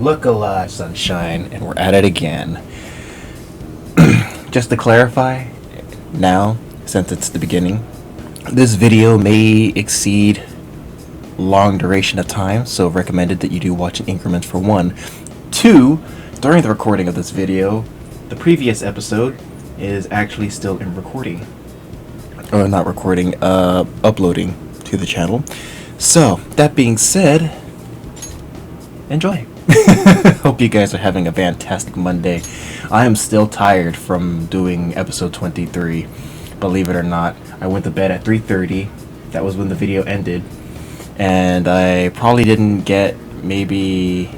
Look alive, sunshine, and we're at it again. Just to clarify, now, since it's the beginning, this video may exceed long duration of time, so recommended that you do watch in increments for 1. 2, during the recording of this video, the previous episode is actually still in recording. Or not recording, uploading to the channel. So, that being said, enjoy. Hope you guys are having a fantastic Monday. I am still tired from doing episode 23. Believe it or not, I went to bed at 3:30. That was when the video ended. And I probably didn't get maybe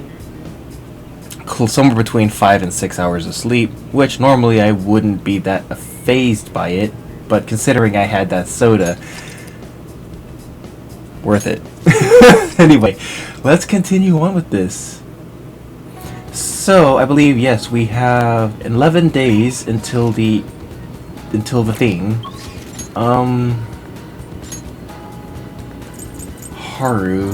somewhere between 5 and 6 hours of sleep, which normally I wouldn't be that fazed by it, but considering I had that soda, worth it. Anyway, let's continue on with this. So, I believe, yes, we have 11 days until the thing. Haru.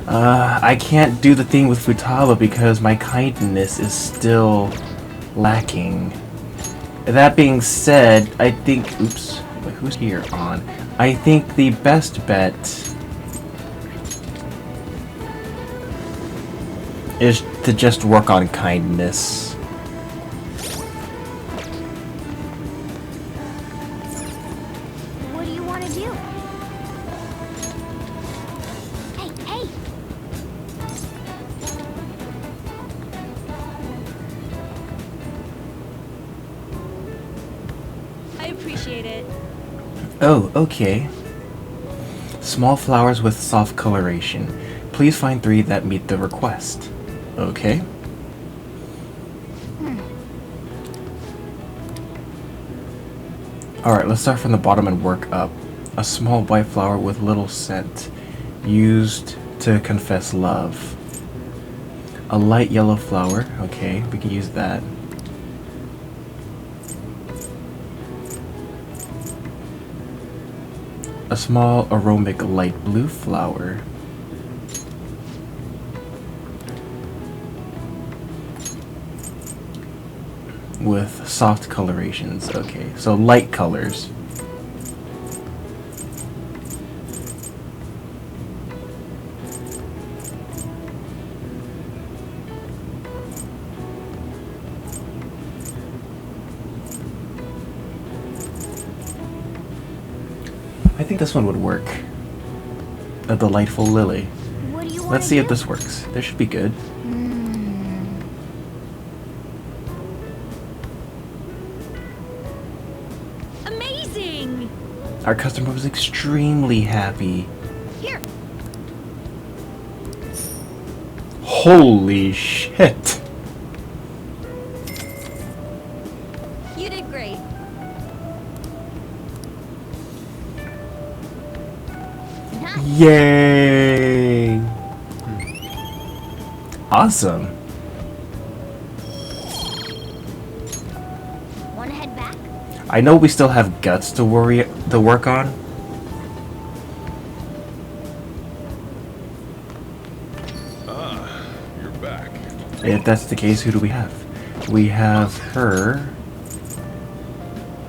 I can't do the thing with Futaba because my kindness is still lacking. That being said, I think... Oops. Wait, who's here on? I think the best bet is to just work on kindness. What do you want to do? Hey! I appreciate it. Oh, okay. Small flowers with soft coloration. Please find 3 that meet the request. Okay. Alright, let's start from the bottom and work up. A small white flower with little scent, used to confess love. A light yellow flower. Okay, we can use that. A small aromatic light blue flower. With soft colorations. Okay, so light colors. I think this one would work. A delightful lily. What do you want? Let's see if this works. This should be good. Amazing! Our customer was extremely happy. Here. Holy shit! You did great. Yay! Awesome. Want to head back? I know we still have guts to work on. You're back. If that's the case, who do we have? We have her.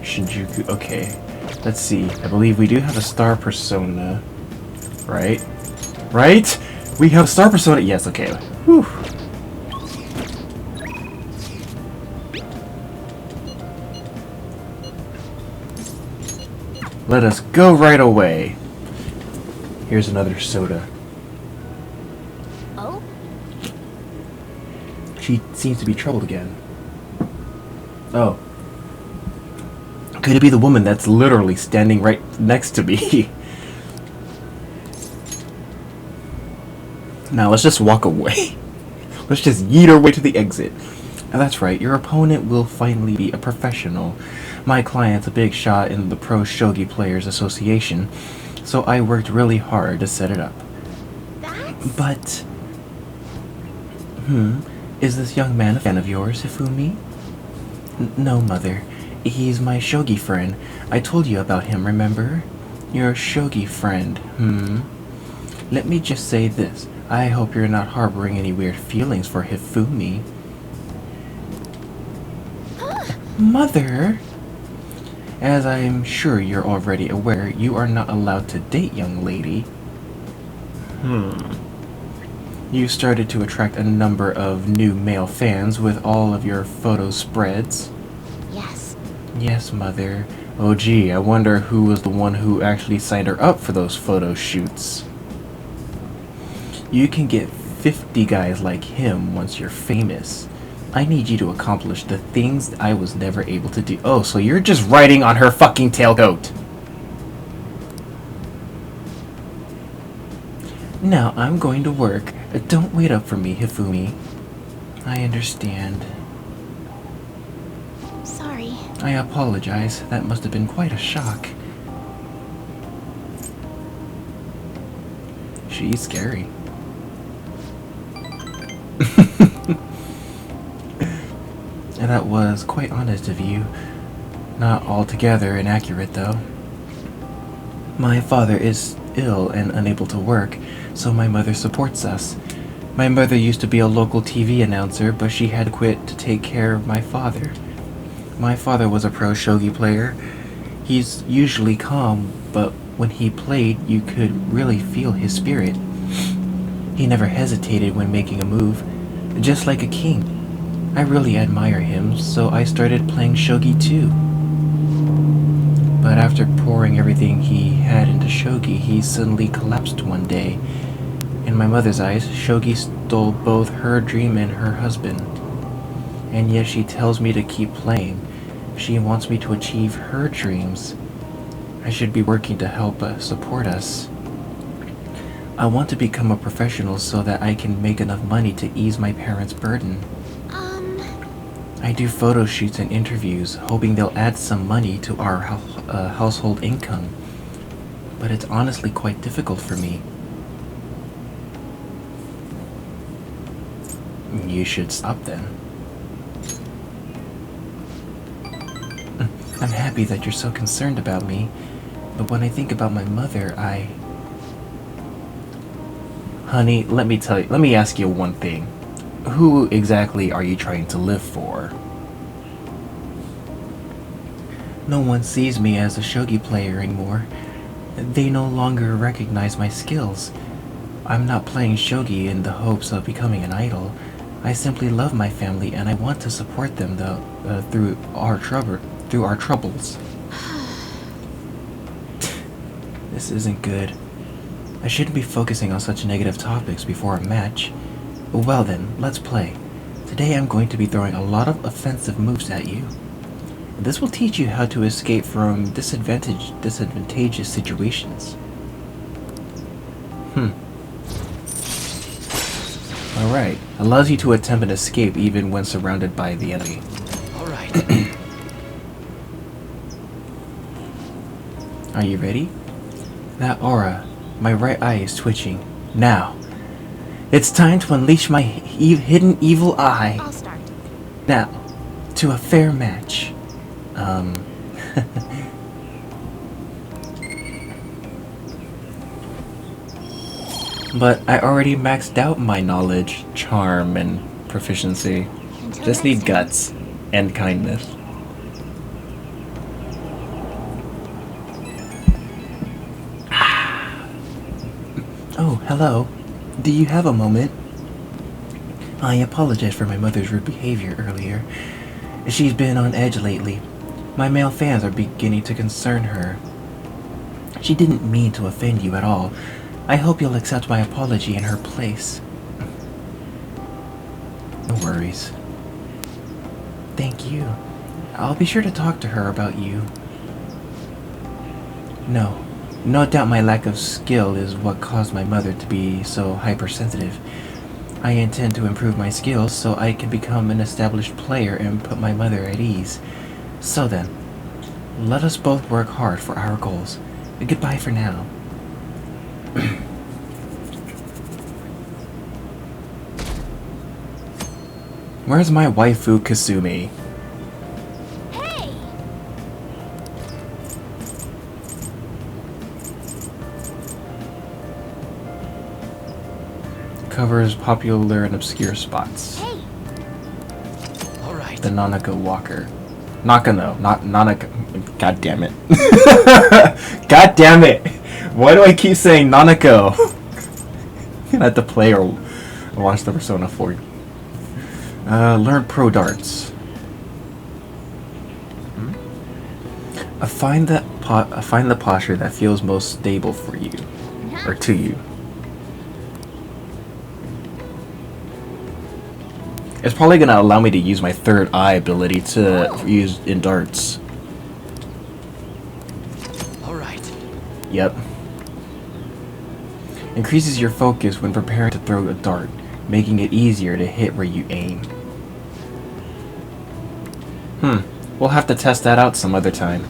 Shinjuku. Okay. Let's see. I believe we do have a star persona. Right? Right? We have star persona. Yes, okay. Whew. Let us go right away. Here's another soda. Oh? She seems to be troubled again. Oh. Could it be the woman that's literally standing right next to me? Now let's just walk away. Let's just yeet our way to the exit. And that's right, your opponent will finally be a professional. My client's a big shot in the Pro Shogi Players Association, so I worked really hard to set it up. That's... But... Is this young man a fan of yours, Hifumi? No, Mother. He's my shogi friend. I told you about him, remember? Your shogi friend, Let me just say this. I hope you're not harboring any weird feelings for Hifumi. Mother! As I'm sure you're already aware, you are not allowed to date, young lady. You started to attract a number of new male fans with all of your photo spreads. Yes. Yes, Mother. Oh gee, I wonder who was the one who actually signed her up for those photo shoots. You can get 50 guys like him once you're famous. I need you to accomplish the things I was never able to do. Oh, so you're just riding on her fucking tailcoat. Now I'm going to work. Don't wait up for me, Hifumi. I understand. Sorry. I apologize. That must have been quite a shock. She's scary. And that was quite honest of you. Not altogether inaccurate, though. My father is ill and unable to work, so my mother supports us. My mother used to be a local TV announcer, but she had quit to take care of my father. My father was a pro shogi player. He's usually calm, but when he played, you could really feel his spirit. He never hesitated when making a move, just like a king. I really admire him, so I started playing shogi too. But after pouring everything he had into shogi, he suddenly collapsed one day. In my mother's eyes, shogi stole both her dream and her husband. And yet she tells me to keep playing. She wants me to achieve her dreams. I should be working to help support us. I want to become a professional so that I can make enough money to ease my parents' burden. I do photo shoots and interviews, hoping they'll add some money to our household income. But it's honestly quite difficult for me. You should stop then. I'm happy that you're so concerned about me, but when I think about my mother, Honey, let me ask you one thing. Who exactly are you trying to live for? No one sees me as a shogi player anymore. They no longer recognize my skills. I'm not playing shogi in the hopes of becoming an idol. I simply love my family and I want to support them through our troubles. This isn't good. I shouldn't be focusing on such negative topics before a match. Well then, let's play. Today I'm going to be throwing a lot of offensive moves at you. This will teach you how to escape from disadvantageous situations. Alright, allows you to attempt an escape even when surrounded by the enemy. Alright. Are you ready? That aura, my right eye is twitching. Now, it's time to unleash my hidden evil eye. I'll start. Now, to a fair match. But I already maxed out my knowledge, charm, and proficiency. Just need guts and kindness. Oh, hello. Do you have a moment? I apologize for my mother's rude behavior earlier. She's been on edge lately. My male fans are beginning to concern her. She didn't mean to offend you at all. I hope you'll accept my apology in her place. No worries. Thank you. I'll be sure to talk to her about you. No doubt my lack of skill is what caused my mother to be so hypersensitive. I intend to improve my skills so I can become an established player and put my mother at ease. So then, let us both work hard for our goals. Goodbye for now. Where's my waifu Kasumi? Hey! covers popular and obscure spots. Hey. All right. The Nanako Walker. Nakano, not Nanako. God damn it. God damn it. Why do I keep saying Nanako? I'm gonna have to play or watch the Persona 4. Learn pro darts. Find the posture that feels most stable for you, or to you. It's probably gonna allow me to use my third eye ability to use in darts. All right. Yep. Increases your focus when preparing to throw a dart, making it easier to hit where you aim. We'll have to test that out some other time.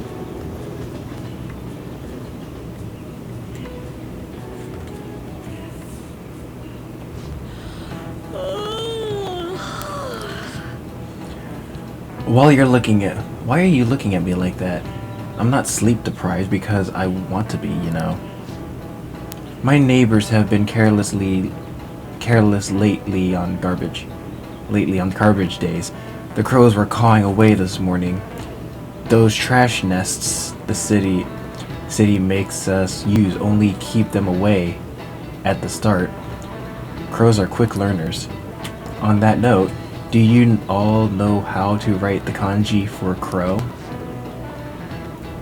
Why are you looking at me like that? I'm not sleep deprived because I want to be, you know. My neighbors have been careless lately on garbage days. The crows were cawing away this morning. Those trash nests the city makes us use only keep them away at the start. Crows are quick learners. On that note, do you all know how to write the kanji for crow?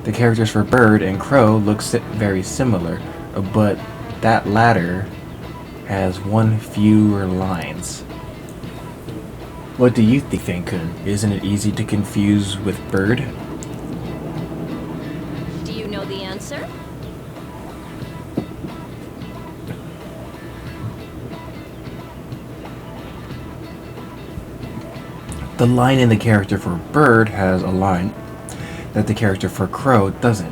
The characters for bird and crow look very similar, but that latter has one fewer lines. What do you think, Kun? Isn't it easy to confuse with bird? Do you know the answer? The line in the character for bird has a line that the character for crow doesn't.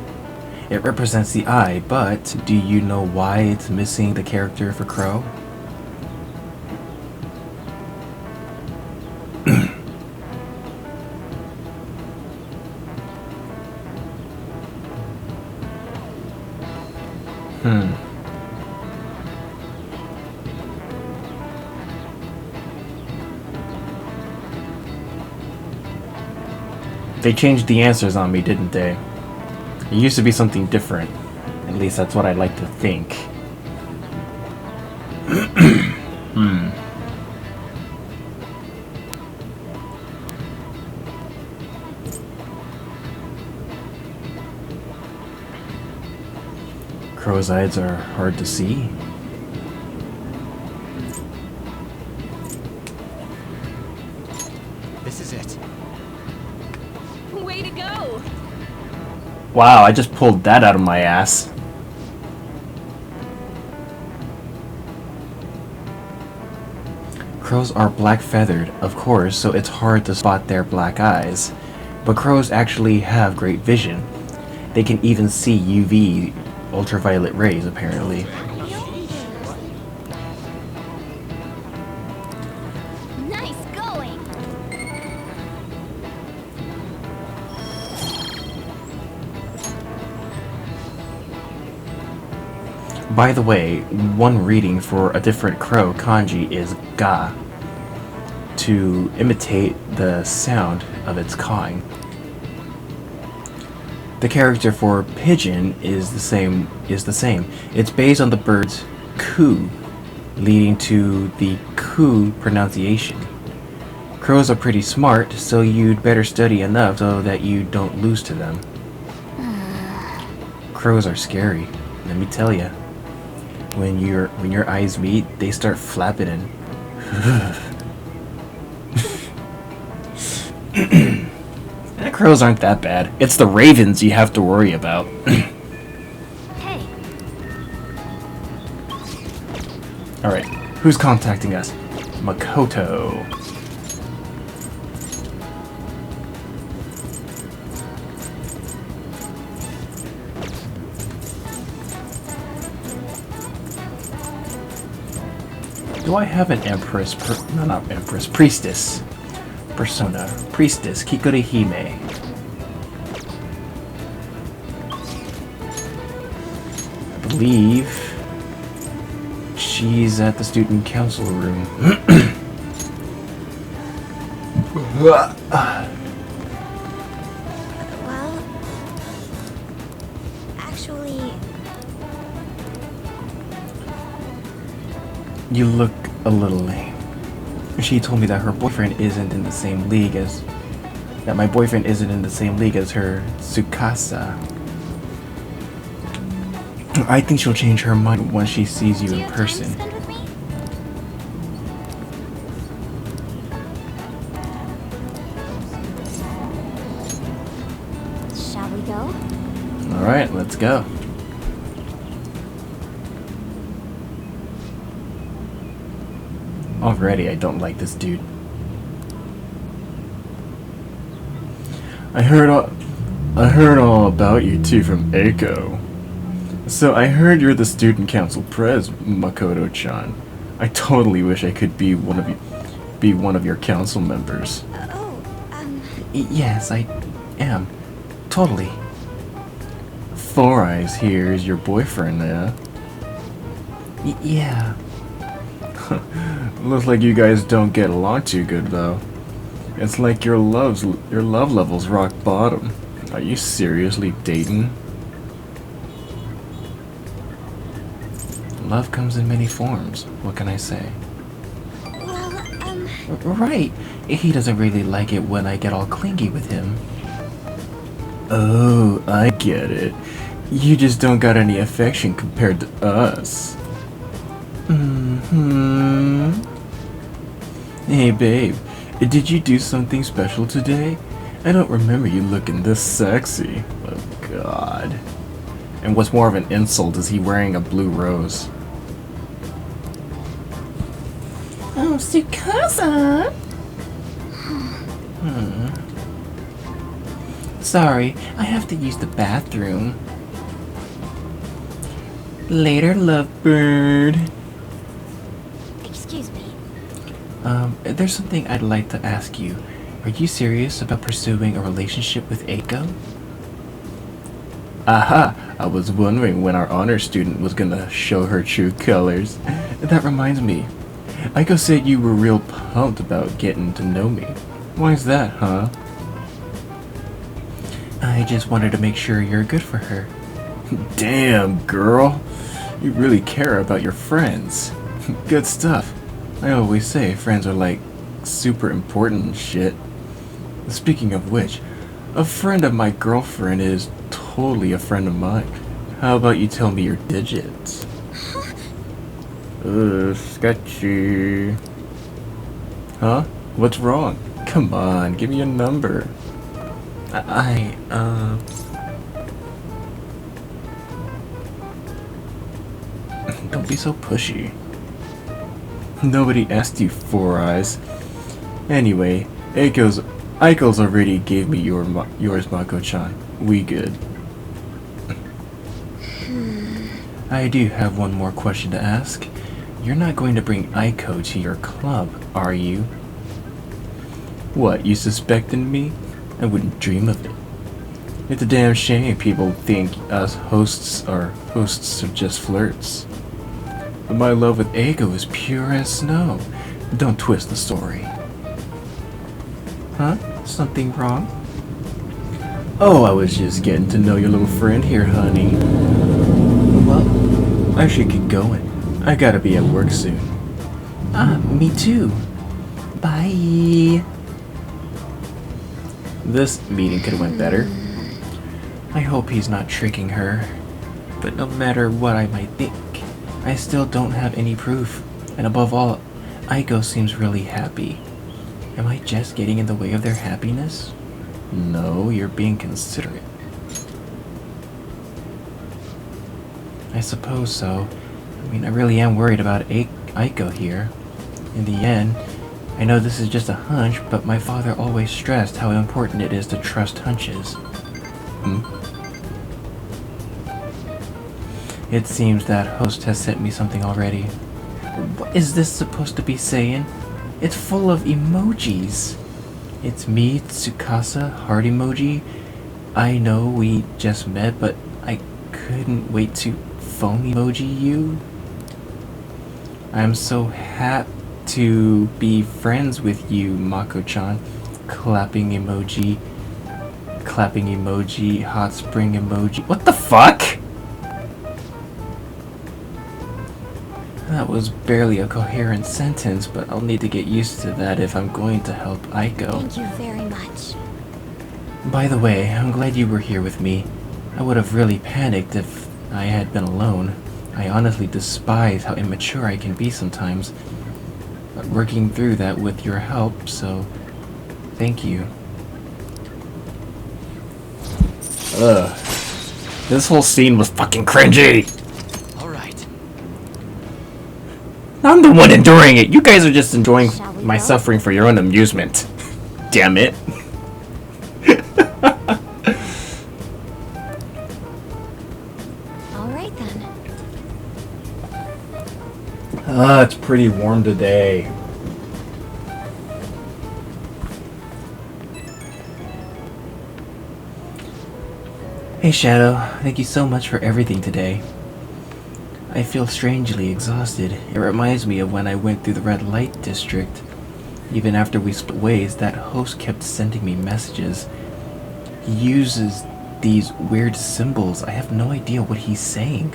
It represents the eye, but do you know why it's missing the character for crow? They changed the answers on me, didn't they? It used to be something different. At least that's what I like to think. Crow's eyes are hard to see. This is it. Way to go! Wow, I just pulled that out of my ass. Crows are black feathered, of course, so it's hard to spot their black eyes. But crows actually have great vision. They can even see UV, ultraviolet rays, apparently. Nice going! By the way, one reading for a different crow kanji is ga, to imitate the sound of its cawing. The character for pigeon is the same. It's based on the bird's coo, leading to the coo pronunciation. Crows are pretty smart, so you'd better study enough so that you don't lose to them. Crows are scary, let me tell ya. When your eyes meet, they start flapping and crows aren't that bad. It's the ravens you have to worry about. Hey, Alright, who's contacting us? Makoto. Do I have an priestess. Persona. Priestess, Kikuri Hime. I believe She's at the student council room. Well, actually, You look a little lame. She told me that her boyfriend isn't in the same league as... That my boyfriend isn't in the same league as her Tsukasa. I think she'll change her mind once she sees you do in you have person. time to spend with me? Shall we go? Alright, let's go. Already, I don't like this dude. I heard all about you too from Eiko. So I heard you're the student council pres, Makoto-chan. I totally wish I could be one of your council members. Yes, I am. Totally. Four Eyes here is your boyfriend, yeah? Yeah. Looks like you guys don't get along too good, though. It's like your love level's rock bottom. Are you seriously dating? Love comes in many forms. What can I say? Right. He doesn't really like it when I get all clingy with him. Oh, I get it. You just don't got any affection compared to us. Hey, babe. Did you do something special today? I don't remember you looking this sexy. Oh, God. And what's more of an insult is he wearing a blue rose. Oh, Tsukasa! Sorry, I have to use the bathroom. Later, lovebird. Excuse me. There's something I'd like to ask you. Are you serious about pursuing a relationship with Eiko? Aha! I was wondering when our honor student was gonna show her true colors. That reminds me. Eiko said you were real pumped about getting to know me. Why's that, huh? I just wanted to make sure you're good for her. Damn, girl. You really care about your friends. Good stuff. I always say friends are like super important and shit. Speaking of which, a friend of my girlfriend is totally a friend of mine. How about you tell me your digits? Sketchy. Huh? What's wrong? Come on, give me a number. Don't be so pushy. Nobody asked you, Four Eyes. Anyway, Eiko's already gave me yours, Mako-chan. We good. I do have one more question to ask. You're not going to bring Eiko to your club, are you? What, you suspecting me? I wouldn't dream of it. It's a damn shame people think us hosts are just flirts. But my love with Eiko is pure as snow. Don't twist the story. Huh? Something wrong? Oh, I was just getting to know your little friend here, honey. Well, I should get going. I gotta be at work soon. Me too. Bye. This meeting could have went better. I hope he's not tricking her. But no matter what I might think, I still don't have any proof. And above all, Eiko seems really happy. Am I just getting in the way of their happiness? No, you're being considerate. I suppose so. I mean, I really am worried about Eiko here. In the end, I know this is just a hunch, but my father always stressed how important it is to trust hunches. It seems that host has sent me something already. What is this supposed to be saying? It's full of emojis. It's me, Tsukasa, heart emoji. I know we just met, but I couldn't wait to phone emoji you. I'm so happy to be friends with you, Mako-chan. Clapping emoji. Clapping emoji. Hot spring emoji. What the fuck? That was barely a coherent sentence, but I'll need to get used to that if I'm going to help Aiko. Thank you very much. By the way, I'm glad you were here with me. I would have really panicked if I had been alone. I honestly despise how immature I can be sometimes. But working through that with your help, so thank you. Ugh. This whole scene was fucking cringy! All right. I'm the one enduring it! You guys are just enjoying Shall we my go? suffering for your own amusement. Damn it. All right then. It's pretty warm today. Hey Shadow, thank you so much for everything today. I feel strangely exhausted. It reminds me of when I went through the red light district. Even after we split ways, that host kept sending me messages. He uses these weird symbols. I have no idea what he's saying.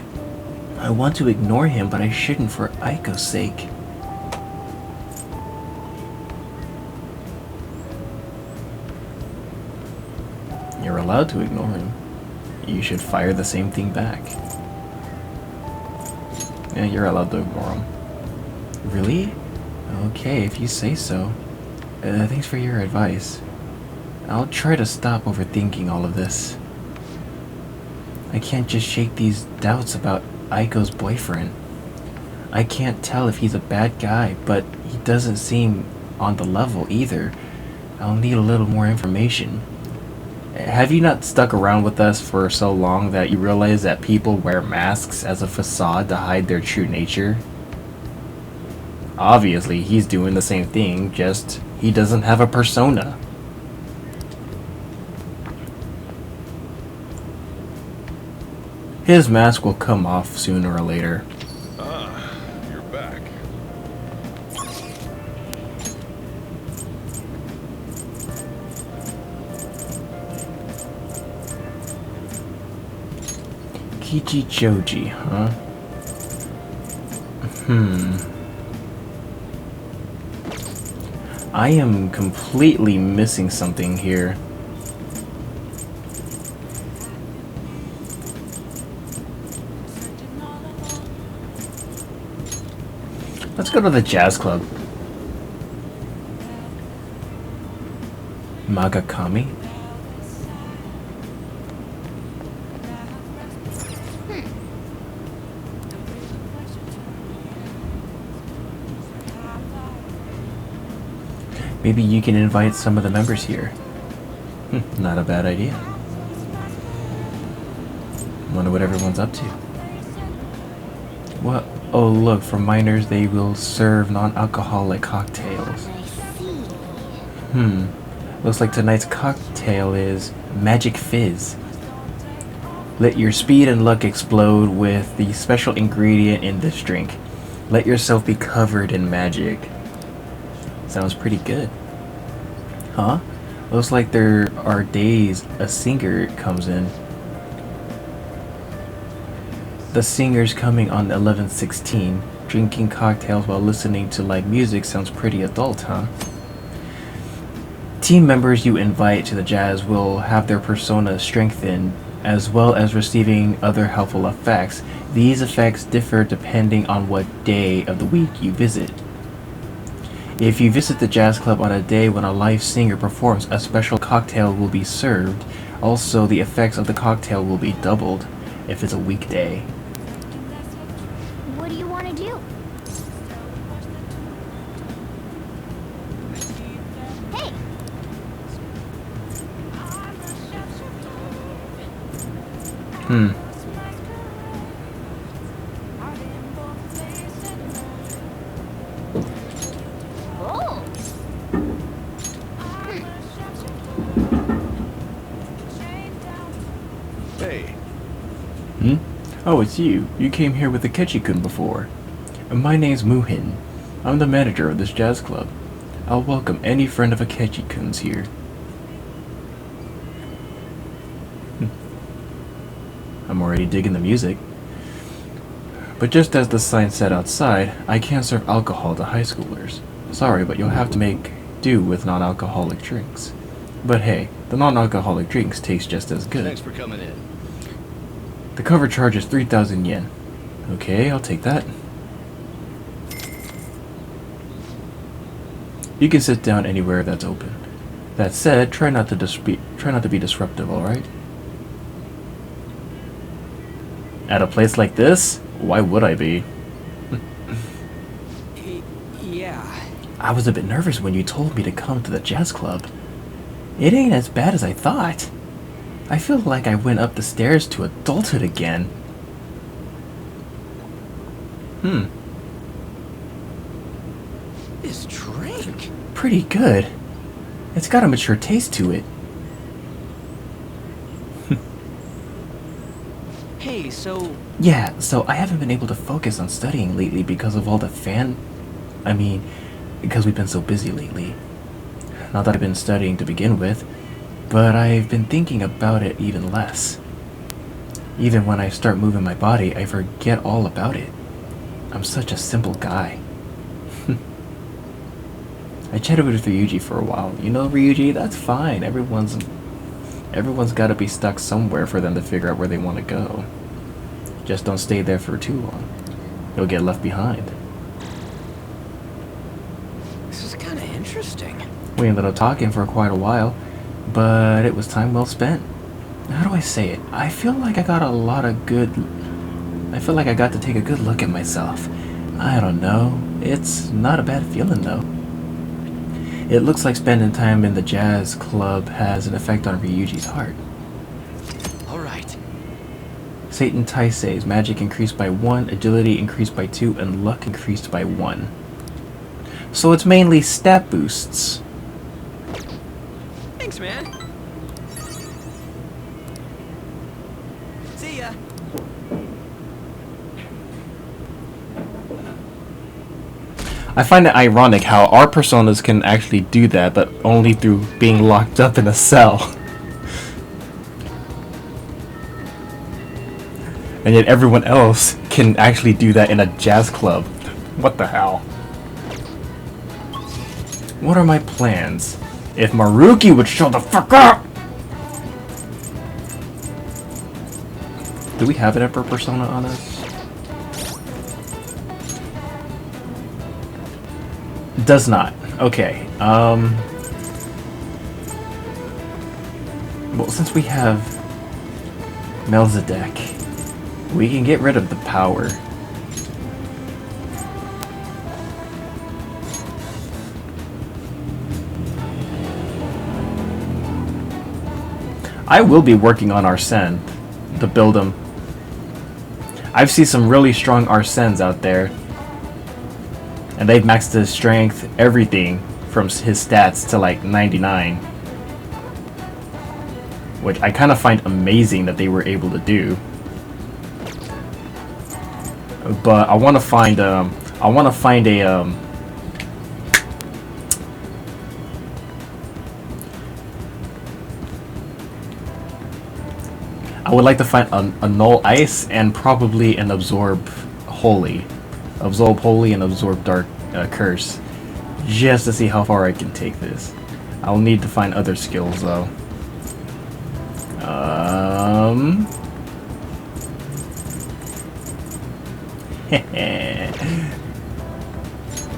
I want to ignore him, but I shouldn't for Aiko's sake. You're allowed to ignore him. You should fire the same thing back. Yeah, you're allowed to ignore him. Really? Okay, if you say so. Thanks for your advice. I'll try to stop overthinking all of this. I can't just shake these doubts about Aiko's boyfriend. I can't tell if he's a bad guy, but he doesn't seem on the level either. I'll need a little more information. Have you not stuck around with us for so long that you realize that people wear masks as a facade to hide their true nature? Obviously, he's doing the same thing, just he doesn't have a persona. His mask will come off sooner or later. Ah, you're back. Kichijoji, huh? I am completely missing something here. Let's go to the jazz club. Magakami? Maybe you can invite some of the members here. Not a bad idea. Wonder what everyone's up to. What? Oh look, for minors they will serve non-alcoholic cocktails. I see. Looks like tonight's cocktail is Magic Fizz. Let your speed and luck explode with the special ingredient in this drink. Let yourself be covered in magic. Sounds pretty good. Huh? Looks like there are days a singer comes in. The singer's coming on 11/16. Drinking cocktails while listening to live music sounds pretty adult, huh? Team members you invite to the jazz will have their persona strengthened, as well as receiving other helpful effects. These effects differ depending on what day of the week you visit. If you visit the jazz club on a day when a live singer performs, a special cocktail will be served. Also, the effects of the cocktail will be doubled if it's a weekday. What do you want to do? Hey! Oh! Hey, Oh, it's you. You came here with the Ketchi-kun before. My name's Muhin. I'm the manager of this jazz club. I'll welcome any friend of Akechi-kun's here. I'm already digging the music. But just as the sign said outside, I can't serve alcohol to high schoolers. Sorry, but you'll have to make do with non-alcoholic drinks. But hey, the non-alcoholic drinks taste just as good. Thanks for coming in. The cover charge is 3,000 yen. Okay, I'll take that. You can sit down anywhere that's open. That said, try not to be disruptive, alright? At a place like this? Why would I be? Yeah. I was a bit nervous when you told me to come to the jazz club. It ain't as bad as I thought. I feel like I went up the stairs to adulthood again. This drink. Pretty good. It's got a mature taste to it. Hey, so Yeah, so I haven't been able to focus on studying lately because of all the because we've been so busy lately. Not that I've been studying to begin with, but I've been thinking about it even less. Even when I start moving my body, I forget all about it. I'm such a simple guy. I chatted with Ryuji for a while. You know, Ryuji, that's fine. Everyone's got to be stuck somewhere for them to figure out where they want to go. Just don't stay there for too long. You'll get left behind. this is kind of interesting. We ended up talking for quite a while, but it was time well spent. How do I say it? I feel like I got to take a good look at myself. I don't know. It's not a bad feeling though. It looks like spending time in the jazz club has an effect on Ryuji's heart. All right. Satan Taisei's magic increased by 1, agility increased by 2, and luck increased by 1. So it's mainly stat boosts. Thanks, man. See ya. I find it ironic how our personas can actually do that, but only through being locked up in a cell. And yet everyone else can actually do that in a jazz club. What the hell? What are my plans? If Maruki would show the fuck up! Do we have an Emperor persona on us? Does not. Okay. Well, since we have Melzadek, we can get rid of the power. I will be working on Arsene to build him. I've seen some really strong Arsens out there. And they've maxed his strength, everything, from his stats to like 99. Which I kind of find amazing that they were able to do. But I want to find a I would like to find a null ice and probably an absorb holy. Absorb Holy and Absorb Dark Curse, just to see how far I can take this. I'll need to find other skills though.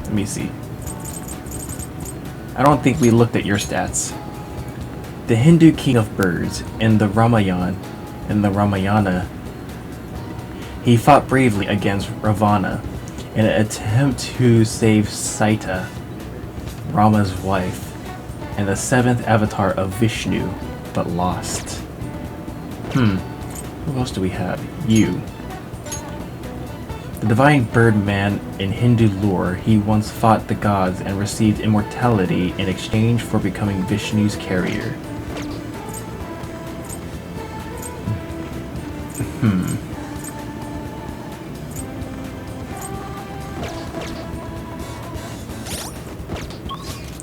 Let me see. I don't think we looked at your stats. The Hindu king of birds in the Ramayana, he fought bravely against Ravana in an attempt to save Sita, Rama's wife, and the 7th avatar of Vishnu, but lost. Who else do we have? You. The divine birdman in Hindu lore, he once fought the gods and received immortality in exchange for becoming Vishnu's carrier.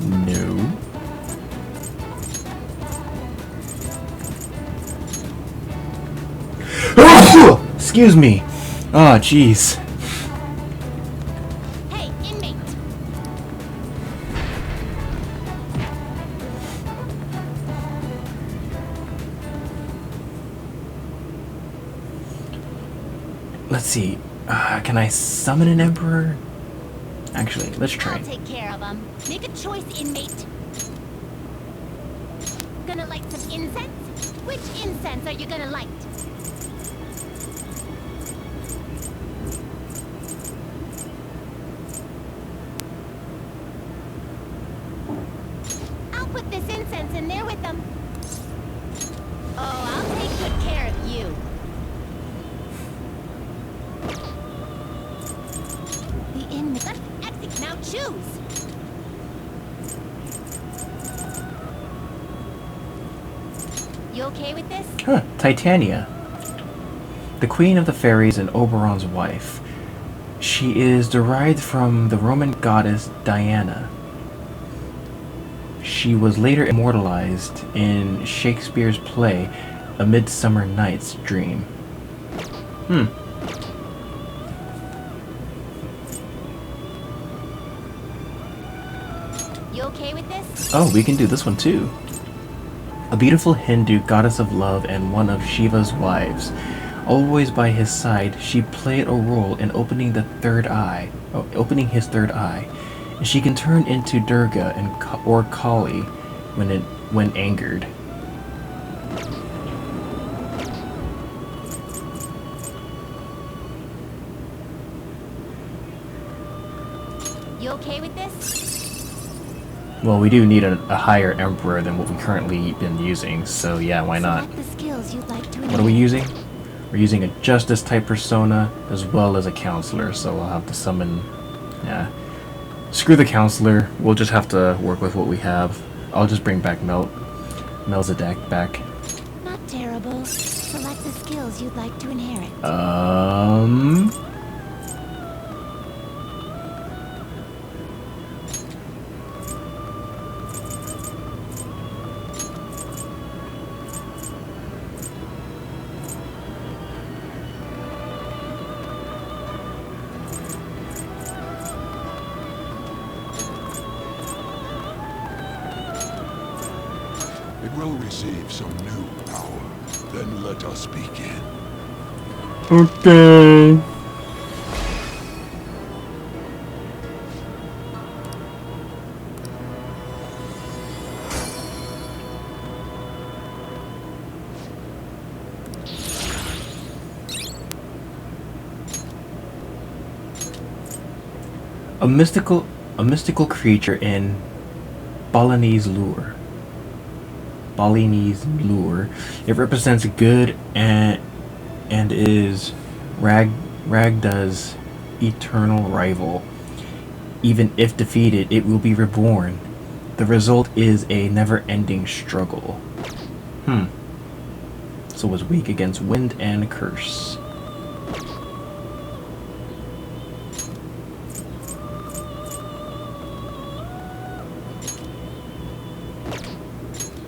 No. Excuse me. Oh, jeez. Hey, inmate! Let's see. Can I summon an emperor? Actually, let's try. I'll take care of them. Make a choice, inmate. Gonna light some incense? Which incense are you gonna light? I'll put this incense in there with them. Oh, I'll take good care of you. The inmate. Exit. Now choose. You okay with this? Huh, Titania. The queen of the fairies and Oberon's wife. She is derived from the Roman goddess Diana. She was later immortalized in Shakespeare's play A Midsummer Night's Dream. You okay with this? Oh, we can do this one too. A beautiful Hindu goddess of love and one of Shiva's wives. Always by his side, she played a role in opening his third eye. And she can turn into Durga or Kali when angered. You okay with this? Well, we do need a higher emperor than what we currently been using, so yeah, why not? Select the skills you'd like to What are we enhance. using? We're using a justice type persona as well as a counselor, so I'll have to summon. Yeah. Screw the counselor. We'll just have to work with what we have. I'll just bring back Melzadek back. Not terrible. Select the skills you'd like to inherit. It will receive some new power. Then let us begin. Okay. A mystical creature in Balinese lore. It represents good and is Ragda's eternal rival. Even if defeated, it will be reborn. The result is a never-ending struggle. So was weak against wind and curse.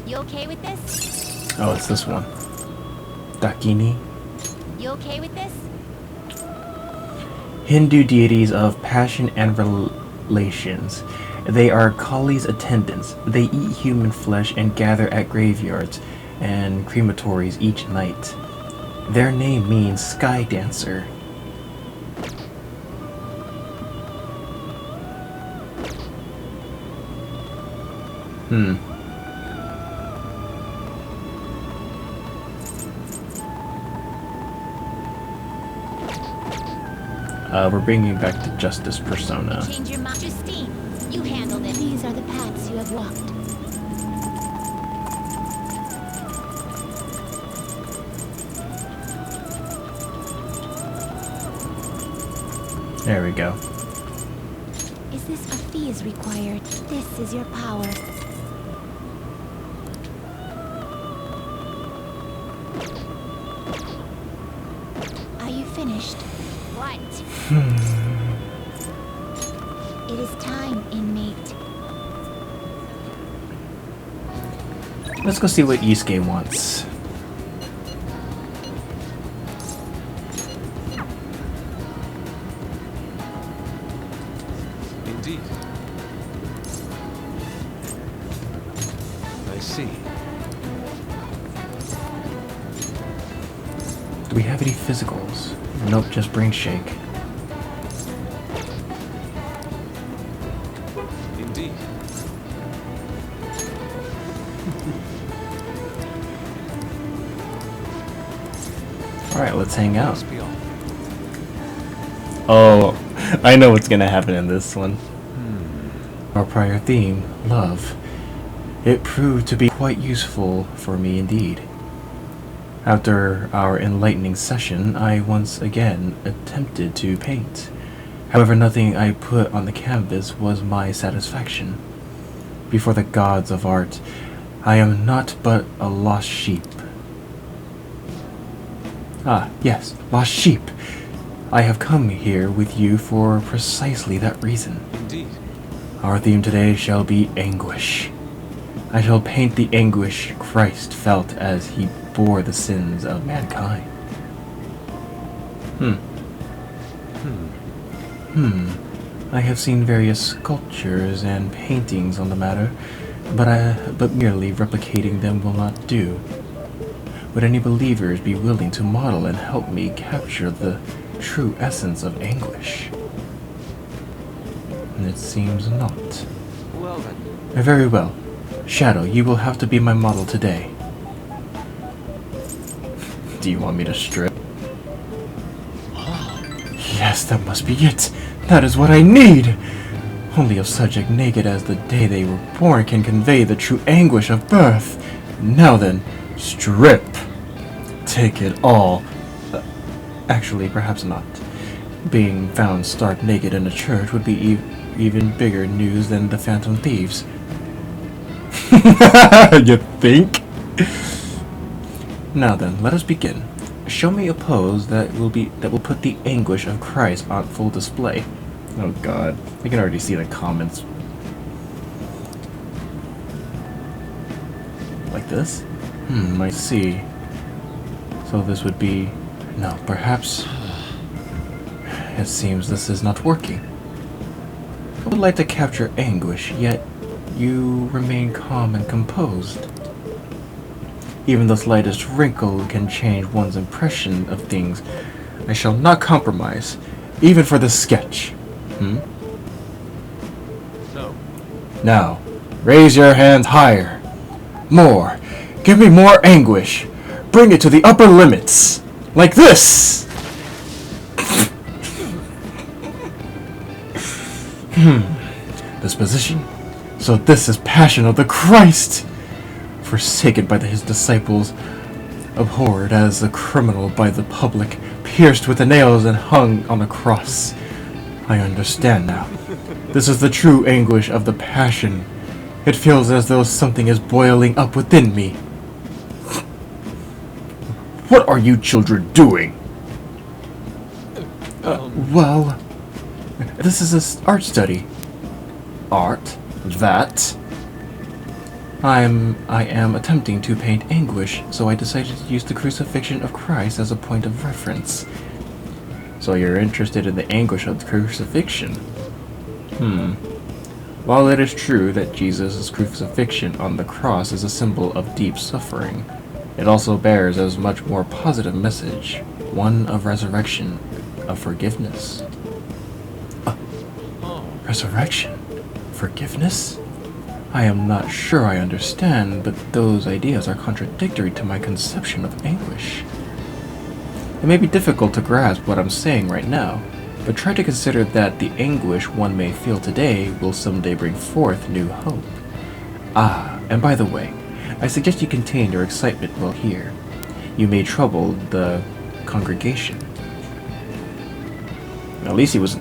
You okay with this? Oh, it's this one. Dakini. You okay with this? Hindu deities of passion and relations. They are Kali's attendants. They eat human flesh and gather at graveyards and crematories each night. Their name means sky dancer. We're bringing back the justice persona. Change your mind. Justine, you handled it. These are the paths you have walked. There we go. Is this a fee is required? This is your power. Are you finished? What? It is time, inmate. Let's go see what Yusuke wants. Indeed. I see. Do we have any physicals? Nope, just brain shake. Indeed. Alright, let's hang out. Must be all. Oh, I know what's gonna happen in this one. Our prior theme, love. It proved to be quite useful for me indeed. After our enlightening session, I once again attempted to paint. However, nothing I put on the canvas was my satisfaction. Before the gods of art, I am not but a lost sheep. Ah, yes, lost sheep. I have come here with you for precisely that reason. Indeed. Our theme today shall be anguish. I shall paint the anguish Christ felt as he bore the sins of mankind. I have seen various sculptures and paintings on the matter, but merely replicating them will not do. Would any believers be willing to model and help me capture the true essence of anguish? And it seems not. Well then. Very well. Shadow, you will have to be my model today. Do you want me to strip? Yes, that must be it. That is what I need. Only a subject naked as the day they were born can convey the true anguish of birth. Now then, strip. Take it all. Actually, perhaps not. Being found stark naked in a church would be even bigger news than the Phantom Thieves. You think? Now then, let us begin. Show me a pose that will put the anguish of Christ on full display. Oh God, I can already see the comments. Like this? I see. So this would be... No, perhaps... It seems this is not working. I would like to capture anguish, yet you remain calm and composed. Even the slightest wrinkle can change one's impression of things. I shall not compromise, even for this sketch. So. Now, raise your hands higher. More. Give me more anguish. Bring it to the upper limits. Like this. This position. So this is passion of the Christ. Forsaken by his disciples, abhorred as a criminal by the public, pierced with the nails and hung on a cross. I understand now. This is the true anguish of the passion. It feels as though something is boiling up within me. What are you children doing? Well, this is an art study. Art? That? I am attempting to paint anguish, so I decided to use the crucifixion of Christ as a point of reference. So you're interested in the anguish of the crucifixion? While it is true that Jesus' crucifixion on the cross is a symbol of deep suffering, it also bears a much more positive message, one of resurrection, of forgiveness. Resurrection? Forgiveness? I am not sure I understand, but those ideas are contradictory to my conception of anguish. It may be difficult to grasp what I'm saying right now, but try to consider that the anguish one may feel today will someday bring forth new hope. Ah, and by the way, I suggest you contain your excitement while here. You may trouble the congregation. At least he was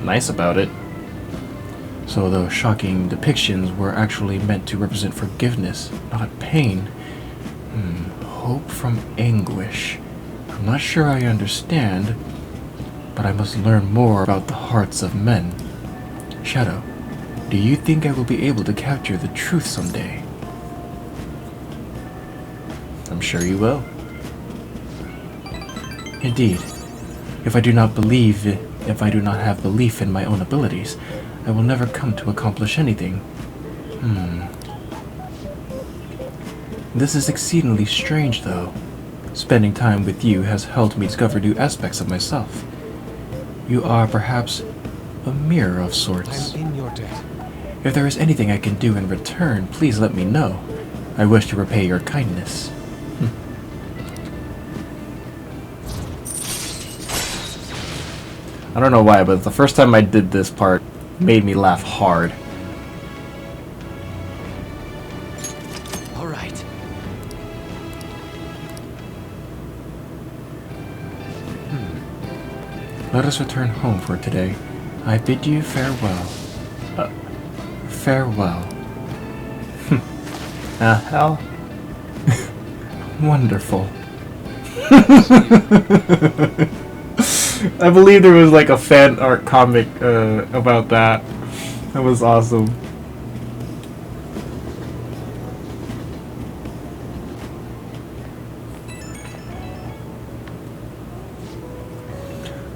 nice about it. So those shocking depictions were actually meant to represent forgiveness, not pain. Hope from anguish. I'm not sure I understand, but I must learn more about the hearts of men. Shadow, do you think I will be able to capture the truth someday? I'm sure you will. Indeed. If I do not have belief in my own abilities, I will never come to accomplish anything. This is exceedingly strange, though. Spending time with you has helped me discover new aspects of myself. You are perhaps a mirror of sorts. I'm in your debt. If there is anything I can do in return, please let me know. I wish to repay your kindness. I don't know why, but the first time I did this part made me laugh hard. All right. Let us return home for today. I bid you farewell. Farewell. Hell? Wonderful. I believe there was like a fan art comic about that. That was awesome.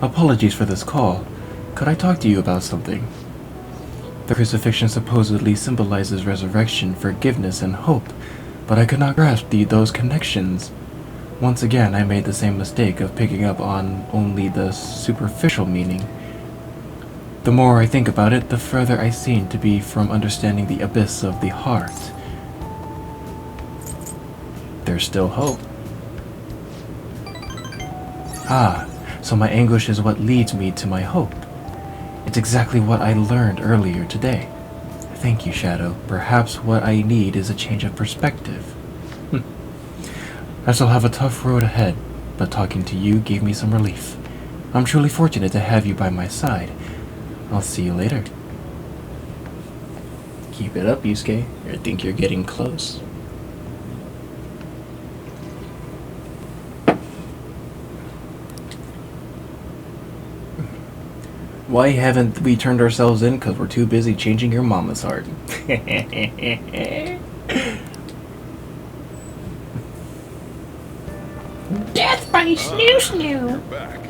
Apologies for this call. Could I talk to you about something? The crucifixion supposedly symbolizes resurrection, forgiveness, and hope, but I could not grasp those connections. Once again, I made the same mistake of picking up on only the superficial meaning. The more I think about it, the further I seem to be from understanding the abyss of the heart. There's still hope. Ah, so my anguish is what leads me to my hope. It's exactly what I learned earlier today. Thank you, Shadow. Perhaps what I need is a change of perspective. I still have a tough road ahead, but talking to you gave me some relief. I'm truly fortunate to have you by my side. I'll see you later. Keep it up, Yusuke. I think you're getting close. Why haven't we turned ourselves in? Because we're too busy changing your mama's heart. Death by snoo snoo. Back.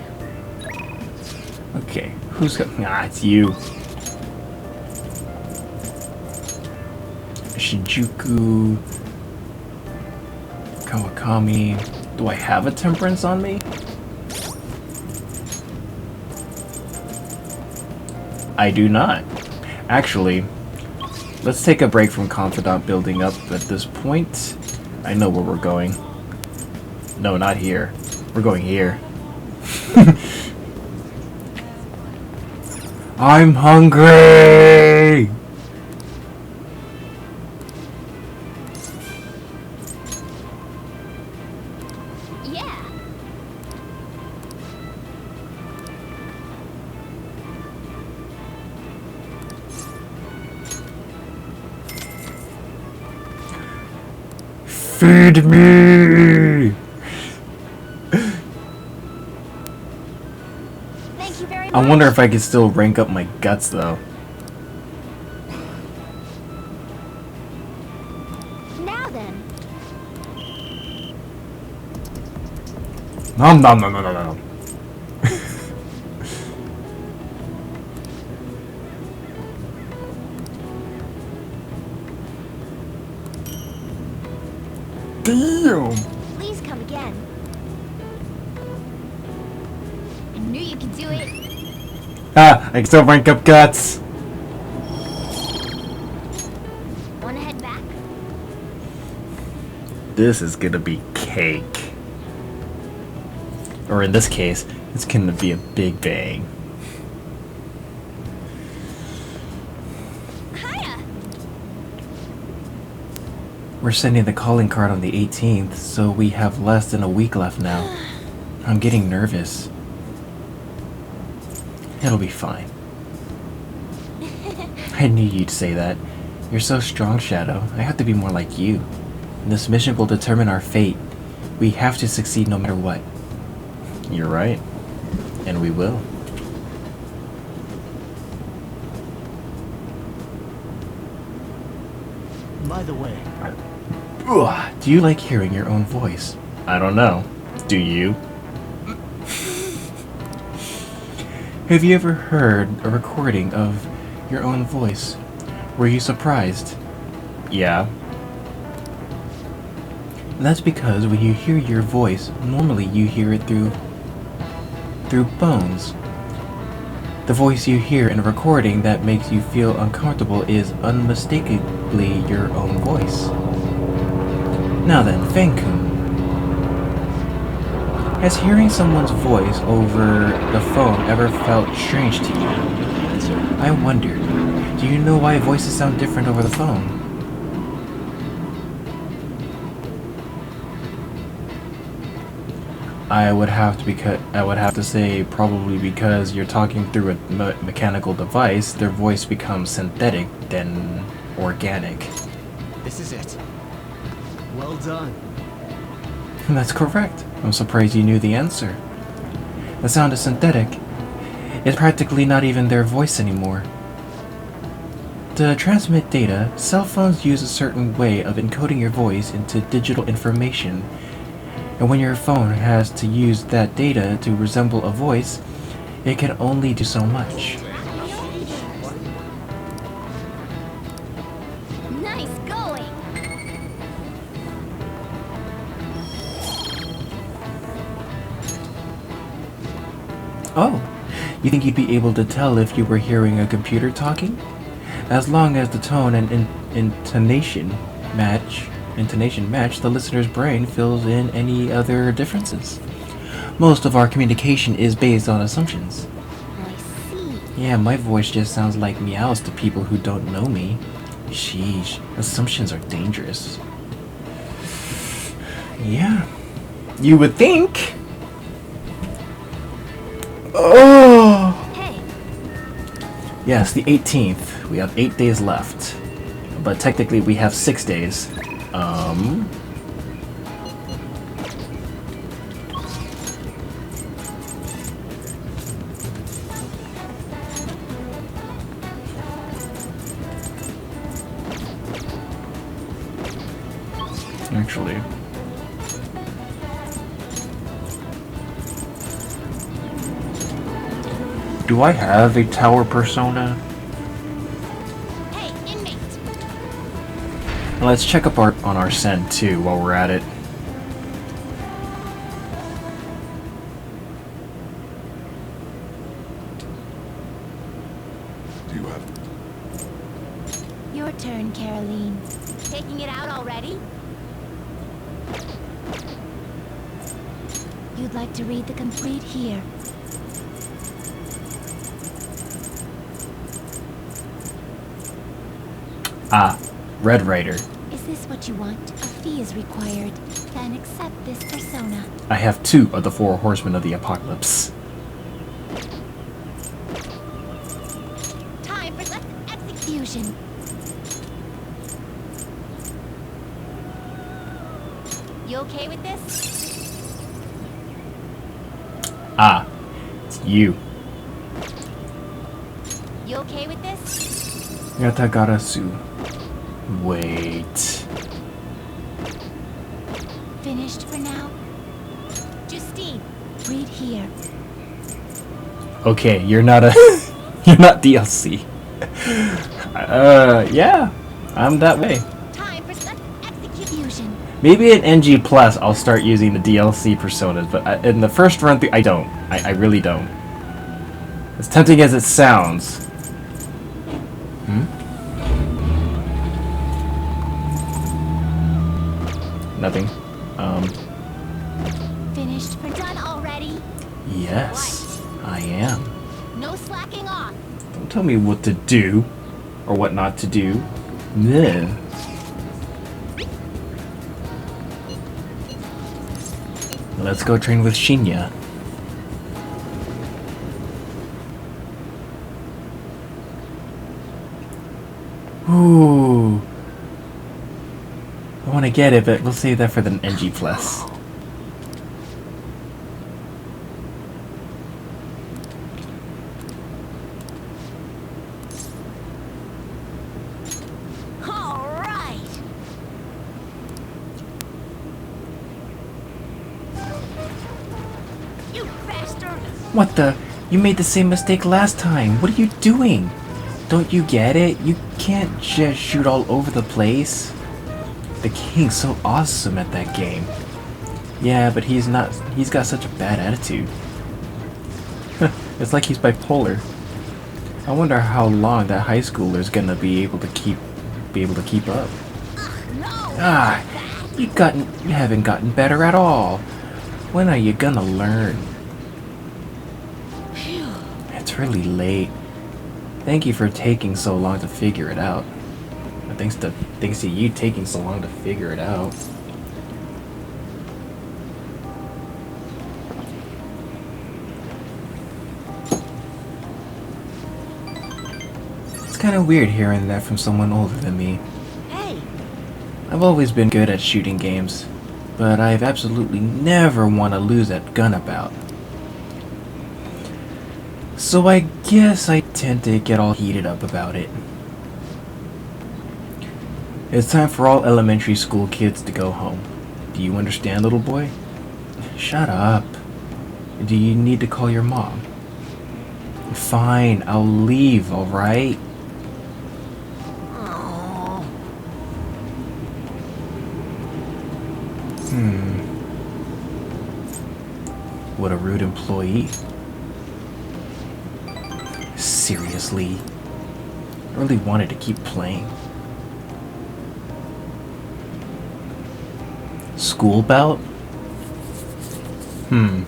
Okay, who's got... Ah, it's you. Shinjuku... Kawakami... Do I have a temperance on me? I do not. Actually, let's take a break from confidant building up at this point. I know where we're going. No, not here. We're going here. I'm hungry! Yeah. Feed me! Thank you very much. I wonder if I can still rank up my guts though. Now then. Nom nom nom nom nom nom. Damn! Please come again. I knew you could do it. Ah, I can still rank up guts. Wanna head back? This is gonna be cake. Or in this case, it's gonna be a big bang. Hiya. We're sending the calling card on the 18th, so we have less than a week left now. I'm getting nervous. It'll be fine. I knew you'd say that. You're so strong, Shadow. I have to be more like you. This mission will determine our fate. We have to succeed no matter what. You're right. And we will. By the way, Ugh, do you like hearing your own voice? I don't know. Do you? Have you ever heard a recording of your own voice? Were you surprised? Yeah. That's because when you hear your voice, normally you hear it through bones. The voice you hear in a recording that makes you feel uncomfortable is unmistakably your own voice. Now then, Fankun. Has hearing someone's voice over the phone ever felt strange to you? I wondered, do you know why voices sound different over the phone? I would have to say probably because you're talking through a mechanical device, their voice becomes synthetic than organic. This is it. Well done. That's correct. I'm surprised you knew the answer. The sound is synthetic. It's practically not even their voice anymore. To transmit data, cell phones use a certain way of encoding your voice into digital information. And when your phone has to use that data to resemble a voice, it can only do so much. Nice going. Oh, you think you'd be able to tell if you were hearing a computer talking? As long as the tone and intonation match, the listener's brain fills in any other differences. Most of our communication is based on assumptions. I see. Yeah, my voice just sounds like meows to people who don't know me. Sheesh, assumptions are dangerous. Yeah, you would think. Oh! Hey, Yes, the 18th. We have 8 days left. But technically we have 6 days. Actually. Do I have a tower persona? hey, inmate. Let's check up on our send too while we're at it. Do you have... Your turn, Caroline. Taking it out already? You'd like to read the complete here. Ah, Red Rider. Is this what you want? A fee is required. Then accept this persona. I have 2 of the 4 horsemen of the apocalypse. Time for execution. You okay with this? Ah, it's you. You okay with this? Yatagarasu. Wait. Finished for now? Justine, read here. Okay, you're not you're not DLC. Yeah, I'm that way. Time for execution. Maybe in NG Plus I'll start using the DLC personas, but in the first run through I don't. I really don't. As tempting as it sounds. Nothing. Finished for done already? Yes, I am. No slacking off. Don't tell me what to do or what not to do. Then let's go train with Shinya. Ooh. I want to get it, but we'll save that for the NG Plus. All right. What the? You made the same mistake last time. What are you doing? Don't you get it? You can't just shoot all over the place. The king's so awesome at that game. Yeah, but he's not. He's got such a bad attitude. It's like he's bipolar. I wonder how long that high schooler's gonna be able to keep up. Ah, you haven't gotten better at all. When are you gonna learn? It's really late. Thank you for taking so long to figure it out. Thanks to you taking so long to figure it out. It's kind of weird hearing that from someone older than me. Hey, I've always been good at shooting games, but I've absolutely never want to lose at Gunabout. So I guess I tend to get all heated up about it. It's time for all elementary school kids to go home. Do you understand, little boy? Shut up. Do you need to call your mom? Fine, I'll leave, alright? What a rude employee. Seriously? I really wanted to keep playing. School bout? I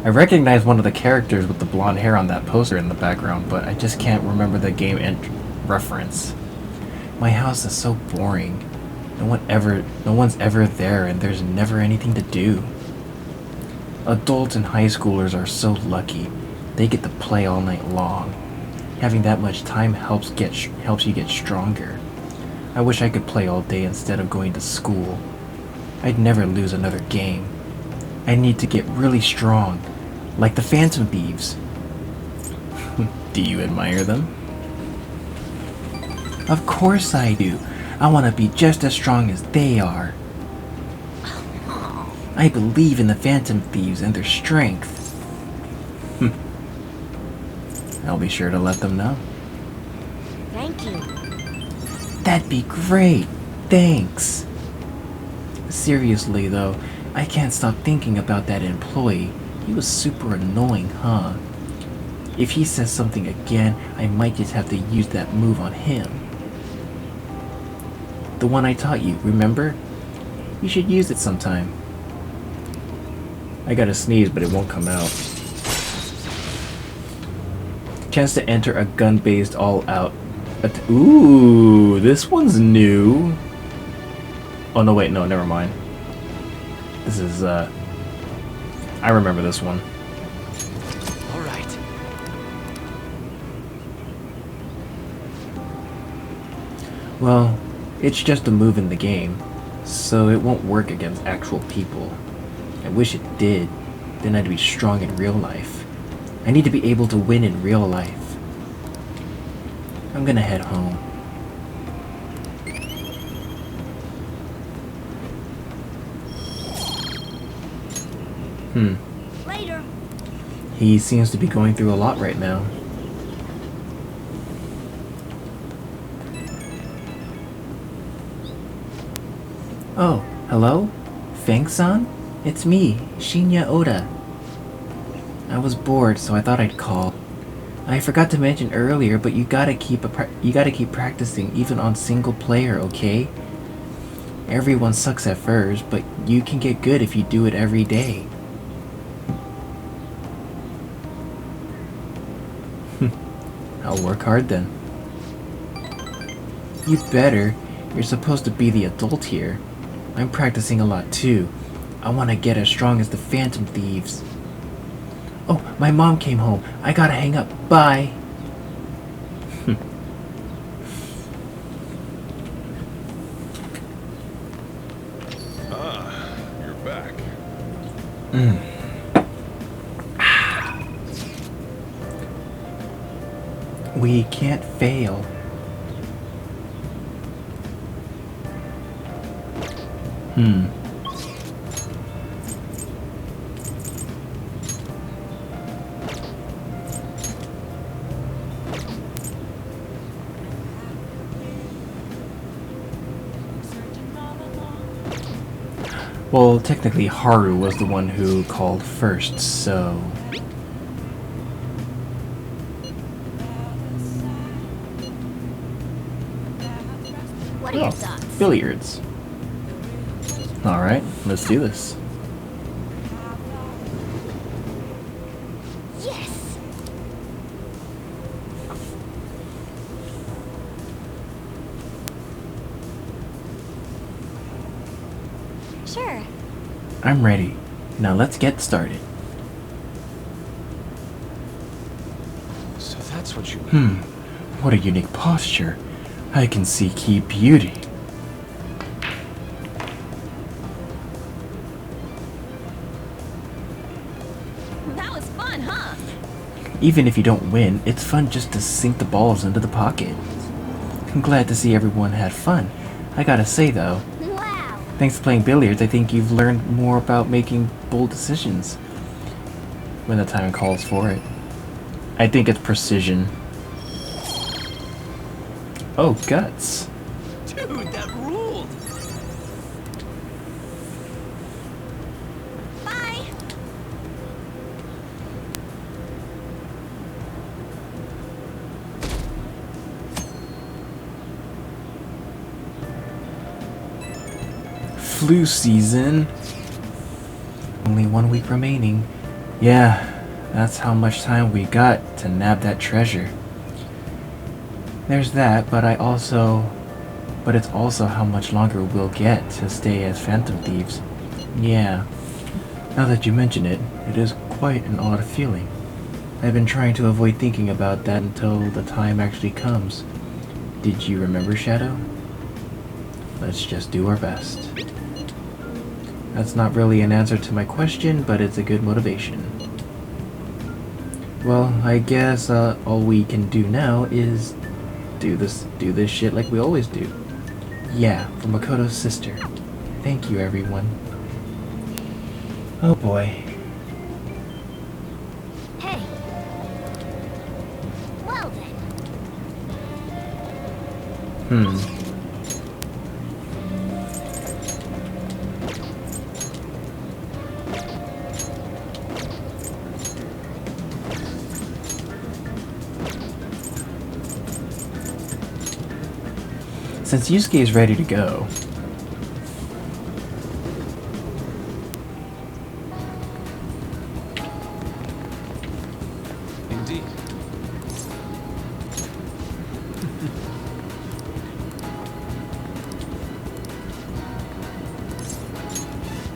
recognize one of the characters with the blonde hair on that poster in the background, but I just can't remember the game reference. My house is so boring. No one's ever there, and there's never anything to do. Adults and high schoolers are so lucky. They get to play all night long. Having that much time helps you get stronger. I wish I could play all day instead of going to school. I'd never lose another game. I need to get really strong, like the Phantom Thieves. Do you admire them? Of course I do. I want to be just as strong as they are. I believe in the Phantom Thieves and their strength. I'll be sure to let them know. thank you. That'd be great. Thanks. Seriously though, I can't stop thinking about that employee. He was super annoying, huh? If he says something again, I might just have to use that move on him. The one I taught you, remember? You should use it sometime. I gotta sneeze, but it won't come out. Chance to enter a gun-based all-out. Ooh, this one's new. Oh no, wait, no, never mind. This is I remember this one. All right. Well, it's just a move in the game, so it won't work against actual people. I wish it did. Then I'd be strong in real life. I need to be able to win in real life. I'm gonna head home. Later. He seems to be going through a lot right now. Oh, hello? Fang-san? It's me, Shinya Oda. I was bored, so I thought I'd call. I forgot to mention earlier, but you gotta keep practicing even on single player, okay? Everyone sucks at first, but you can get good if you do it every day. I'll work hard then. You better. You're supposed to be the adult here. I'm practicing a lot too. I want to get as strong as the Phantom Thieves. Oh, my mom came home. I gotta hang up. Bye. You're back. We can't fail. Well, technically Haru was the one who called first, so... What are your Oh, thoughts? billiards. Alright, let's do this. Yes. Sure. I'm ready. Now let's get started. So that's what you mean. What a unique posture. I can see key beauty. That was fun, huh? Even if you don't win, it's fun just to sink the balls into the pocket. I'm glad to see everyone had fun. I gotta say though, Wow. thanks to playing billiards, I think you've learned more about making bold decisions when the time calls for it. I think it's precision. Oh, guts. Dude, that ruled! Bye. Flu season. Only 1 week remaining. Yeah, that's how much time we got to nab that treasure. There's that, but it's also how much longer we'll get to stay as phantom thieves. Yeah, now that you mention it, it is quite an odd feeling. I've been trying to avoid thinking about that until the time actually comes. Did you remember, Shadow? Let's just do our best. That's not really an answer to my question, but it's a good motivation. Well, I guess all we can do now is do this shit like we always do. Yeah, for Makoto's sister. Thank you, everyone. Oh boy. Hey. Well then. Since Yusuke is ready to go, Indeed.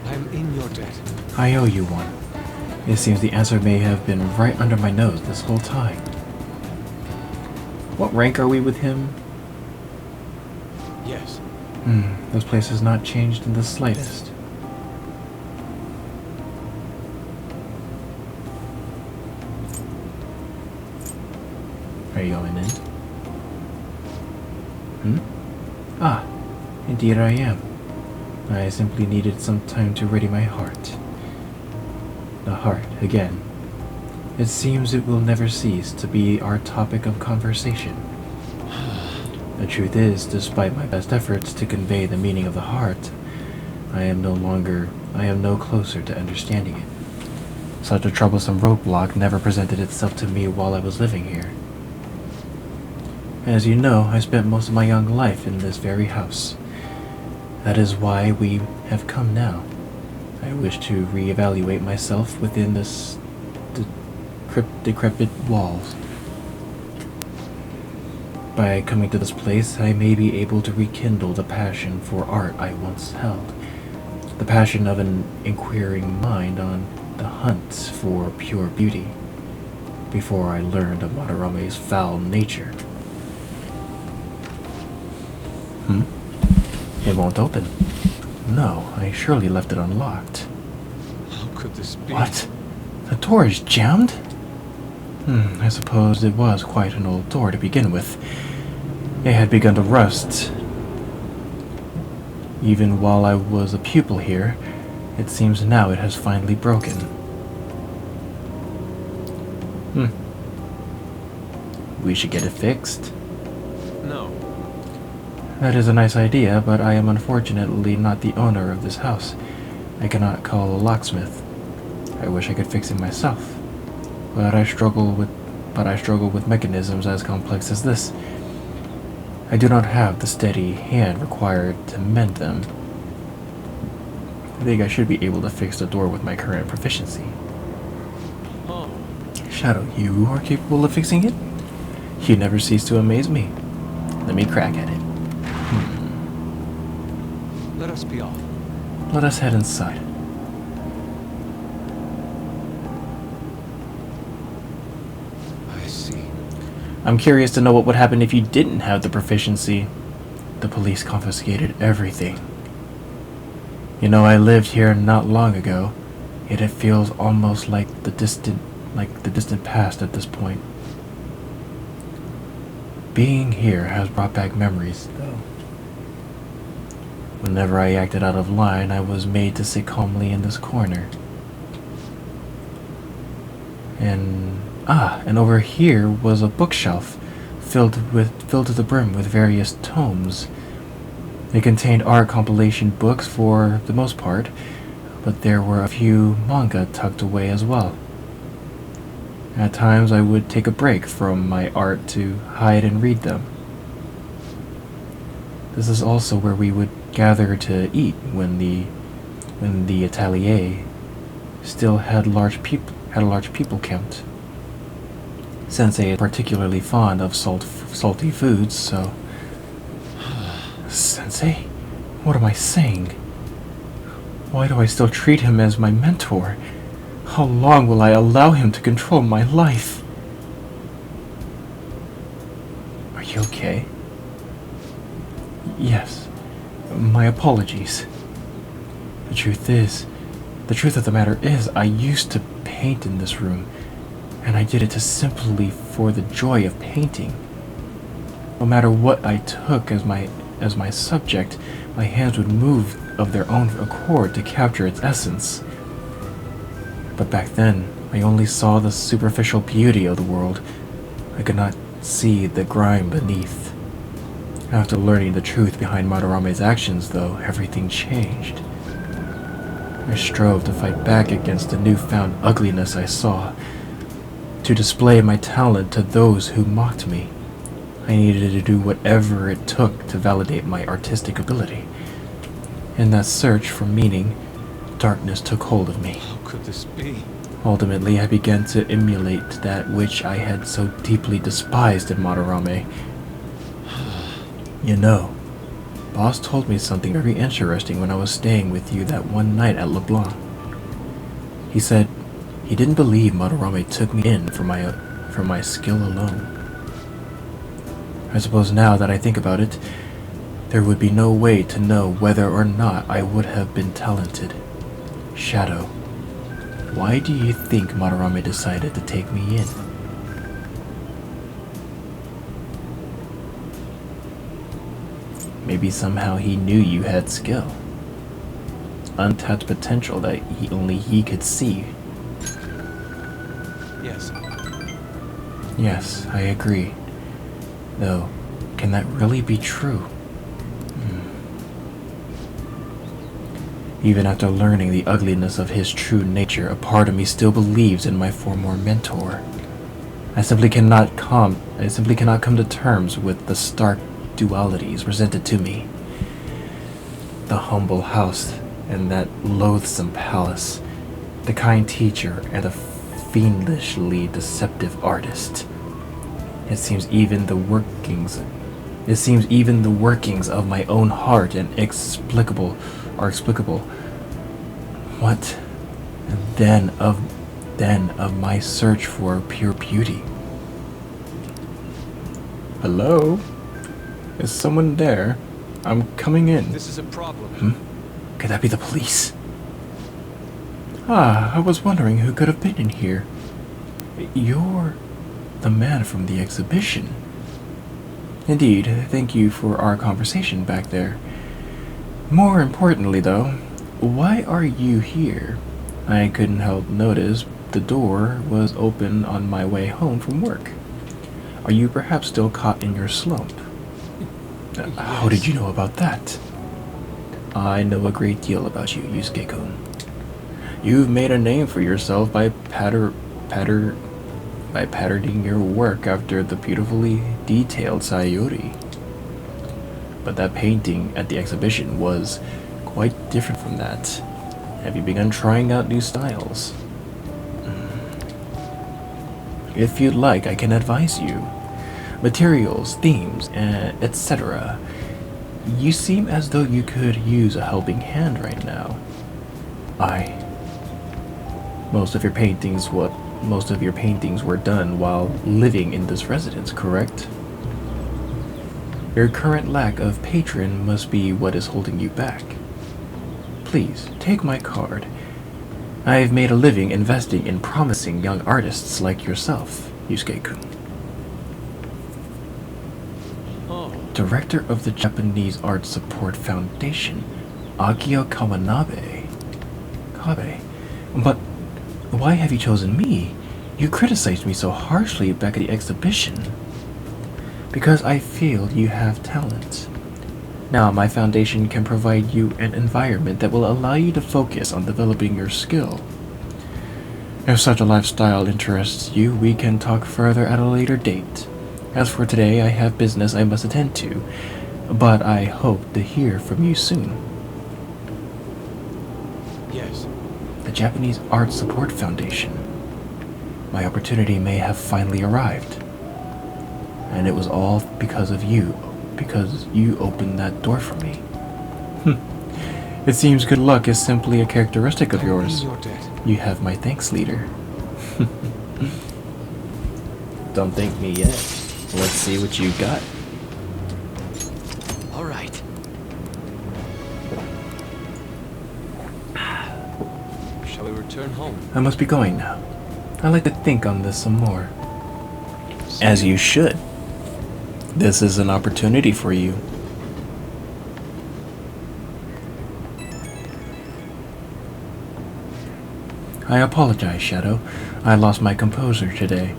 I'm in your debt. I owe you one. It seems the answer may have been right under my nose this whole time. What rank are we with him? Yes. This place has not changed in the slightest. Are you going in? Ah, indeed I am. I simply needed some time to ready my heart. The heart, again. It seems it will never cease to be our topic of conversation. The truth is, despite my best efforts to convey the meaning of the heart, I am no closer to understanding it. Such a troublesome roadblock never presented itself to me while I was living here. As you know, I spent most of my young life in this very house. That is why we have come now. I wish to reevaluate myself within this decrepit walls. By coming to this place, I may be able to rekindle the passion for art I once held. The passion of an inquiring mind on the hunt for pure beauty, before I learned of Madarame's foul nature. It won't open. No, I surely left it unlocked. How could this be? What? The door is jammed? I suppose it was quite an old door to begin with. It had begun to rust. Even while I was a pupil here, it seems now it has finally broken. We should get it fixed. No. That is a nice idea, but I am unfortunately not the owner of this house. I cannot call a locksmith. I wish I could fix it myself, but I struggle with mechanisms as complex as this. I do not have the steady hand required to mend them. I think I should be able to fix the door with my current proficiency. Oh, Shadow, you are capable of fixing it? You never cease to amaze me. Let me crack at it. let us be off. Let us head inside. I see. I'm curious to know what would happen if you didn't have the proficiency. The police confiscated everything. You know, I lived here not long ago, yet it feels almost like the distant past at this point. Being here has brought back memories, though. Whenever I acted out of line, I was made to sit calmly in this corner. And over here was a bookshelf filled to the brim with various tomes. It contained art compilation books for the most part, but there were a few manga tucked away as well. At times I would take a break from my art to hide and read them. This is also where we would gather to eat when the atelier still had a large people count. Sensei is particularly fond of salty foods, so... Sensei? What am I saying? Why do I still treat him as my mentor? How long will I allow him to control my life? Are you okay? Yes. My apologies. The truth of the matter is, I used to paint in this room, and I did it simply for the joy of painting. No matter what I took as my subject, my hands would move of their own accord to capture its essence. But back then, I only saw the superficial beauty of the world. I could not see the grime beneath. After learning the truth behind Madarame's actions, though, everything changed. I strove to fight back against the newfound ugliness I saw, to display my talent to those who mocked me. I needed to do whatever it took to validate my artistic ability. In that search for meaning, darkness took hold of me. How could this be? Ultimately, I began to emulate that which I had so deeply despised in Madarame. You know, Boss told me something very interesting when I was staying with you that one night at LeBlanc. He said he didn't believe Madarame took me in for my skill alone. I suppose now that I think about it, there would be no way to know whether or not I would have been talented. Shadow, why do you think Madarame decided to take me in? Maybe somehow he knew you had skill. Untapped potential that only he could see. Yes. Yes, I agree. Though, can that really be true? Even after learning the ugliness of his true nature, a part of me still believes in my former mentor. I simply cannot come to terms with the stark dualities presented to me. The humble house and that loathsome palace, the kind teacher and the fiendishly deceptive artist. It seems even the workings of my own heart are explicable. What then of my search for pure beauty? Hello? Is someone there? I'm coming in. This is a problem. Could that be the police? I was wondering who could have been in here. You're the man from the exhibition. Indeed, thank you for our conversation back there. More importantly, though, why are you here? I couldn't help notice the door was open on my way home from work. Are you perhaps still caught in your slump? How did you know about that? I know a great deal about you, Yusuke-kun. You've made a name for yourself by patterning your work after the beautifully detailed Sayori. But that painting at the exhibition was quite different from that. Have you begun trying out new styles? If you'd like, I can advise you. Materials, themes, etc. You seem as though you could use a helping hand right now. Most of your paintings were done while living in this residence, correct? Your current lack of patron must be what is holding you back. Please, take my card. I have made a living investing in promising young artists like yourself, Yusuke-kun. Oh, Director of the Japanese Art Support Foundation, Akio Kawanabe. But why have you chosen me? You criticized me so harshly back at the exhibition. Because I feel you have talent. Now my foundation can provide you an environment that will allow you to focus on developing your skill. If such a lifestyle interests you, we can talk further at a later date. As for today, I have business I must attend to, but I hope to hear from you soon. yes. The Japanese Art Support Foundation. My opportunity may have finally arrived. And it was all because of you, because you opened that door for me. It seems good luck is simply a characteristic of yours. Your debt. You have my thanks, leader. Don't thank me yet. Let's see what you got. All right. Shall we return home? I must be going now. I'd like to think on this some more. As you should. This is an opportunity for you. I apologize, Shadow. I lost my composure today.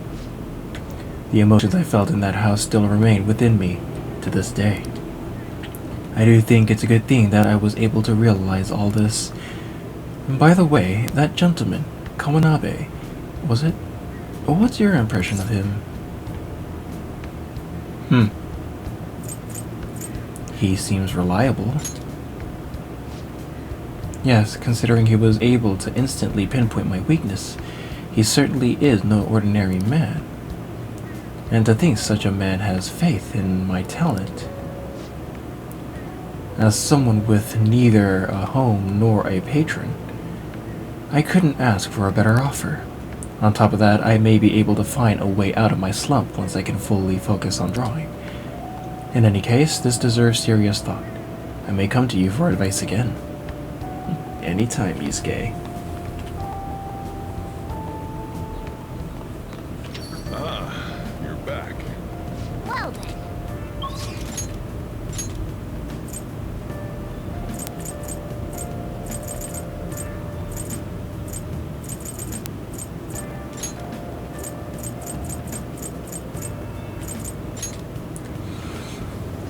The emotions I felt in that house still remain within me to this day. I do think it's a good thing that I was able to realize all this. And by the way, that gentleman, Kawanabe, was it? What's your impression of him? He seems reliable. Yes, considering he was able to instantly pinpoint my weakness, he certainly is no ordinary man. And to think such a man has faith in my talent. As someone with neither a home nor a patron, I couldn't ask for a better offer. On top of that, I may be able to find a way out of my slump once I can fully focus on drawing. In any case, this deserves serious thought. I may come to you for advice again. Anytime, Yusuke. Ah, you're back. Well then.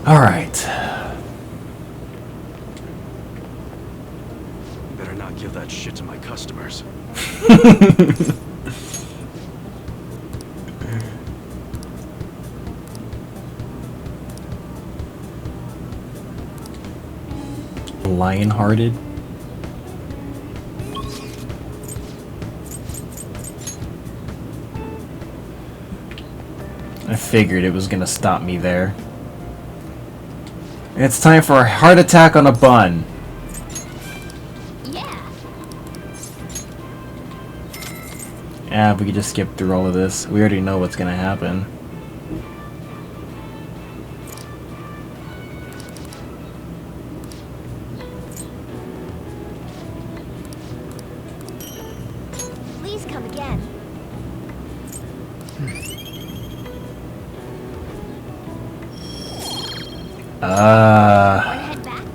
Alright. Better not give that shit to my customers. Lion-hearted. I figured it was gonna stop me there. It's time for a heart attack on a bun. Yeah. Yeah, we could just skip through all of this. We already know what's gonna happen. Please come again. Wanna head back?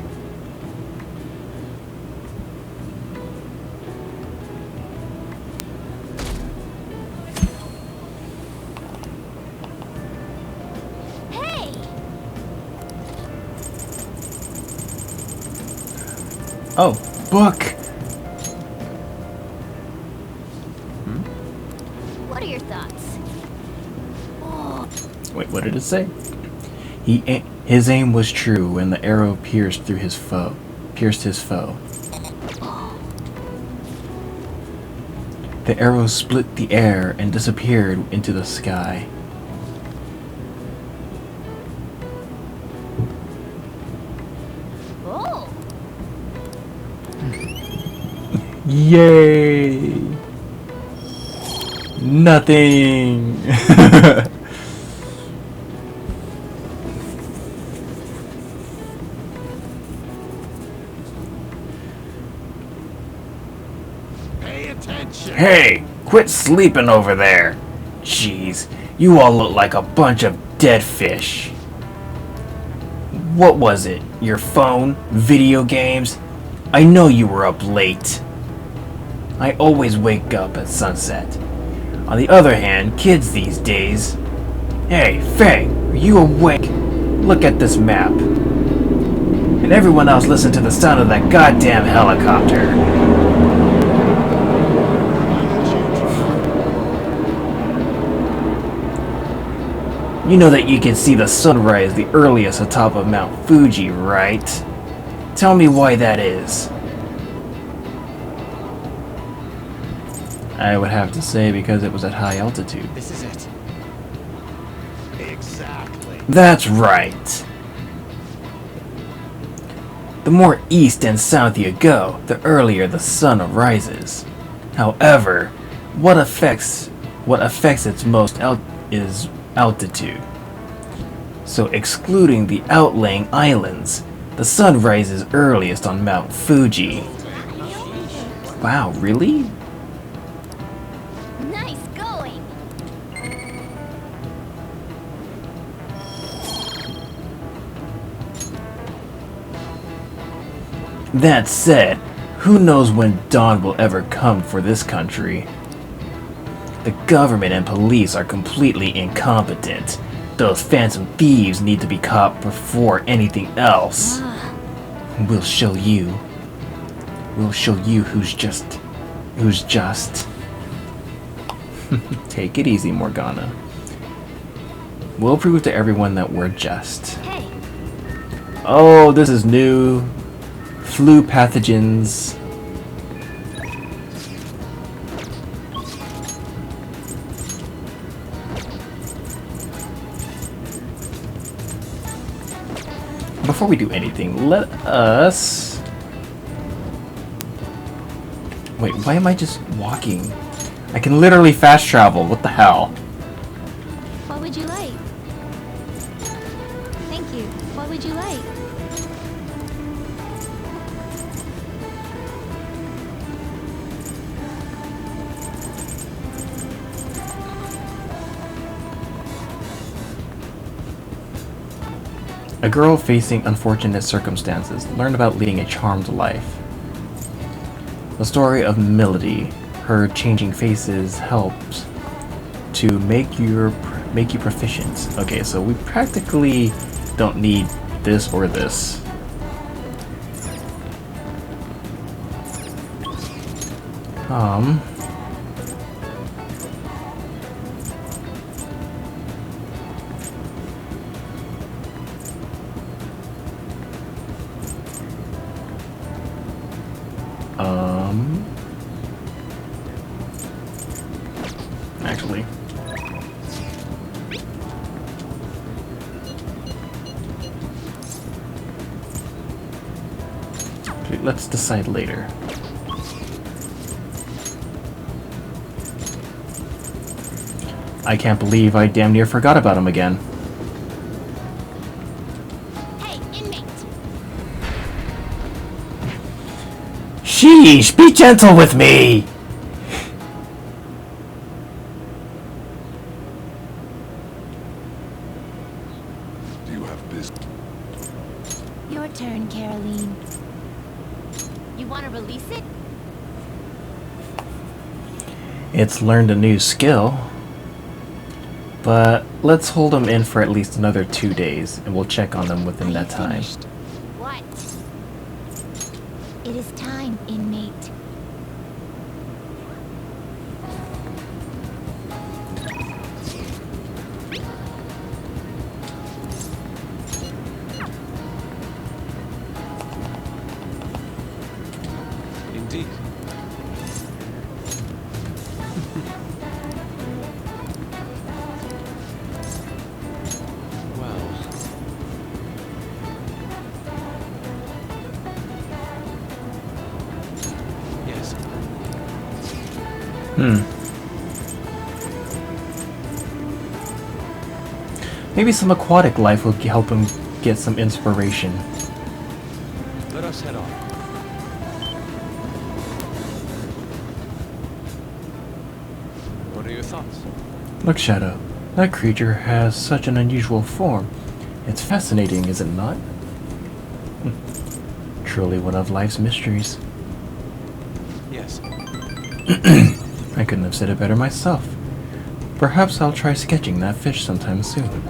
Hey! Oh, book! What are your thoughts? Oh, Wait, what did it say? His aim was true, and the arrow pierced his foe. The arrow split the air and disappeared into the sky. oh. Yay! Nothing! Pay attention. Hey! Quit sleeping over there! Jeez, you all look like a bunch of dead fish. What was it? Your phone? Video games? I know you were up late. I always wake up at sunset. On the other hand, kids these days... Hey, Faye, are you awake? Look at this map. And everyone else listen to the sound of that goddamn helicopter. You know that you can see the sunrise the earliest atop of Mount Fuji, right? Tell me why that is. I would have to say because it was at high altitude. This is it. Exactly. That's right. The more east and south you go, the earlier the sun rises. However, what affects its most is altitude. So excluding the outlying islands, the sun rises earliest on Mount Fuji. Wow, really? Nice going. That said, who knows when dawn will ever come for this country? The government and police are completely incompetent. Those phantom thieves need to be caught before anything else. We'll show you. We'll show you who's just. Take it easy, Morgana. We'll prove to everyone that we're just. Hey, Oh, this is new. Flu pathogens. Before we do anything, let us... Wait, why am I just walking? I can literally fast travel. What the hell? what would you like? Thank you. What would you like? A girl facing unfortunate circumstances learned about leading a charmed life. The story of Melody, her changing faces helps to make you proficient. Okay, so we practically don't need this or this. Actually. Okay, let's decide later. I can't believe I damn near forgot about him again. Hey, inmate. Sheesh, be gentle with me! Do you have business? Your turn, Caroline. You want to release it? It's learned a new skill. But let's hold them in for at least another 2 days, and we'll check on them within that time. What? It is time, inmate. Indeed. Well. Yes. Maybe some aquatic life will help him get some inspiration. Let us head on. What are your thoughts? Look, Shadow, that creature has such an unusual form. It's fascinating, is it not? Truly one of life's mysteries. Yes. I couldn't have said it better myself. Perhaps I'll try sketching that fish sometime soon.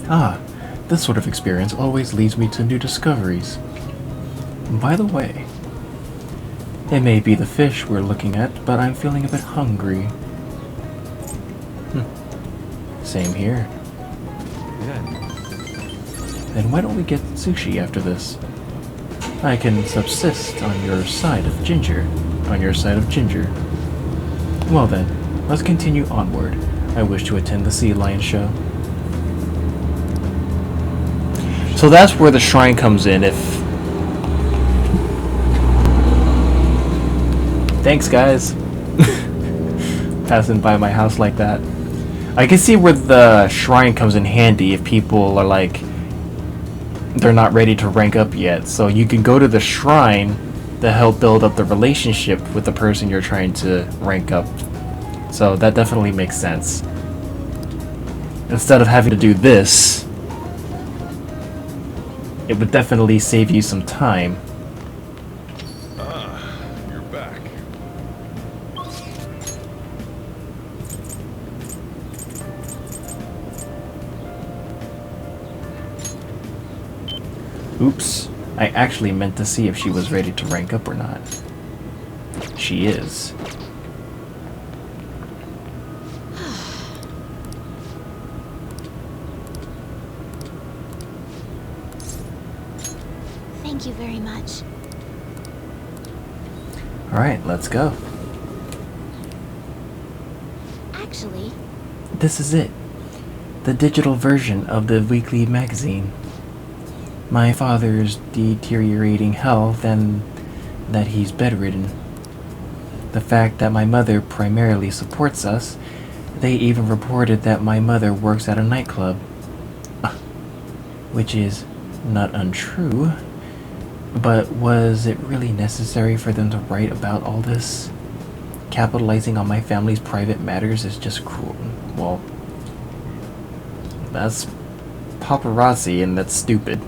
Ah, this sort of experience always leads me to new discoveries. By the way, it may be the fish we're looking at, but I'm feeling a bit hungry. Same here. Yeah. Then why don't we get sushi after this? I can subsist on your side of ginger. Well then, let's continue onward. I wish to attend the sea lion show. So that's where the shrine comes in. Thanks, guys. Passing by my house like that. I can see where the shrine comes in handy if people are like, they're not ready to rank up yet. So you can go to the shrine to help build up the relationship with the person you're trying to rank up. So that definitely makes sense. Instead of having to do this, it would definitely save you some time. You're back. Oops. I actually meant to see if she was ready to rank up or not. She is. Thank you very much. Alright, let's go. Actually, This is it. The digital version of the weekly magazine. My father's deteriorating health and that he's bedridden. The fact that my mother primarily supports us. They even reported that my mother works at a nightclub. Which is not untrue. But was it really necessary for them to write about all this? Capitalizing on my family's private matters is just cruel. Well, that's paparazzi and that's stupid.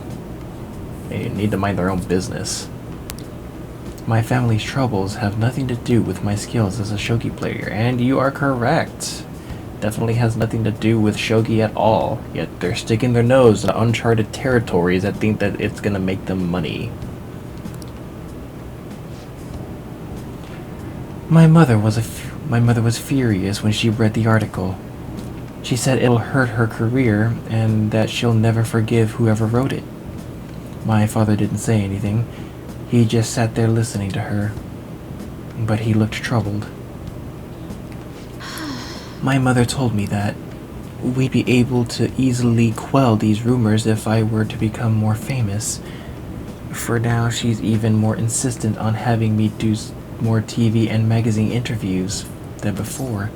They need to mind their own business. My family's troubles have nothing to do with my skills as a shogi player, and you are correct. Definitely has nothing to do with shogi at all, yet they're sticking their nose in uncharted territories that think that it's gonna make them money. My mother was furious when she read the article. She said it'll hurt her career and that she'll never forgive whoever wrote it. My father didn't say anything. He just sat there listening to her. But he looked troubled. My mother told me that we'd be able to easily quell these rumors if I were to become more famous. For now, she's even more insistent on having me do more TV and magazine interviews than before.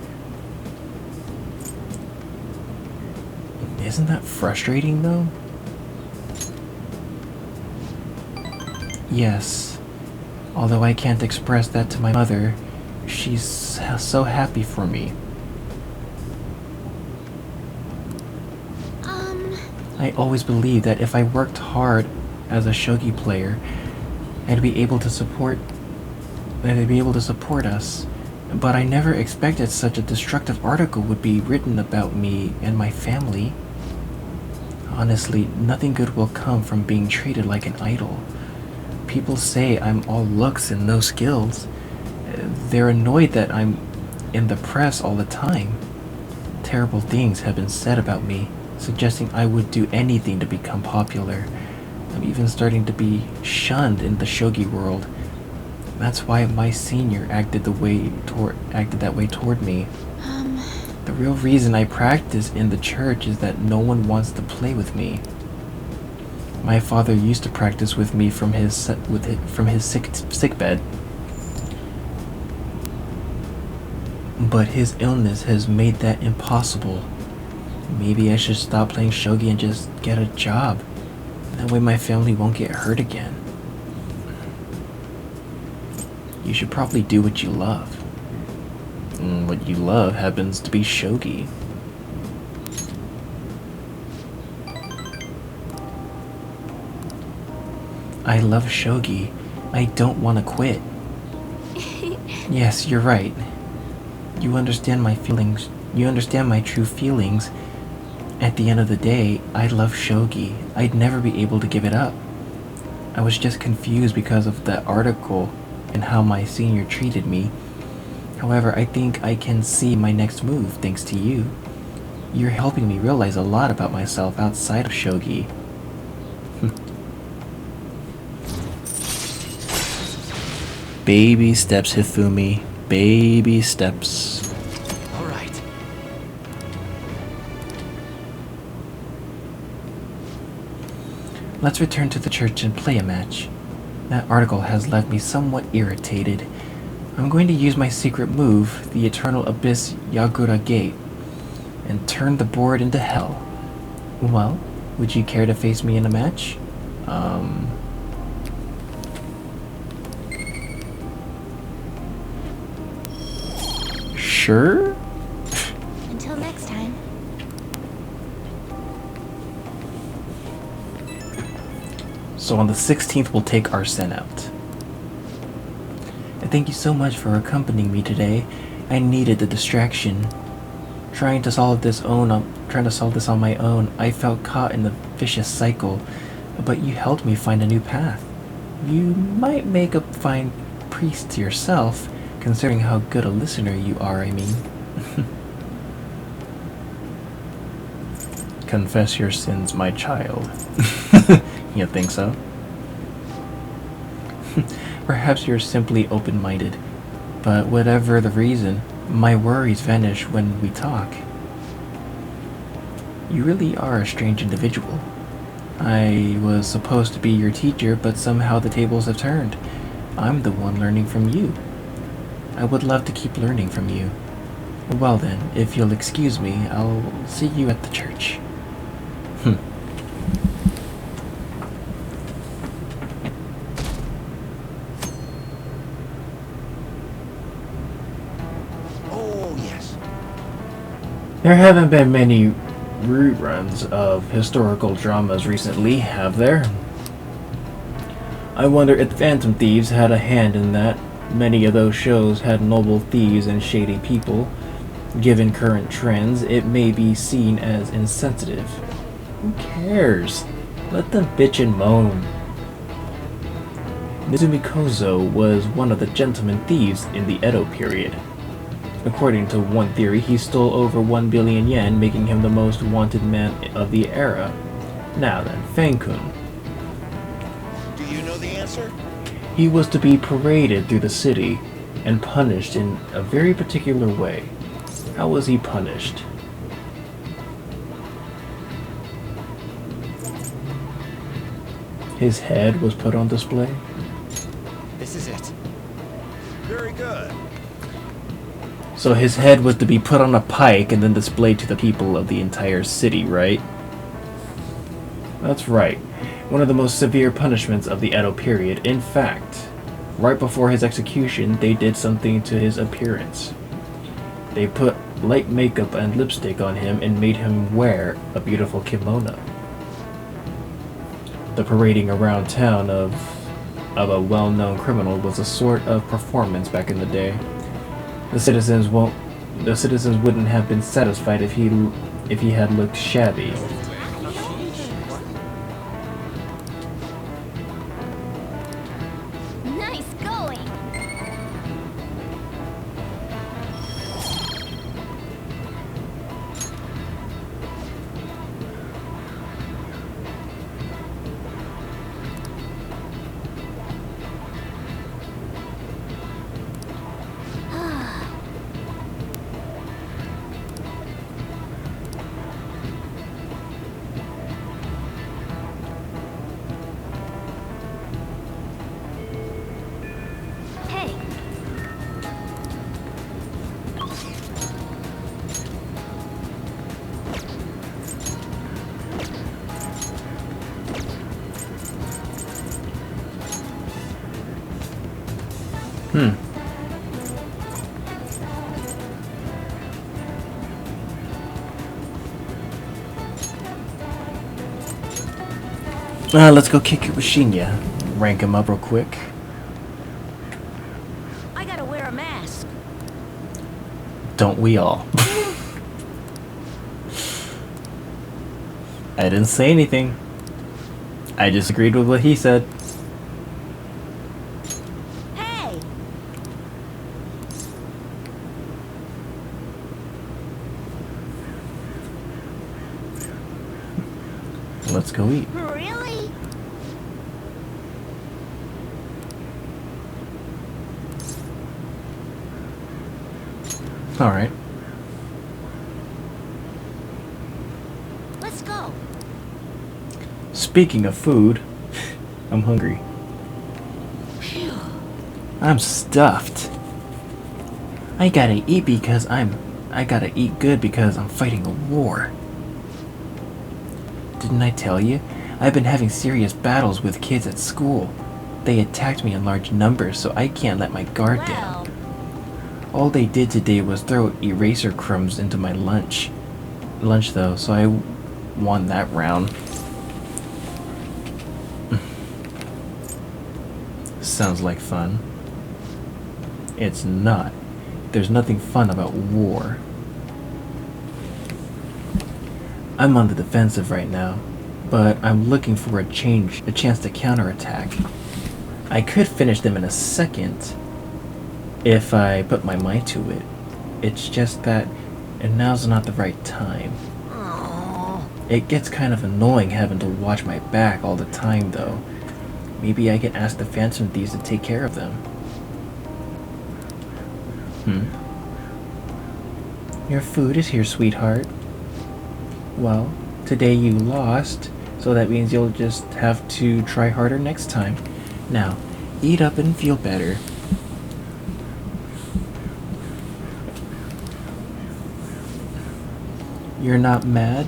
Isn't that frustrating, though? Yes. Although I can't express that to my mother, she's so happy for me. I always believed that if I worked hard as a shogi player, I'd be able to support us. But I never expected such a destructive article would be written about me and my family. Honestly, nothing good will come from being treated like an idol. people say I'm all looks and no skills. They're annoyed that I'm in the press all the time. Terrible things have been said about me, suggesting I would do anything to become popular. I'm even starting to be shunned in the shogi world. That's why my senior acted that way toward me. The real reason I practice in the church is that no one wants to play with me. My father used to practice with me from his sick bed, but his illness has made that impossible. Maybe I should stop playing shogi and just get a job. That way my family won't get hurt again. You should probably do what you love. And what you love happens to be shogi. I love shogi. I don't want to quit. Yes, you're right. You understand my feelings. You understand my true feelings. At the end of the day, I love shogi. I'd never be able to give it up. I was just confused because of that article and how my senior treated me. However, I think I can see my next move thanks to you. You're helping me realize a lot about myself outside of shogi. Baby steps, Hifumi. Baby steps. All right. Let's return to the church and play a match. That article has left me somewhat irritated. I'm going to use my secret move, the Eternal Abyss Yagura Gate, and turn the board into hell. Well, would you care to face me in a match? Sure? Until next time. So on the 16th, we'll take Arsene out. Thank you so much for accompanying me today. I needed the distraction. Trying to solve this on my own, I felt caught in the vicious cycle, but you helped me find a new path. You might make a fine priest yourself, considering how good a listener you are, I mean. Confess your sins, my child. You think so? Perhaps you're simply open-minded, but whatever the reason, my worries vanish when we talk. You really are a strange individual. I was supposed to be your teacher, but somehow the tables have turned. I'm the one learning from you. I would love to keep learning from you. Well then, if you'll excuse me, I'll see you at the church. There haven't been many reruns of historical dramas recently, have there? I wonder if Phantom Thieves had a hand in that. Many of those shows had noble thieves and shady people. Given current trends, it may be seen as insensitive. Who cares? Let them bitch and moan. Nizumi Kozo was one of the gentleman thieves in the Edo period. According to one theory, he stole over 1 billion yen, making him the most wanted man of the era. Now then, Fankun. Do you know the answer? He was to be paraded through the city and punished in a very particular way. How was he punished? His head was put on display. This is it. Very good. So his head was to be put on a pike and then displayed to the people of the entire city, right? That's right. One of the most severe punishments of the Edo period. In fact, right before his execution, they did something to his appearance. They put light makeup and lipstick on him and made him wear a beautiful kimono. The parading around town of a well-known criminal was a sort of performance back in the day. The citizens wouldn't have been satisfied if he had looked shabby. Let's go kick it with Shinya. Rank him up real quick. I gotta wear a mask. Don't we all? I didn't say anything. I just agreed with what he said. Hey! Let's go eat. Really? Alright. Let's go. Speaking of food, I'm hungry. Phew. I'm stuffed. I gotta eat because I gotta eat good because I'm fighting a war. Didn't I tell you? I've been having serious battles with kids at school. They attacked me in large numbers, so I can't let my guard down. All they did today was throw eraser crumbs into my lunch though, so I won that round. Sounds like fun. It's not. There's nothing fun about war. I'm on the defensive right now, but I'm looking for a chance to counterattack. I could finish them in a second if I put my mind to it. It's just that, and now's not the right time. Aww. It gets kind of annoying having to watch my back all the time though. Maybe I can ask the Phantom Thieves to take care of them. Your food is here, sweetheart. Well, today you lost, so that means you'll just have to try harder next time. Now, eat up and feel better. You're not mad?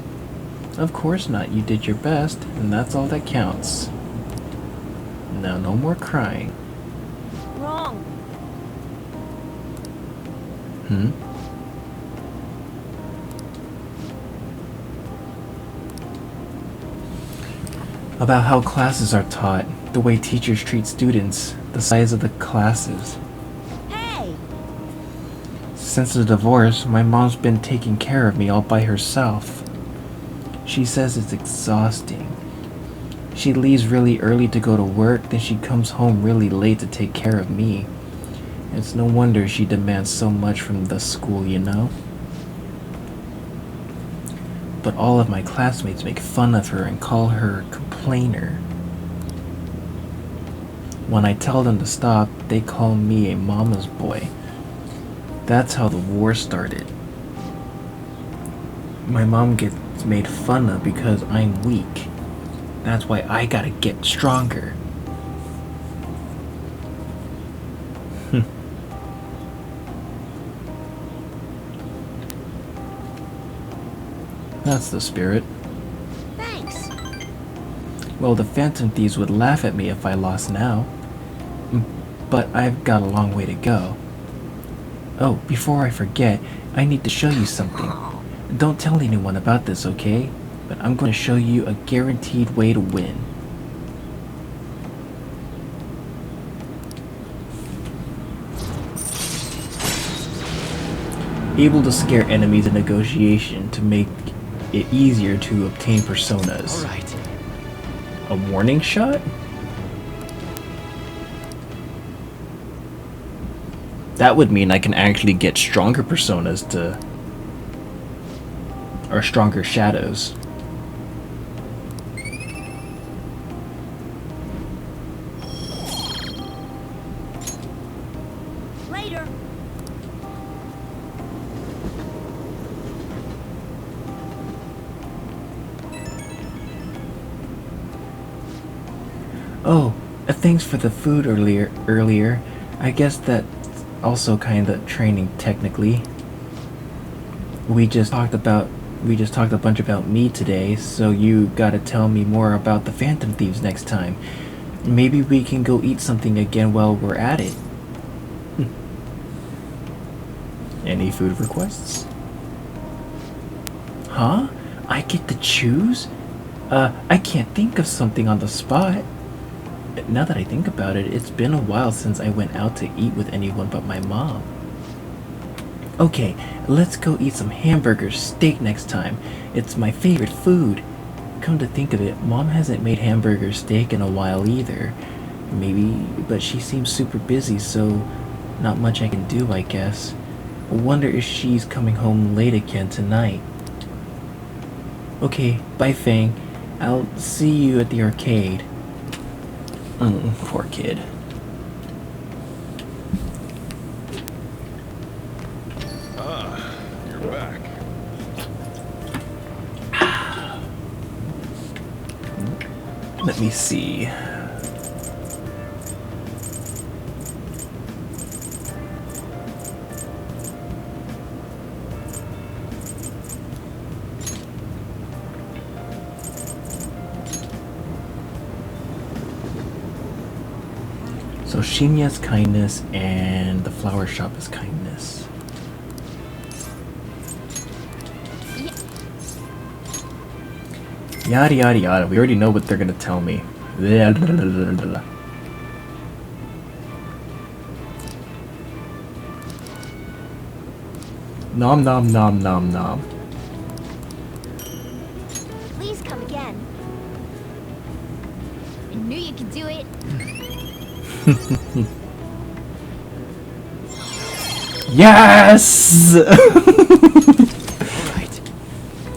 Of course not. You did your best, and that's all that counts. Now, no more crying. Wrong. About how classes are taught, the way teachers treat students, the size of the classes. Hey! Since the divorce, my mom's been taking care of me all by herself. She says it's exhausting. She leaves really early to go to work, then she comes home really late to take care of me. It's no wonder she demands so much from the school, you know? But all of my classmates make fun of her and call her a complainer. When I tell them to stop, they call me a mama's boy. That's how the war started. My mom gets made fun of because I'm weak. That's why I gotta get stronger. That's the spirit. Thanks. Well, the Phantom Thieves would laugh at me if I lost now. But I've got a long way to go. Oh, before I forget, I need to show you something. Don't tell anyone about this, okay? But I'm going to show you a guaranteed way to win. Able to scare enemies in negotiation to make it easier to obtain personas. Alright. A warning shot? That would mean I can actually get stronger personas to... or stronger shadows. Later. Oh, thanks for the food earlier. I guess that's also kind of training technically. We just talked a bunch about me today, so you gotta tell me more about the Phantom Thieves next time. Maybe we can go eat something again while we're at it. Any food requests? Huh? I get to choose? I can't think of something on the spot. Now that I think about it, it's been a while since I went out to eat with anyone but my mom. Okay, let's go eat some hamburger steak next time. It's my favorite food. Come to think of it, Mom hasn't made hamburger steak in a while either. Maybe, but she seems super busy, so not much I can do, I guess. I wonder if she's coming home late again tonight. Okay, bye Fang. I'll see you at the arcade. Poor kid. Ah, you're back. Let me see. So Shinya's kindness and the flower shop is kindness. Yada yada yada. We already know what they're gonna tell me. Nom nom nom nom nom. Please come again. I knew you could do it. Yes! Alright.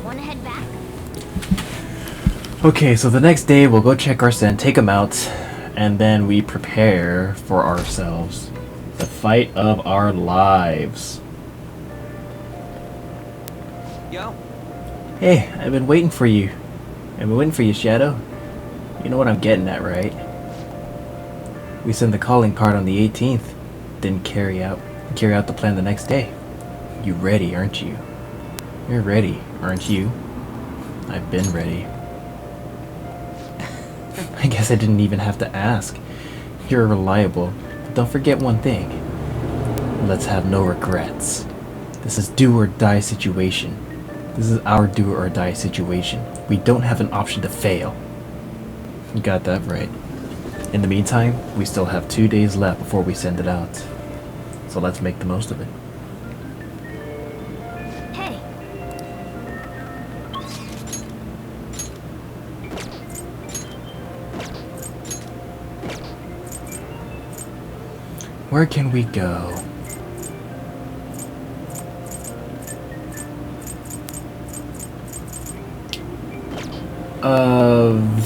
Wanna head back? Okay, so the next day we'll go check our Sen, take him out, and then we prepare for ourselves. The fight of our lives. Yo. Hey, I've been waiting for you. I've been waiting for you, Shadow. You know what I'm getting at, right? We sent the calling card on the 18th. Didn't carry out the plan the next day. You ready, aren't you? You're ready, aren't you? I've been ready. I guess I didn't even have to ask. You're reliable. But don't forget one thing. Let's have no regrets. This is do or die situation. This is our do or die situation. We don't have an option to fail. You got that right. In the meantime, we still have 2 days left before we send it out. So let's make the most of it. Hey, Where can we go?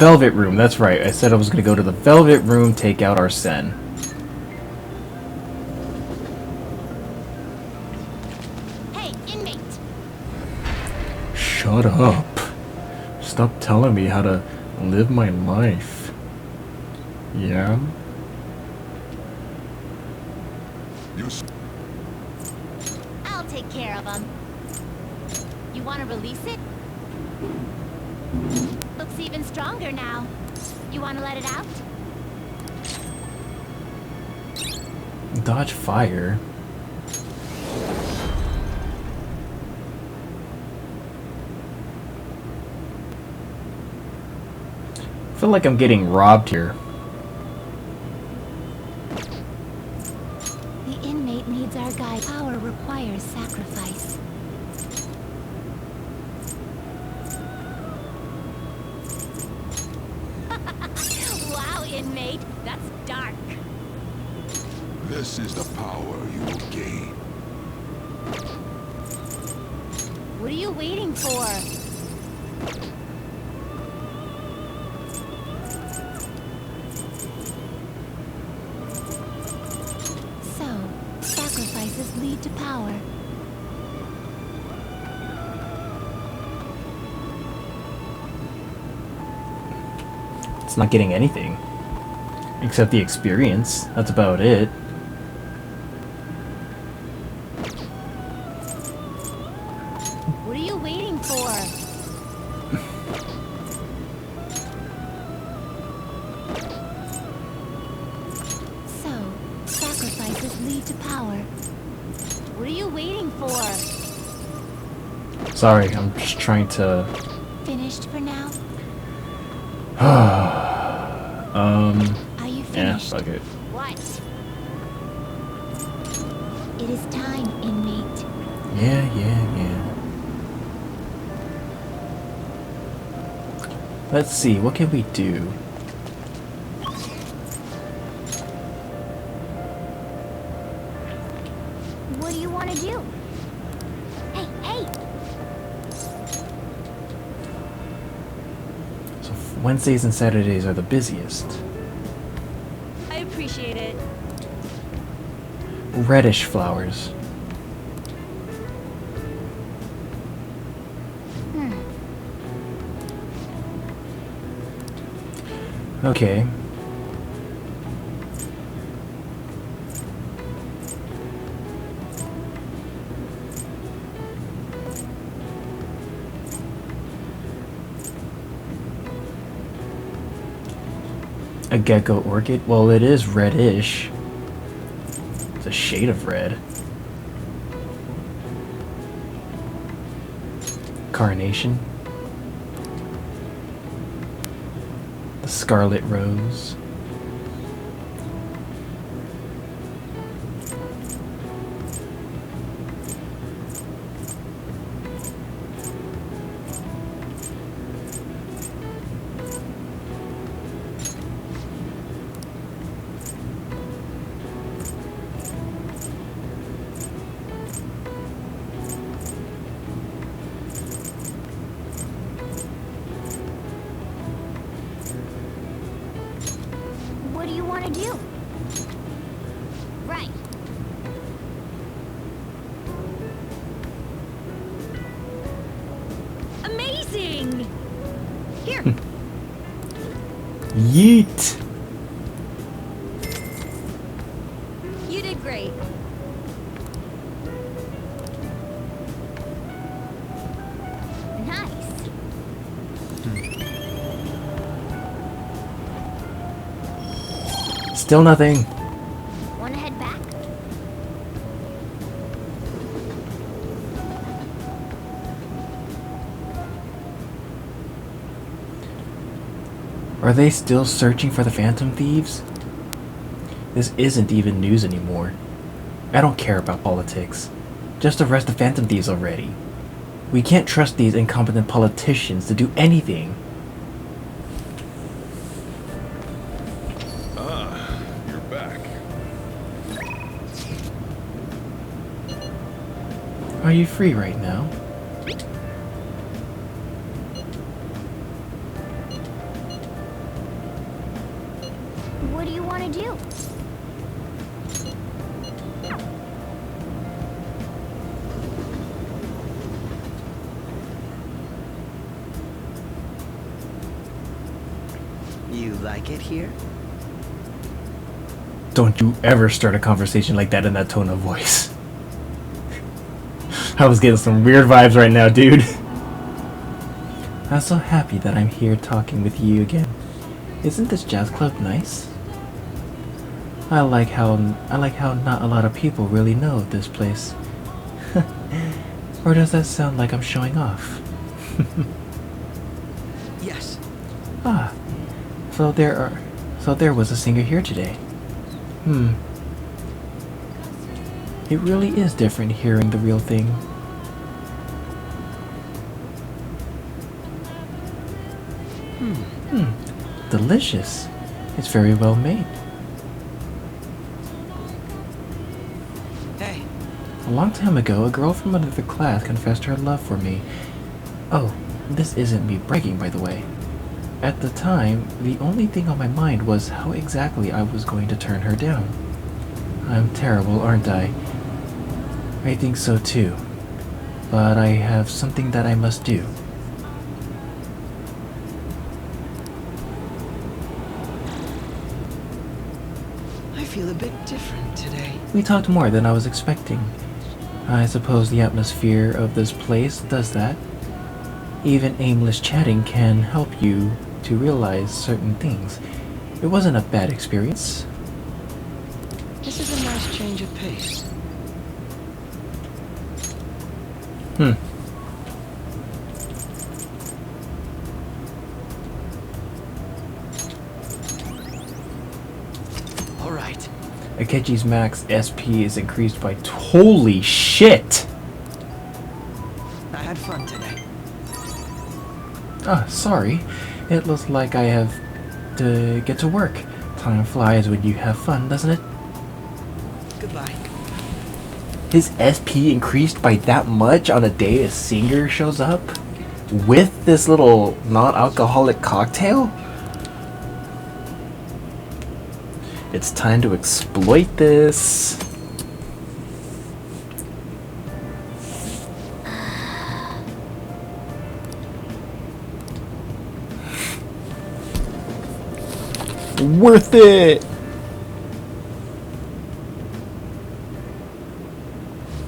Velvet Room, that's right. I said I was gonna go to the Velvet Room, take out our Sen. hey, inmate. Shut up. Stop telling me how to live my life. Yeah? I'll take care of him. You want to release it? Looks even stronger now. You want to let it out? Dodge fire? I feel like I'm getting robbed here. The inmate needs our guide. Power requires sacrifice. Wow, inmate, that's dark. This is the power you will gain. What are you waiting for? So, sacrifices lead to power. It's not getting anything. Except the experience. That's about it. What are you waiting for? So, sacrifices lead to power. What are you waiting for? Sorry, I'm just trying to... Finished for now? Are you Yeah, finished? fuck it. What? It is time, inmate. Yeah. Let's see, what can we do? What do you want to do? Hey! So Wednesdays and Saturdays are the busiest. I appreciate it. Reddish flowers. Okay. A gecko orchid? Well, it is reddish. It's a shade of red. Carnation. The scarlet rose. What do you want to do? Right. Amazing! Here. Yeet! You did great. Nice. Still nothing. Want to head back? Are they still searching for the Phantom Thieves? This isn't even news anymore. I don't care about politics. Just arrest the Phantom Thieves already. We can't trust these incompetent politicians to do anything. You're back. Are you free right now? What do you want to do? You like it here? Don't you ever start a conversation like that in that tone of voice. I was getting some weird vibes right now, dude. I'm so happy that I'm here talking with you again. Isn't this jazz club nice? I like how not a lot of people really know of this place. Or does that sound like I'm showing off? Yes. Ah, so there was a singer here today. It really is different hearing the real thing. Delicious. It's very well made. Hey. A long time ago, a girl from another class confessed her love for me. Oh, this isn't me bragging, by the way. At the time, the only thing on my mind was how exactly I was going to turn her down. I'm terrible, aren't I? I think so too. But I have something that I must do. I feel a bit different today. We talked more than I was expecting. I suppose the atmosphere of this place does that. Even aimless chatting can help you to realize certain things. It wasn't a bad experience. This is a nice change of pace. right. Akechi's max SP is increased by... Holy shit! I had fun today. Ah, sorry. It looks like I have to get to work. Time flies when you have fun, doesn't it? Goodbye. His SP increased by that much on a day a singer shows up? With this little non-alcoholic cocktail? It's time to exploit this. Worth it!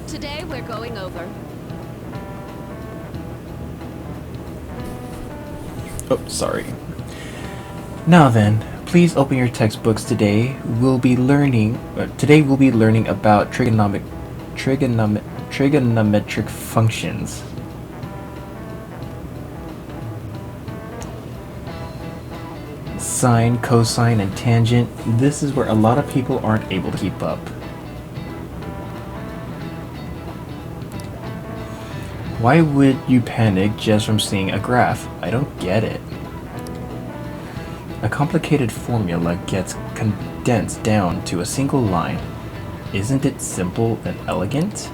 Today we're going over. Oh, sorry. Now then, please open your textbooks. Today we'll be learning about trigonometric functions. Sine, cosine, and tangent. This is where a lot of people aren't able to keep up. Why would you panic just from seeing a graph? I don't get it. A complicated formula gets condensed down to a single line. Isn't it simple and elegant?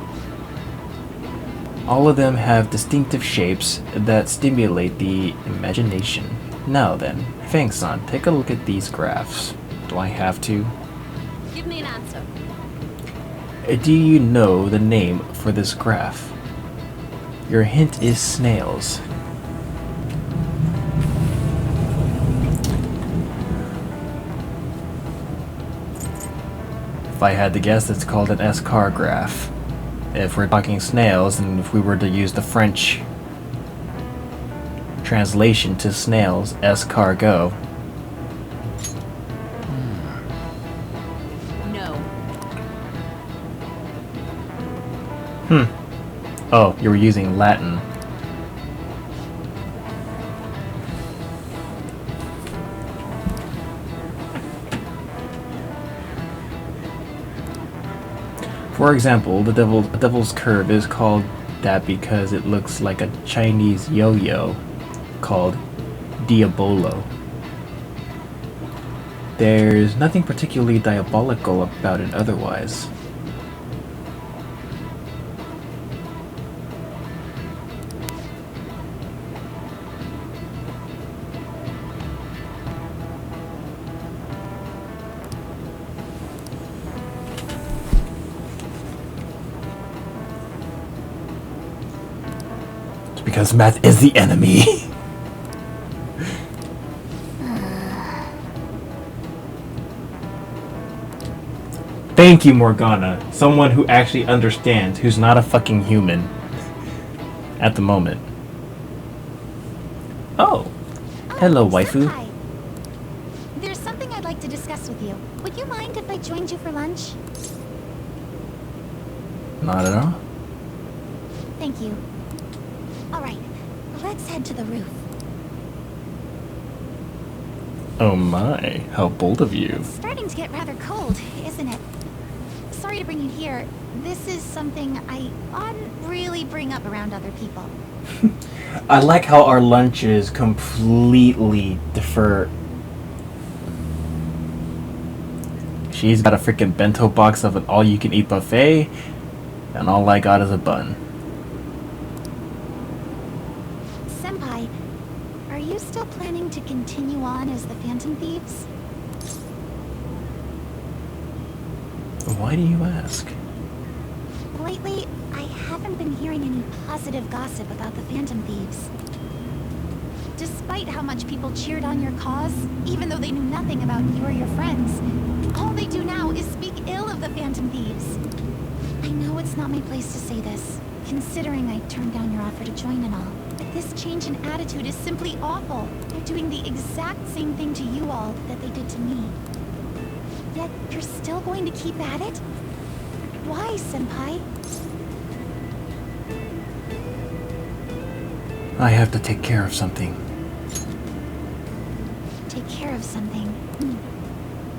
All of them have distinctive shapes that stimulate the imagination. Now then, Fang-san, take a look at these graphs. Do I have to? Give me an answer. Do you know the name for this graph? Your hint is snails. If I had to guess, it's called an S-car graph. If we're talking snails, and if we were to use the French translation to snails, escargot. No. Oh, you were using Latin. For example, the devil's curve is called that because it looks like a Chinese yo-yo called Diabolo. There's nothing particularly diabolical about it otherwise. It's because math is the enemy. Thank you, Morgana. Someone who actually understands, who's not a fucking human. At the moment. Oh. Hello, waifu. Senpai. There's something I'd like to discuss with you. Would you mind if I joined you for lunch? Not at all. Thank you. Alright, let's head to the roof. Oh my, how bold of you. It's starting to get rather cold, isn't it? Sorry to bring you here. This is something I oughtn't really bring up around other people. I like how our lunches completely differ. She's got a freaking bento box of an all-you-can-eat buffet, and all I got is a bun. Senpai, are you still planning to continue on as the Phantom Thieves? Why do you ask? Lately, I haven't been hearing any positive gossip about the Phantom Thieves. Despite how much people cheered on your cause, even though they knew nothing about you or your friends, all they do now is speak ill of the Phantom Thieves. I know it's not my place to say this, considering I turned down your offer to join and all, but this change in attitude is simply awful. They're doing the exact same thing to you all that they did to me. Yet you're still going to keep at it? Why, Senpai? I have to take care of something. Take care of something.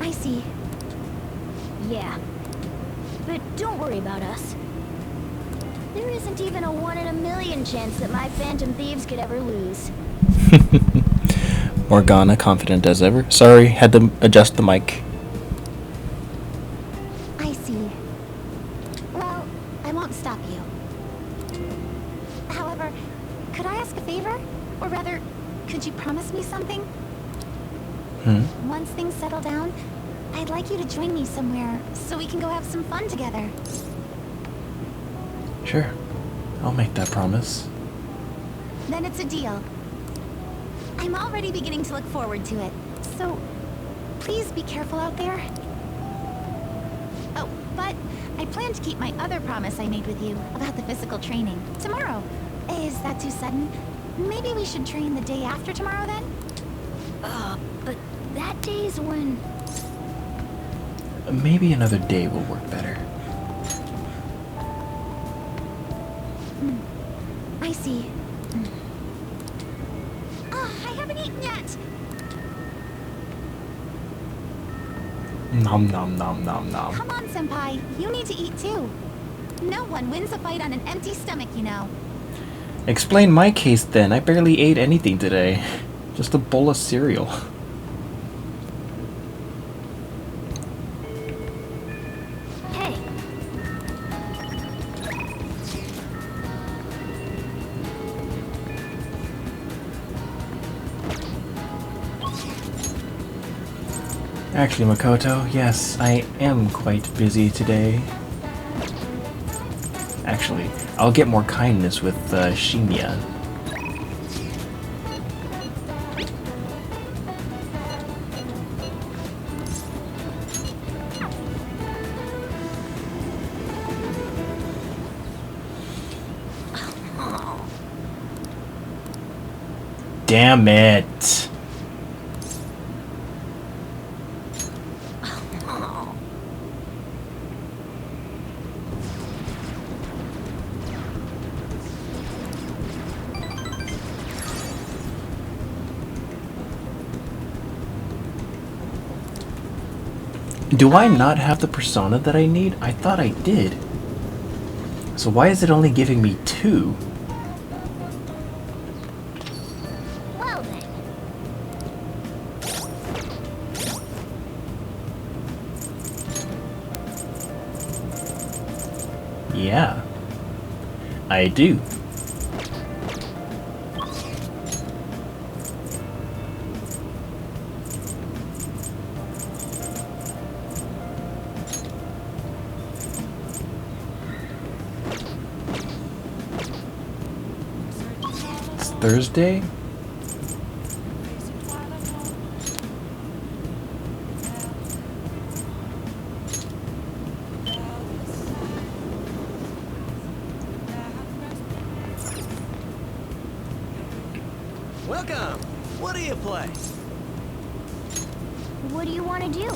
I see. Yeah. But don't worry about us. There isn't even a 1 in a million chance that my Phantom Thieves could ever lose. Morgana, confident as ever. Sorry, had to adjust the mic. I see. Well, I won't stop you. However, could I ask a favor? Or rather, could you promise me something? Once things settle down, I'd like you to join me somewhere so we can go have some fun together. Sure, I'll make that promise. Then it's a deal. I'm already beginning to look forward to it, so please be careful out there. Oh, but I plan to keep my other promise I made with you about the physical training tomorrow. Is that too sudden? Maybe we should train the day after tomorrow then? But that day's when... Maybe another day will work better. I see. I haven't eaten yet! Nom nom nom nom nom. Come on, Senpai. You need to eat too. No one wins a fight on an empty stomach, you know. Explain my case then. I barely ate anything today. Just a bowl of cereal. Hey, Actually, Makoto, yes, I am quite busy today. Actually, I'll get more kindness with Shinya. Damn it! Do I not have the persona that I need? I thought I did. So why is it only giving me 2? well then. Yeah, I do. It's Thursday? Welcome! What do you play? What do you want to do?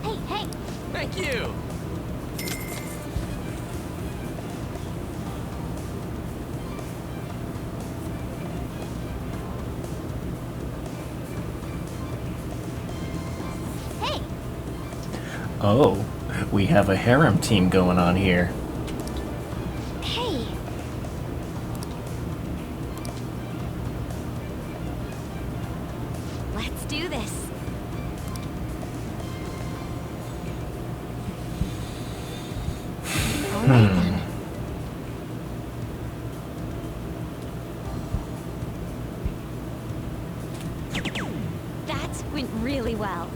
Hey, hey! Thank you! Hey! Oh, we have a harem team going on here. Hey! Let's do this. All right then. That went really well.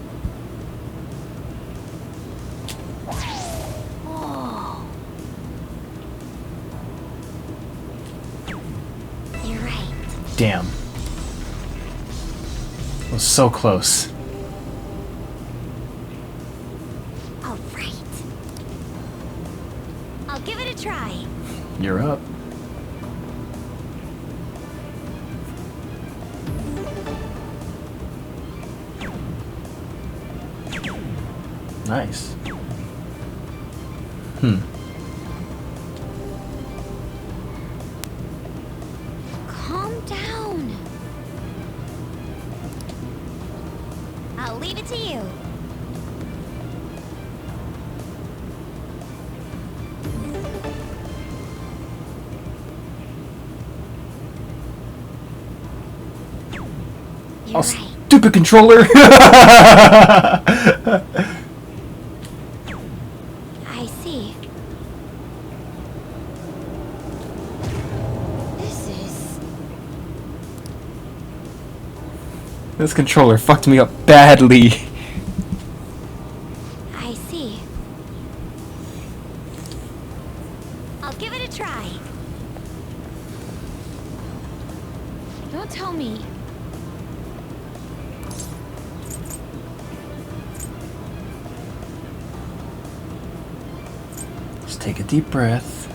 Oh. You're right. Damn. It was so close. All right. I'll give it a try. You're up. Nice. Calm down. I'll leave it to you. You're Oh, right. stupid controller! I see. This controller fucked me up badly. I see. I'll give it a try. Don't tell me. Just take a deep breath.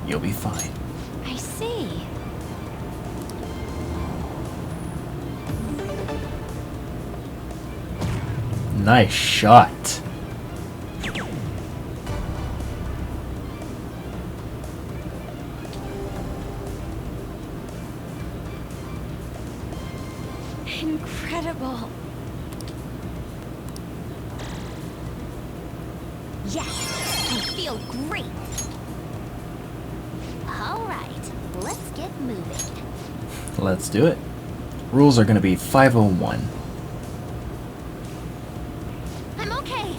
You'll be fine. I see. Nice shot. Incredible. Yes, I feel great. All right, let's get moving. Let's do it. Rules are going to be 501. I'm okay.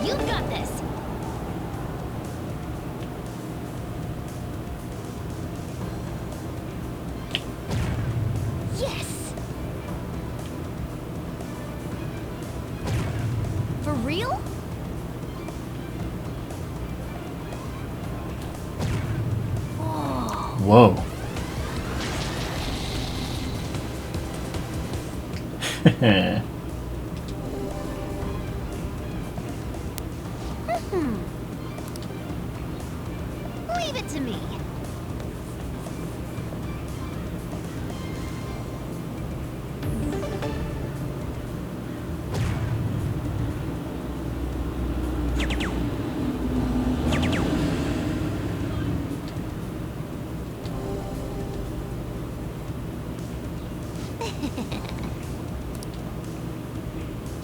You've got this. Yes. For real? Whoa. Whoa. Leave it to me.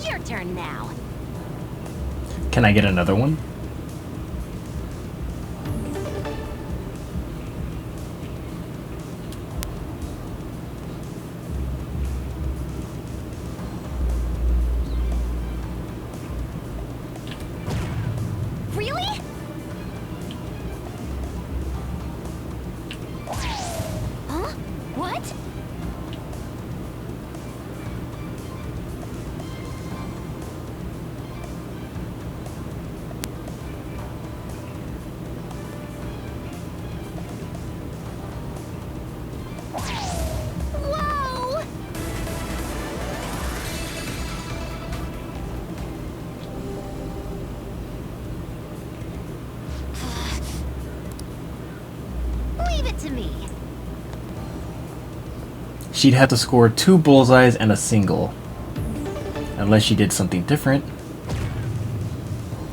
Your turn now. Can I get another one? Really? Huh? What? Whoa! Leave it to me. She'd have to score 2 bullseyes and a single. Unless she did something different.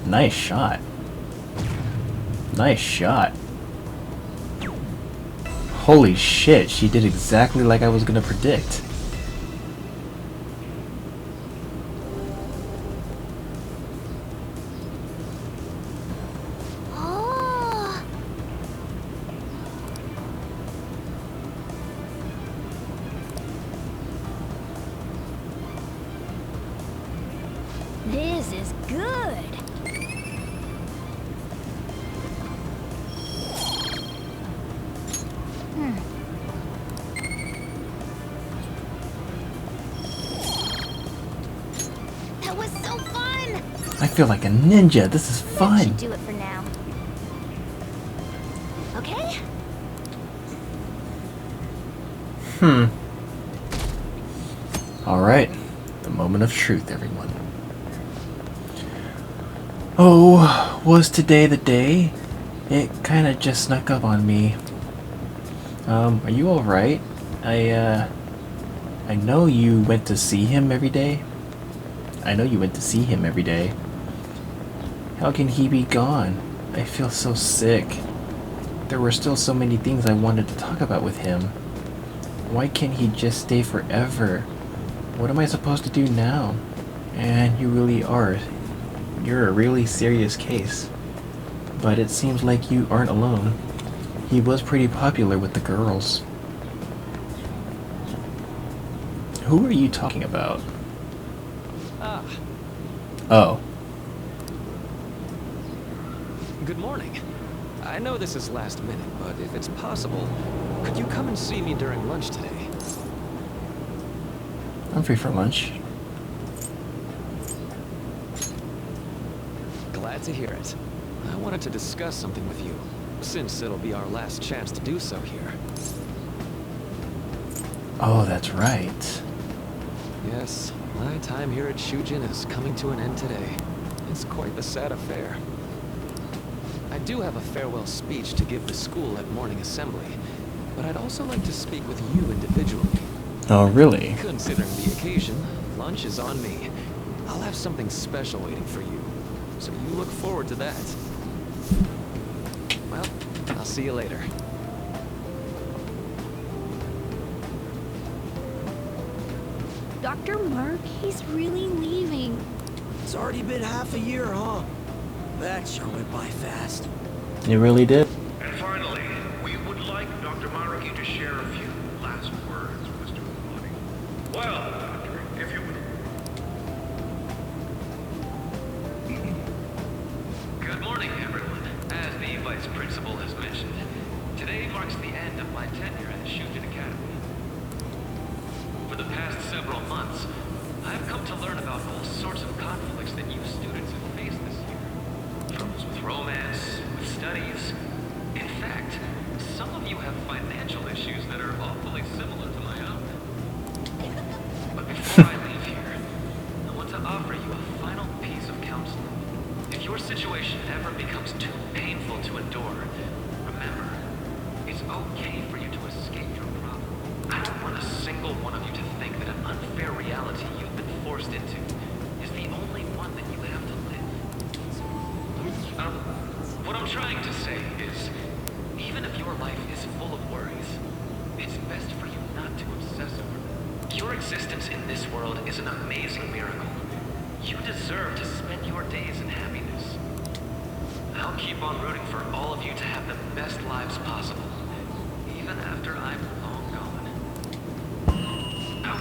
Nice shot. Nice shot. Holy shit, she did exactly like I was gonna predict. Oh. This is good. That was so fun. I feel like a ninja. This is That fun. should do it for now. Okay? Alright. The moment of truth, everyone. Oh, was today the day? It kinda just snuck up on me. Are you alright? I I know you went to see him every day. I know you went to see him every day. How can he be gone? I feel so sick. There were still so many things I wanted to talk about with him. Why can't he just stay forever? What am I supposed to do now? And you really are. You're a really serious case. But it seems like you aren't alone. He was pretty popular with the girls. Who are you talking about? Ah, Oh. good morning. I know this is last minute, but if it's possible, could you come and see me during lunch today? I'm free for lunch. Glad to hear it. I wanted to discuss something with you, since it'll be our last chance to do so here. Oh, that's right. Yes, my time here at Shujin is coming to an end today. It's quite the sad affair. I do have a farewell speech to give the school at morning assembly, but I'd also like to speak with you individually. Oh, really? Considering the occasion, lunch is on me. I'll have something special waiting for you, so you look forward to that. Well, I'll see you later. Dr. Mark, he's really leaving. It's already been half a year, huh? That sure went by fast. It really did. And finally, we would like Dr. Maruki to share a few last words with Mr. Maloney. Well, Doctor, if you would. Good morning, everyone. As the Vice Principal has mentioned, today marks the end of my tenure at Shujin Academy. For the past several months, I've come to learn about all sorts of conflicts that you students have faced this year. Troubles with romance, with studies. In fact, some of you have financial issues that are awfully similar to my own. But before I leave here, I want to offer you a final piece of counseling. If your situation ever becomes too painful to endure, remember, it's okay for you to escape your problem. I don't want a single one of you to think that an unfair reality you've been forced into is the only one that you have to live. What I'm trying to say is, even if your life is full of worries, it's best for you not to obsess over them. Your existence in this world is an amazing miracle. You deserve to spend your days in happiness. I'll keep on rooting for all of you to have the best lives possible, even after I'm long gone. Ow.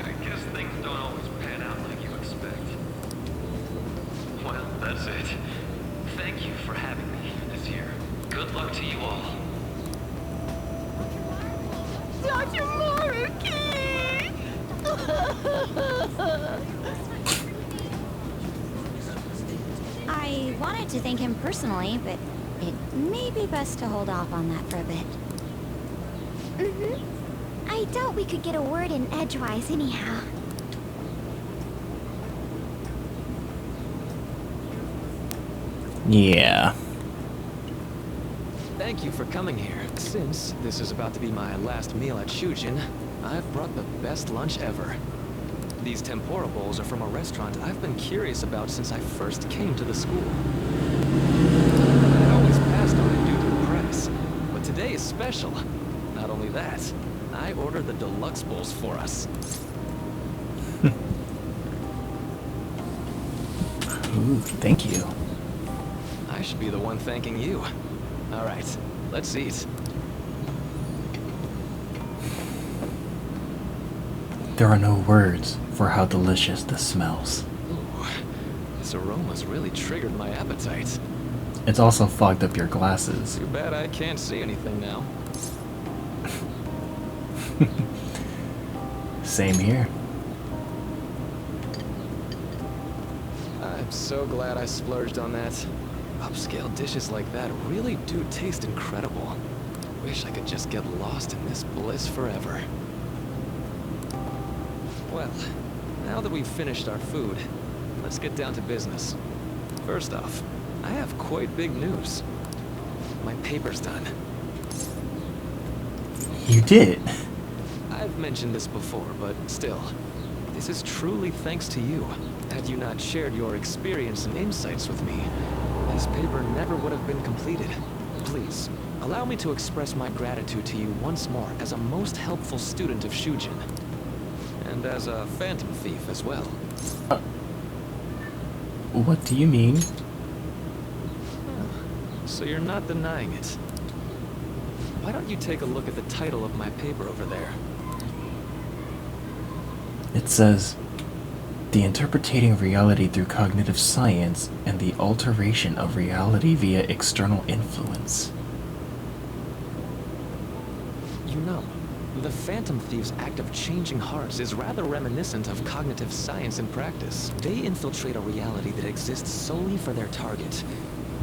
I guess things don't always pan out like you expect. Well, that's it. Thank you for having me here this year. Good luck to you all. Dr. Maruki! I wanted to thank him personally, but it may be best to hold off on that for a bit. I doubt we could get a word in edgewise anyhow. Yeah. Thank you for coming here. Since this is about to be my last meal at Shujin, I've brought the best lunch ever. These tempura bowls are from a restaurant I've been curious about since I first came to the school. I always passed on it due to the price, but today is special. Not only that, I ordered the deluxe bowls for us. Ooh, thank you. I should be the one thanking you. All right, let's eat. There are no words for how delicious this smells. Ooh, this aroma's really triggered my appetite. It's also fogged up your glasses. Too bad I can't see anything now. Same here. I'm so glad I splurged on that. Upscale dishes like that really do taste incredible. Wish I could just get lost in this bliss forever. Well, now that we've finished our food, let's get down to business. First off, I have quite big news. My paper's done. You did. I've mentioned this before, but still, this is truly thanks to you. Had you not shared your experience and insights with me, this paper never would have been completed. Please, allow me to express my gratitude to you once more as a most helpful student of Shujin. And as a phantom thief as well. What do you mean? So you're not denying it. Why don't you take a look at the title of my paper over there? It says, "The Interpreting Reality Through Cognitive Science and the Alteration of Reality via External Influence." You know, the Phantom Thieves' act of changing hearts is rather reminiscent of cognitive science in practice. They infiltrate a reality that exists solely for their target.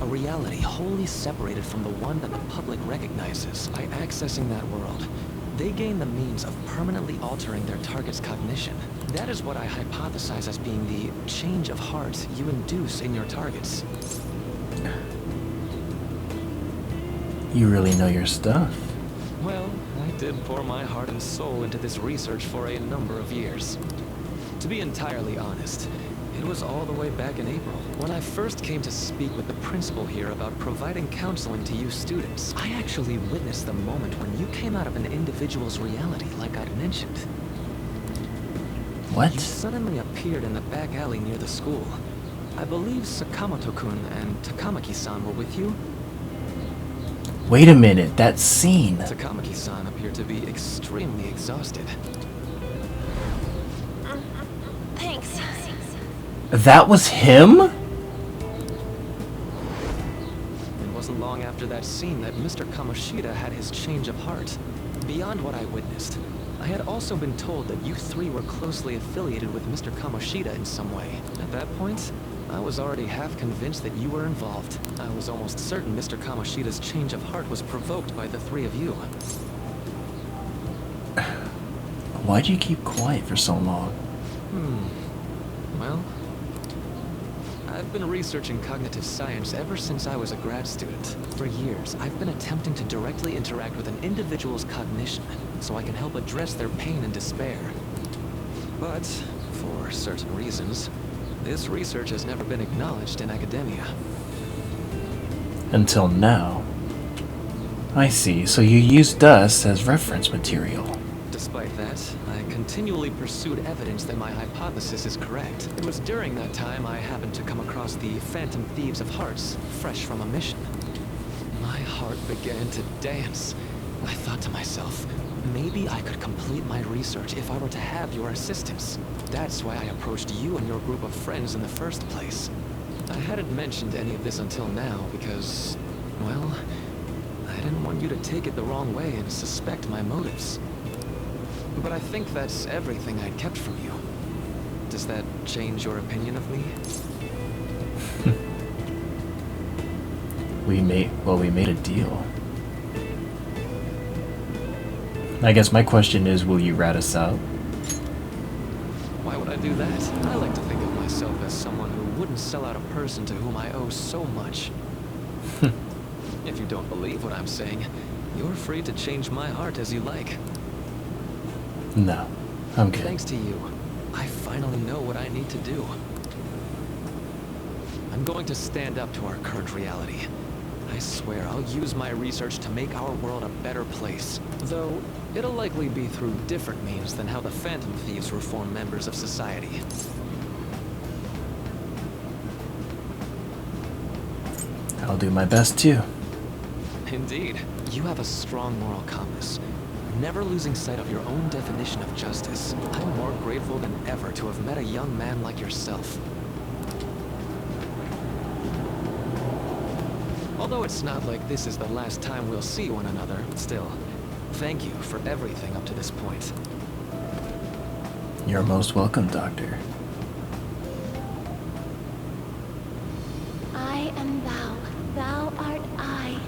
A reality wholly separated from the one that the public recognizes. By accessing that world, they gain the means of permanently altering their target's cognition. That is what I hypothesize as being the change of heart you induce in your targets. You really know your stuff. Well, I did pour my heart and soul into this research for a number of years. To be entirely honest, it was all the way back in April, when I first came to speak with the principal here about providing counseling to you students. I actually witnessed the moment when you came out of an individual's reality, like I'd mentioned. What? You suddenly appeared in the back alley near the school. I believe Sakamoto-kun and Takamaki-san were with you? Wait a minute, that scene. Takamaki-san appeared to be extremely exhausted. Thanks. That was him? It wasn't long after that scene that Mr. Kamoshida had his change of heart. Beyond what I witnessed, I had also been told that you three were closely affiliated with Mr. Kamoshida in some way. At that point, I was already half convinced that you were involved. I was almost certain Mr. Kamoshida's change of heart was provoked by the three of you. Why'd you keep quiet for so long? Well, I've been researching cognitive science ever since I was a grad student. For years, I've been attempting to directly interact with an individual's cognition, so I can help address their pain and despair. But, for certain reasons, this research has never been acknowledged in academia. Until now. I see, so you used us as reference material. Despite that, I continually pursued evidence that my hypothesis is correct. It was during that time I happened to come across the Phantom Thieves of Hearts, fresh from a mission. My heart began to dance. I thought to myself, maybe I could complete my research if I were to have your assistance. That's why I approached you and your group of friends in the first place. I hadn't mentioned any of this until now because, well, I didn't want you to take it the wrong way and suspect my motives. But I think that's everything I'd kept from you. Does that change your opinion of me? We made a deal. I guess my question is, will you rat us out? Why would I do that? I like to think of myself as someone who wouldn't sell out a person to whom I owe so much. If you don't believe what I'm saying, you're free to change my heart as you like. No, I'm good. Thanks to you, I finally know what I need to do. I'm going to stand up to our current reality. I swear I'll use my research to make our world a better place. Though, it'll likely be through different means than how the Phantom Thieves reform members of society. I'll do my best too. Indeed. You have a strong moral compass, never losing sight of your own definition of justice. I'm more grateful than ever to have met a young man like yourself. Although it's not like this is the last time we'll see one another, still, thank you for everything up to this point. You're most welcome, Doctor. I am thou, thou art I.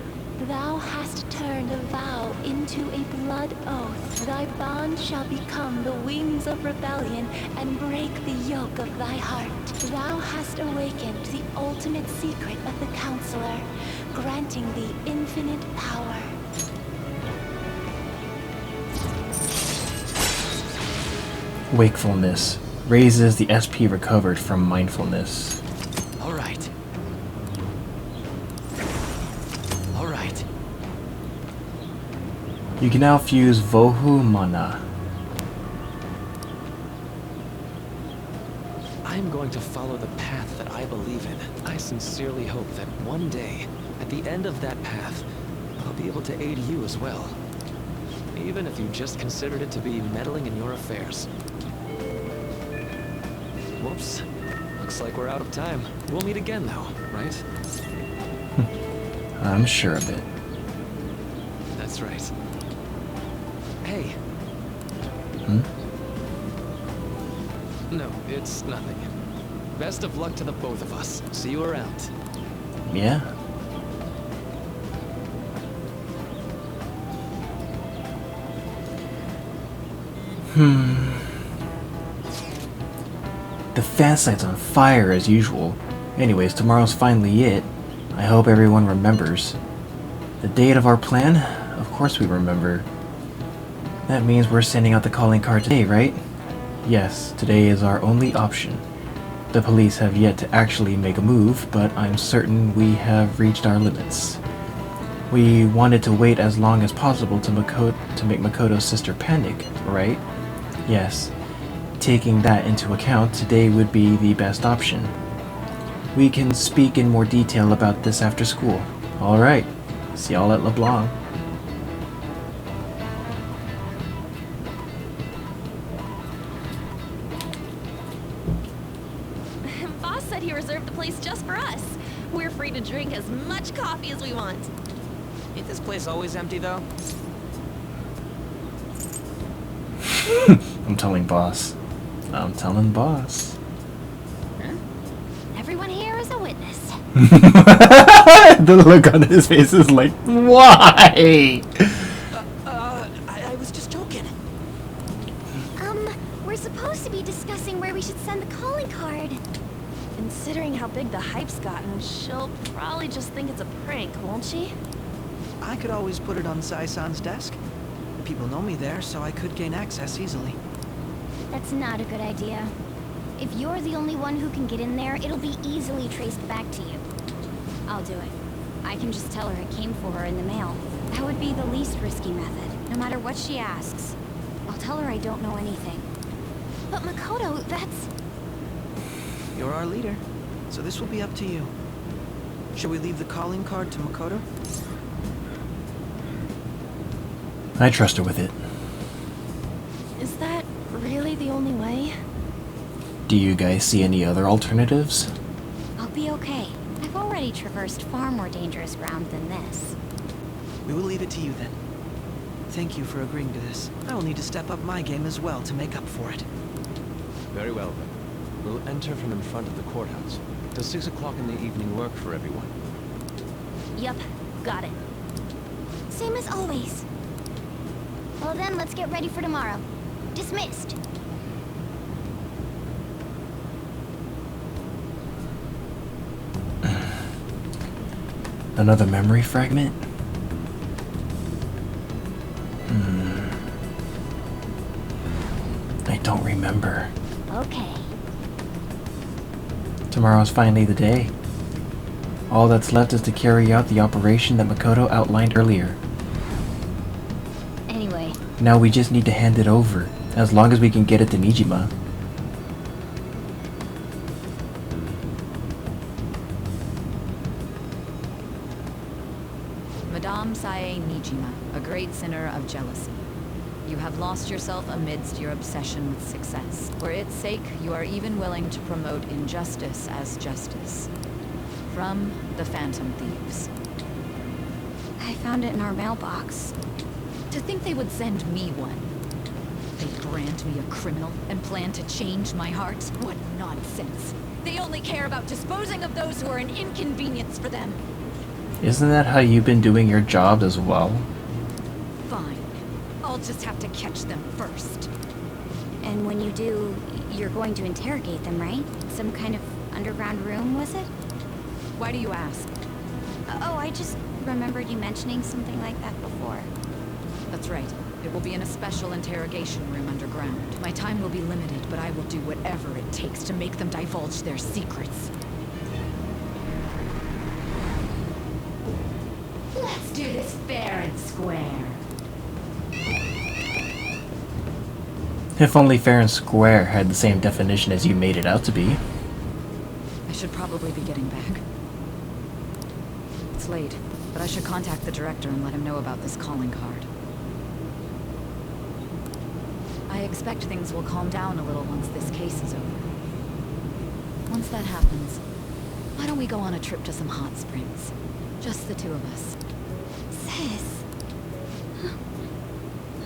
Thou hast turned a vow into a blood oath. Thy bond shall become the wings of rebellion and break the yoke of thy heart. Thou hast awakened the ultimate secret of the Counselor, granting thee infinite power. Wakefulness. Raises the SP recovered from mindfulness. All right. All right. You can now fuse Vohu Mana. I'm going to follow the path that I believe in. I sincerely hope that one day, at the end of that path, I'll be able to aid you as well. Even if you just considered it to be meddling in your affairs. Whoops. Looks like we're out of time. We'll meet again though, right? I'm sure of it. That's right. Hey. Hmm? No, it's nothing. Best of luck to the both of us. See you around. Yeah? The fan site's on fire as usual. Anyways, tomorrow's finally it. I hope everyone remembers. The date of our plan? Of course we remember. That means we're sending out the calling card today, right? Yes, today is our only option. The police have yet to actually make a move, but I'm certain we have reached our limits. We wanted to wait as long as possible to make Makoto's sister panic, right? Yes. Taking that into account, today would be the best option. We can speak in more detail about this after school. Alright. See y'all at LeBlanc. Boss said he reserved the place just for us. We're free to drink as much coffee as we want. Ain't this place always empty, though? I'm telling boss. I'm telling boss. Huh? Everyone here is a witness. The look on his face is like, why? I was just joking. We're supposed to be discussing where we should send the calling card. Considering how big the hype's gotten, she'll probably just think it's a prank, won't she? I could always put it on Sai-san's desk. People know me there, so I could gain access easily. That's not a good idea. If you're the only one who can get in there, it'll be easily traced back to you. I'll do it. I can just tell her it came for her in the mail. That would be the least risky method, no matter what she asks. I'll tell her I don't know anything. But Makoto, that's... You're our leader, so this will be up to you. Should we leave the calling card to Makoto? I trust her with it. Is that really the only way? Do you guys see any other alternatives? I'll be okay. I've already traversed far more dangerous ground than this. We will leave it to you then. Thank you for agreeing to this. I will need to step up my game as well to make up for it. Very well then. We'll enter from in front of the courthouse. Does 6 o'clock in the evening work for everyone? Yup, got it. Same as always. Well then, let's get ready for tomorrow. Dismissed. Another memory fragment? I don't remember. Okay. Tomorrow's finally the day. All that's left is to carry out the operation that Makoto outlined earlier. Anyway. Now we just need to hand it over, as long as we can get it to Nijima. Madame Sae Nijima, a great sinner of jealousy. You have lost yourself amidst your obsession with success. For its sake, you are even willing to promote injustice as justice. From the Phantom Thieves. I found it in our mailbox. To think they would send me one. They brand me a criminal and plan to change my heart? What nonsense. They only care about disposing of those who are an inconvenience for them. Isn't that how you've been doing your job as well? Fine. I'll just have to catch them first. And when you do, you're going to interrogate them, right? Some kind of underground room, was it? Why do you ask? Oh, I just remembered you mentioning something like that before. That's right. It will be in a special interrogation room underground. My time will be limited, but I will do whatever it takes to make them divulge their secrets. Let's do this fair and square. If only fair and square had the same definition as you made it out to be. I should probably be getting back. It's late, but I should contact the director and let him know about this calling card. I expect things will calm down a little once this case is over. Once that happens, why don't we go on a trip to some hot springs? Just the two of us. Sis.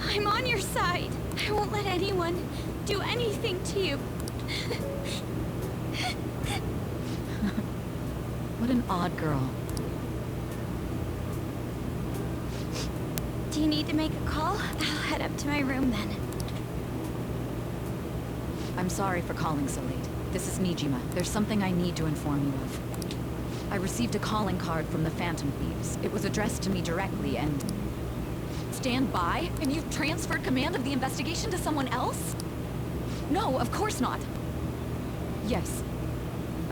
I'm on your side. I won't let anyone do anything to you. What an odd girl. Do you need to make a call? I'll head up to my room then. I'm sorry for calling so late. This is Nijima. There's something I need to inform you of. I received a calling card from the Phantom Thieves. It was addressed to me directly and... Stand by? And you've transferred command of the investigation to someone else? No, of course not. Yes.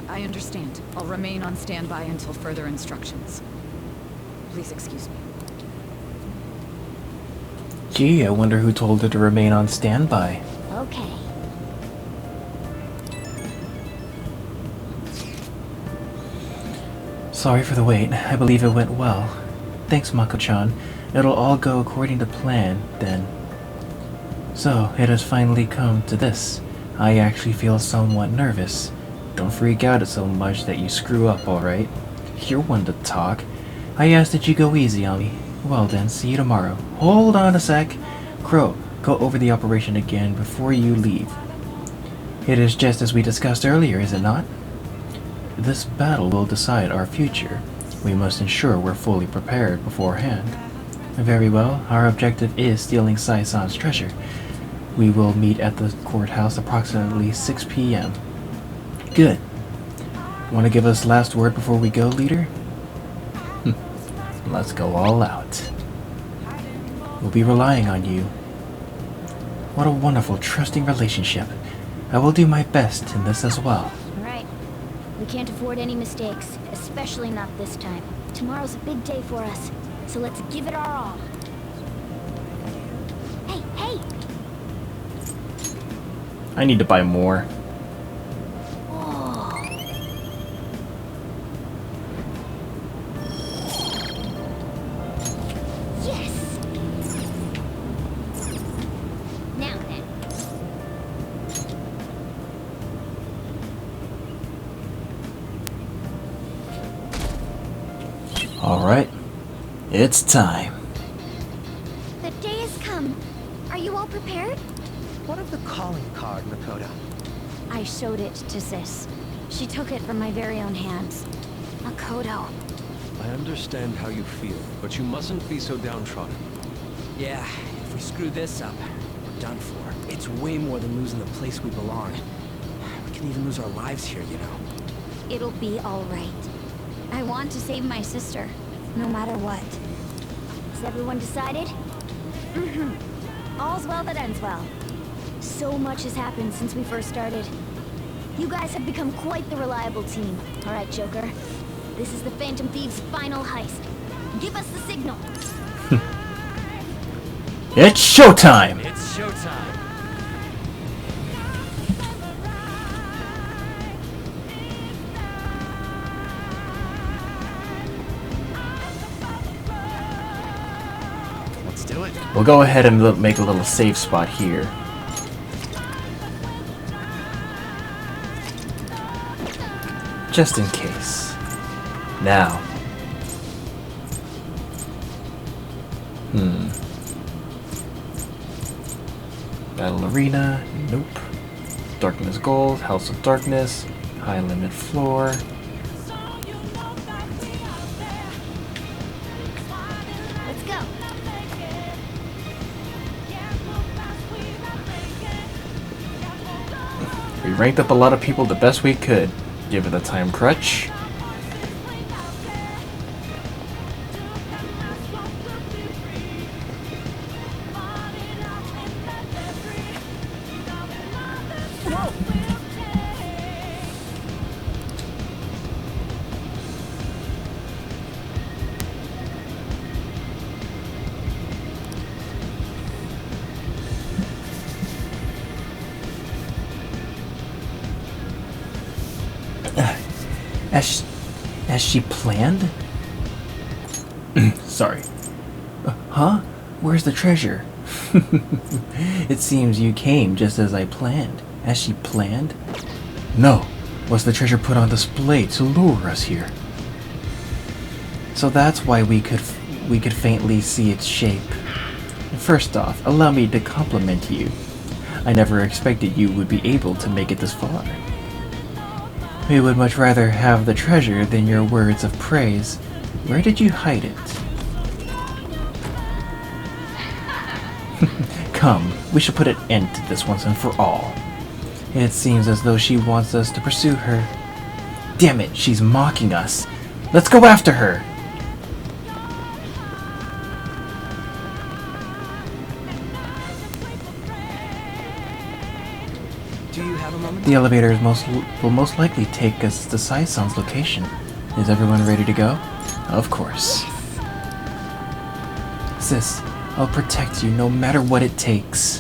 I understand. I'll remain on standby until further instructions. Please excuse me. Gee, I wonder who told her to remain on standby. Okay. Sorry for the wait. I believe it went well. Thanks, Mako-chan. It'll all go according to plan, then. So, it has finally come to this. I actually feel somewhat nervous. Don't freak out so much that you screw up, alright? You're one to talk. I asked that you go easy on me. Well then, see you tomorrow. Hold on a sec. Crow, go over the operation again before you leave. It is just as we discussed earlier, is it not? This battle will decide our future. We must ensure we're fully prepared beforehand. Very well, our objective is stealing Sai-san's treasure. We will meet at the courthouse approximately 6 p.m. Good. Want to give us last word before we go, leader? Let's go all out. We'll be relying on you. What a wonderful, trusting relationship. I will do my best in this as well. Right. We can't afford any mistakes, especially not this time. Tomorrow's a big day for us, so let's give it our all. Hey, hey! I need to buy more. Oh. Yes! Now then. Alright. It's time. The day has come. Are you all prepared? What of the calling card, Makoto? I showed it to Sis. She took it from my very own hands. Makoto. I understand how you feel, but you mustn't be so downtrodden. Yeah, if we screw this up, we're done for. It's way more than losing the place we belong. We can even lose our lives here, you know. It'll be all right. I want to save my sister, no matter what. Is everyone decided? All's well that ends well. So much has happened since we first started. You guys have become quite the reliable team. All right, Joker. This is the Phantom Thieves' final heist. Give us the signal. It's showtime! It's showtime. Let's do it. We'll go ahead and make a little safe spot here. Just in case. Now. Battle Arena. Nope. Darkness Gold. House of Darkness. High Limit Floor. Let's go. We ranked up a lot of people the best we could. Give it a time crutch. As she planned? Sorry. Huh? Where's the treasure? It seems you came just as I planned. As she planned? No. Was the treasure put on display to lure us here? So that's why we could faintly see its shape. First off, allow me to compliment you. I never expected you would be able to make it this far. We would much rather have the treasure than your words of praise. Where did you hide it? Come, we should put an end to this once and for all. It seems as though she wants us to pursue her. Damn it, she's mocking us. Let's go after her! Do you have a moment? The elevator will most likely take us to Saison's location. Is everyone ready to go? Of course. Sis, I'll protect you no matter what it takes.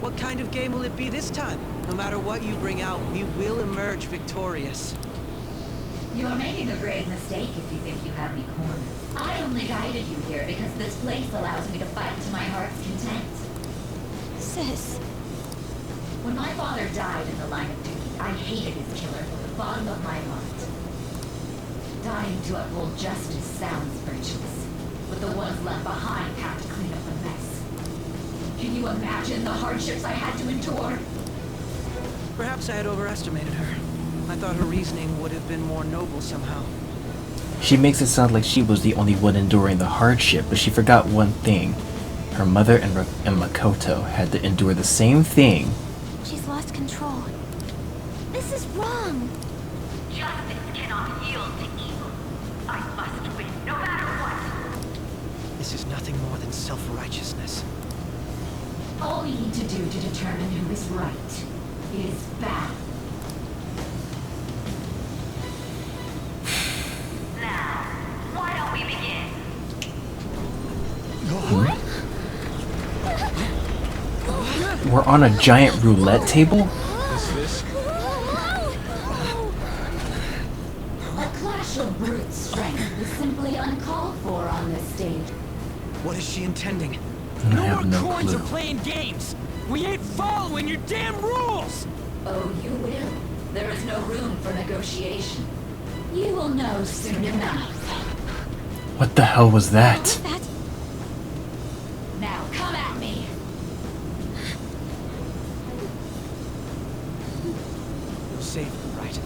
What kind of game will it be this time? No matter what you bring out, we will emerge victorious. You are making a grave mistake if you think you have me cornered. I only guided you here because this place allows me to fight to my heart's content. Sis. When my father died in the line of duty, I hated his killer from the bottom of my heart. Dying to uphold justice sounds virtuous, but the ones left behind have to clean up the mess. Can you imagine the hardships I had to endure? Perhaps I had overestimated her. I thought her reasoning would have been more noble somehow. She makes it sound like she was the only one enduring the hardship, but she forgot one thing. Her mother and Makoto had to endure the same thing. She's lost control. This is wrong. Justice cannot yield to evil. I must win, no matter what. This is nothing more than self-righteousness. All we need to do to determine who is right is battle. Now, why don't we begin? We're on a giant roulette table? A clash of brute strength is simply uncalled for on this stage. What is she intending? I have no coins clue. are playing games. We ain't following your damn rules. Oh, you will. There is no room for negotiation. You will know soon enough. What the hell was that? Now come at me. You'll save her, right?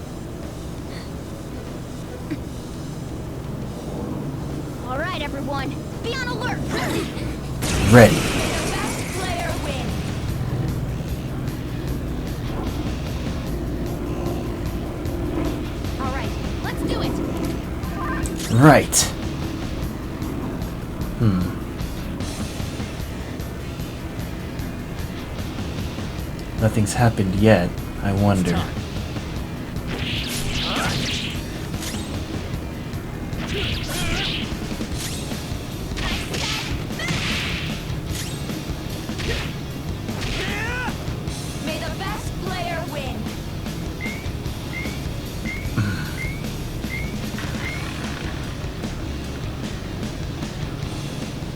All right, everyone, be on alert. Ready. The best player wins. All right, let's do it. Right. Nothing's happened yet. I wonder. May the best player win.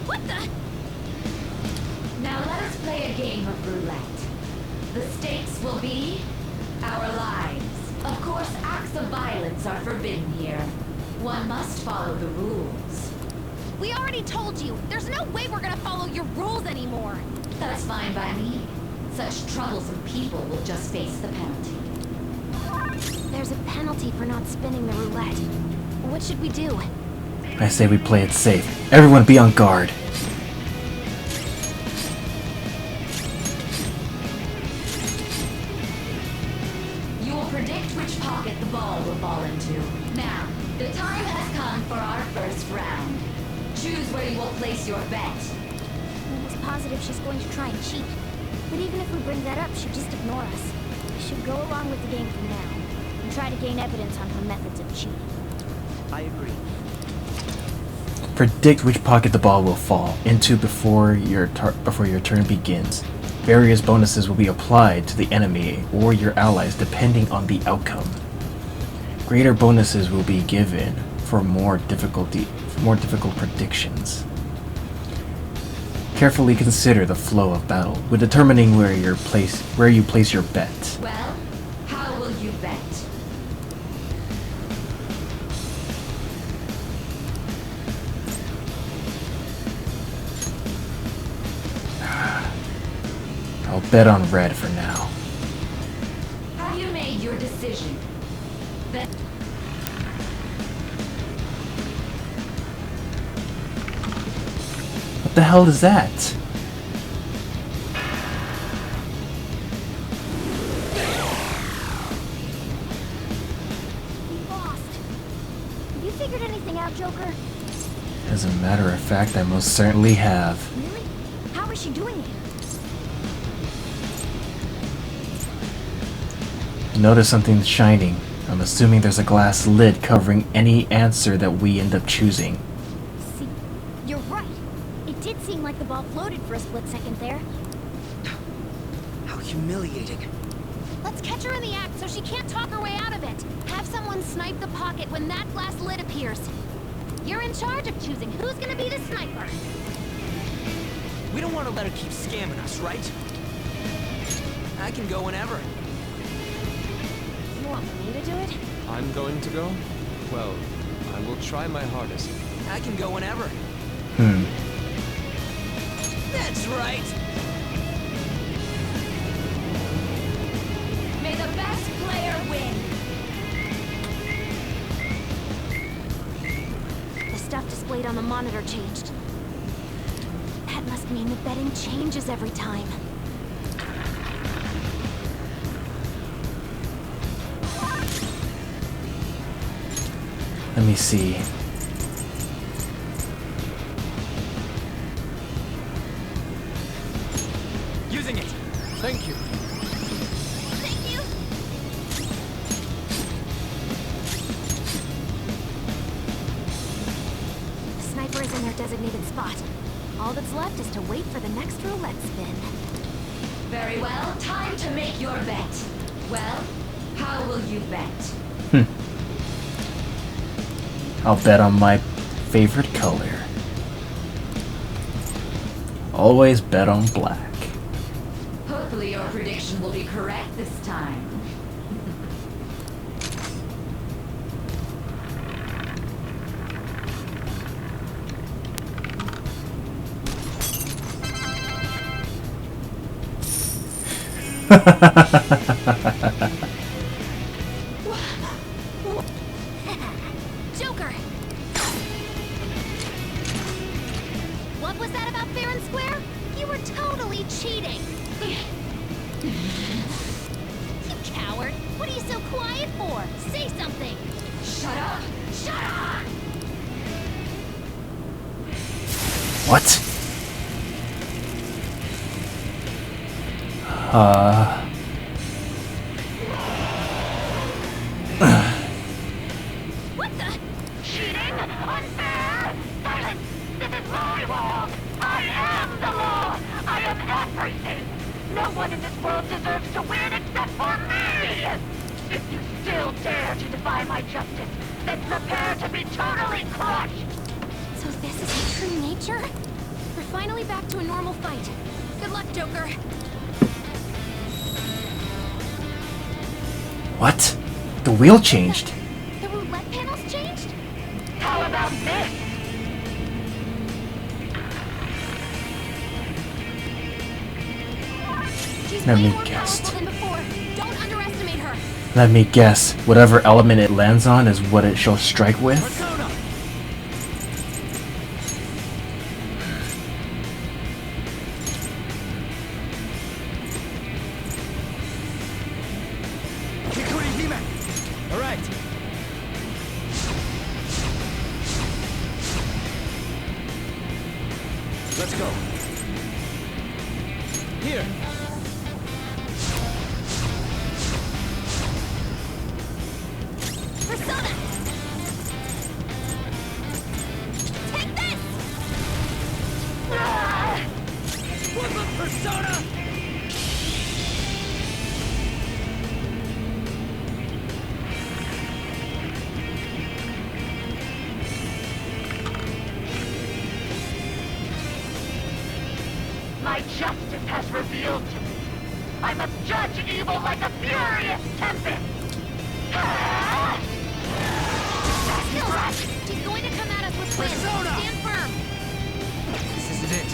What the? Now let us play a game of roulette. The stakes will be our lives. Of course, acts of violence are forbidden here. One must follow the rules. We already told you. There's no way we're gonna follow your rules anymore. That's fine by me. Such troublesome people will just face the penalty. There's a penalty for not spinning the roulette. What should we do? I say we play it safe. Everyone be on guard. You will predict which pocket the ball will fall into. Now, the time has come for our first round. Choose where you will place your bet. It's positive she's going to try and cheat. But even if we bring that up, she'll just ignore us. We should go along with the game for now, and try to gain evidence on her methods of cheating. I agree. Predict which pocket the ball will fall into before your turn begins. Various bonuses will be applied to the enemy or your allies depending on the outcome. Greater bonuses will be given for more difficult predictions. Carefully consider the flow of battle when determining where you place your bet. Well, how will you bet? I'll bet on red for now. Have you made your decision? Bet. What the hell is that? We lost. Have you figured anything out, Joker? As a matter of fact, I most certainly have. Really? How is she doing it? Notice something shining. I'm assuming there's a glass lid covering any answer that we end up choosing. See, you're right. It did seem like the ball floated for a split second there. How humiliating. Let's catch her in the act so she can't talk her way out of it. Have someone snipe the pocket when that glass lid appears. You're in charge of choosing who's gonna be the sniper. We don't want to let her keep scamming us, right? I can go whenever. You want me to do it? I'm going to go? Well, I will try my hardest. I can go whenever. That's right. May the best player win. The stuff displayed on the monitor changed. That must mean the betting changes every time. Let me see. Using it. Thank you. Thank you! The sniper is in their designated spot. All that's left is to wait for the next roulette spin. Very well, time to make your bet. Well, how will you bet? I'll bet on my favorite color. Always bet on black. Hopefully your prediction will be correct this time. Joker! What was that about fair and square? You were totally cheating! You coward! What are you so quiet for? Say something! Shut up! Shut up! What? What the? Cheating? Unfair? Silence! This is my world! I am the law! I am everything! No one in this world deserves to win except for me! If you still dare to defy my justice, then prepare to be totally crushed! So this is your true nature? We're finally back to a normal fight. Good luck, Joker. What? The wheel changed. The roulette panels changed? How about this? She's Let way me more guess. powerful than before. Don't underestimate her. Let me guess. Whatever element it lands on is what it shall strike with. Persona. All right. Let's go. Here. Persona! Take this! Persona! My justice has revealed to me. I must judge evil like a furious tempest. Skills! She's going to come at us with wind. Persona! Stand firm. This isn't it.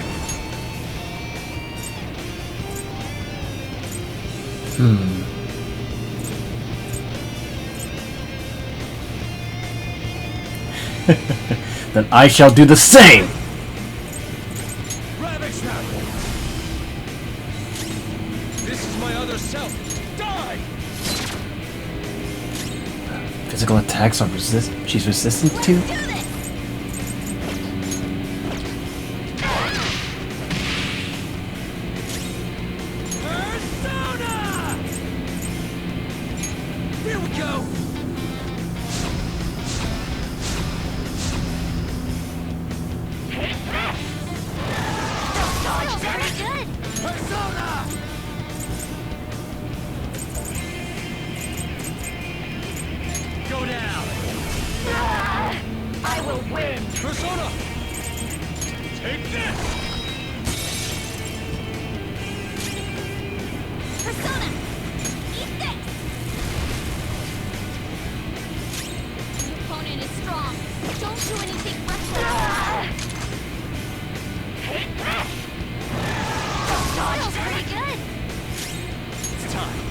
Then I shall do the same! Ravage them! This is my other self. Die! Physical attacks are she's resistant to? Do this! Persona! Here we go! Skills, very good! Persona! Go down! I will win. Persona! Take this! Persona! Eat this! Your opponent is strong. Don't do anything reckless. Take this! Skills, pretty good! It's time.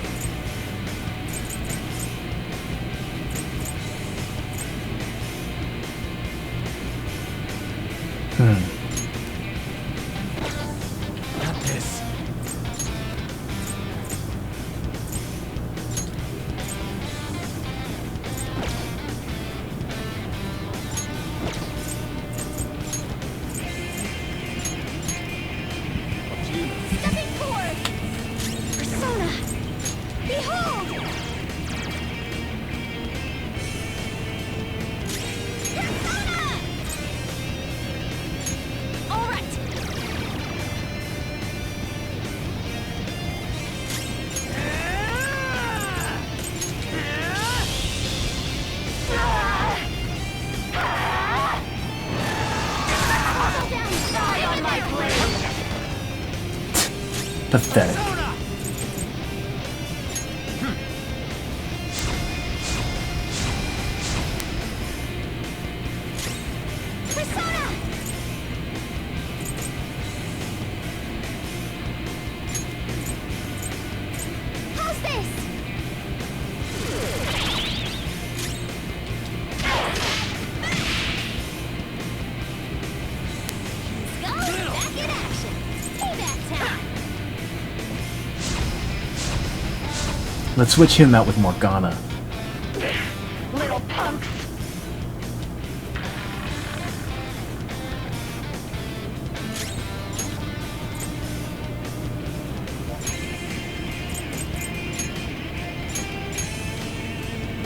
Not this. Stepping forward! Persona! Behold! Persona! All right. Fall down. Die on my blade. Pathetic. Persona! How's this? Let's go! Back in action! Payback time! Let's switch him out with Morgana. Little punks.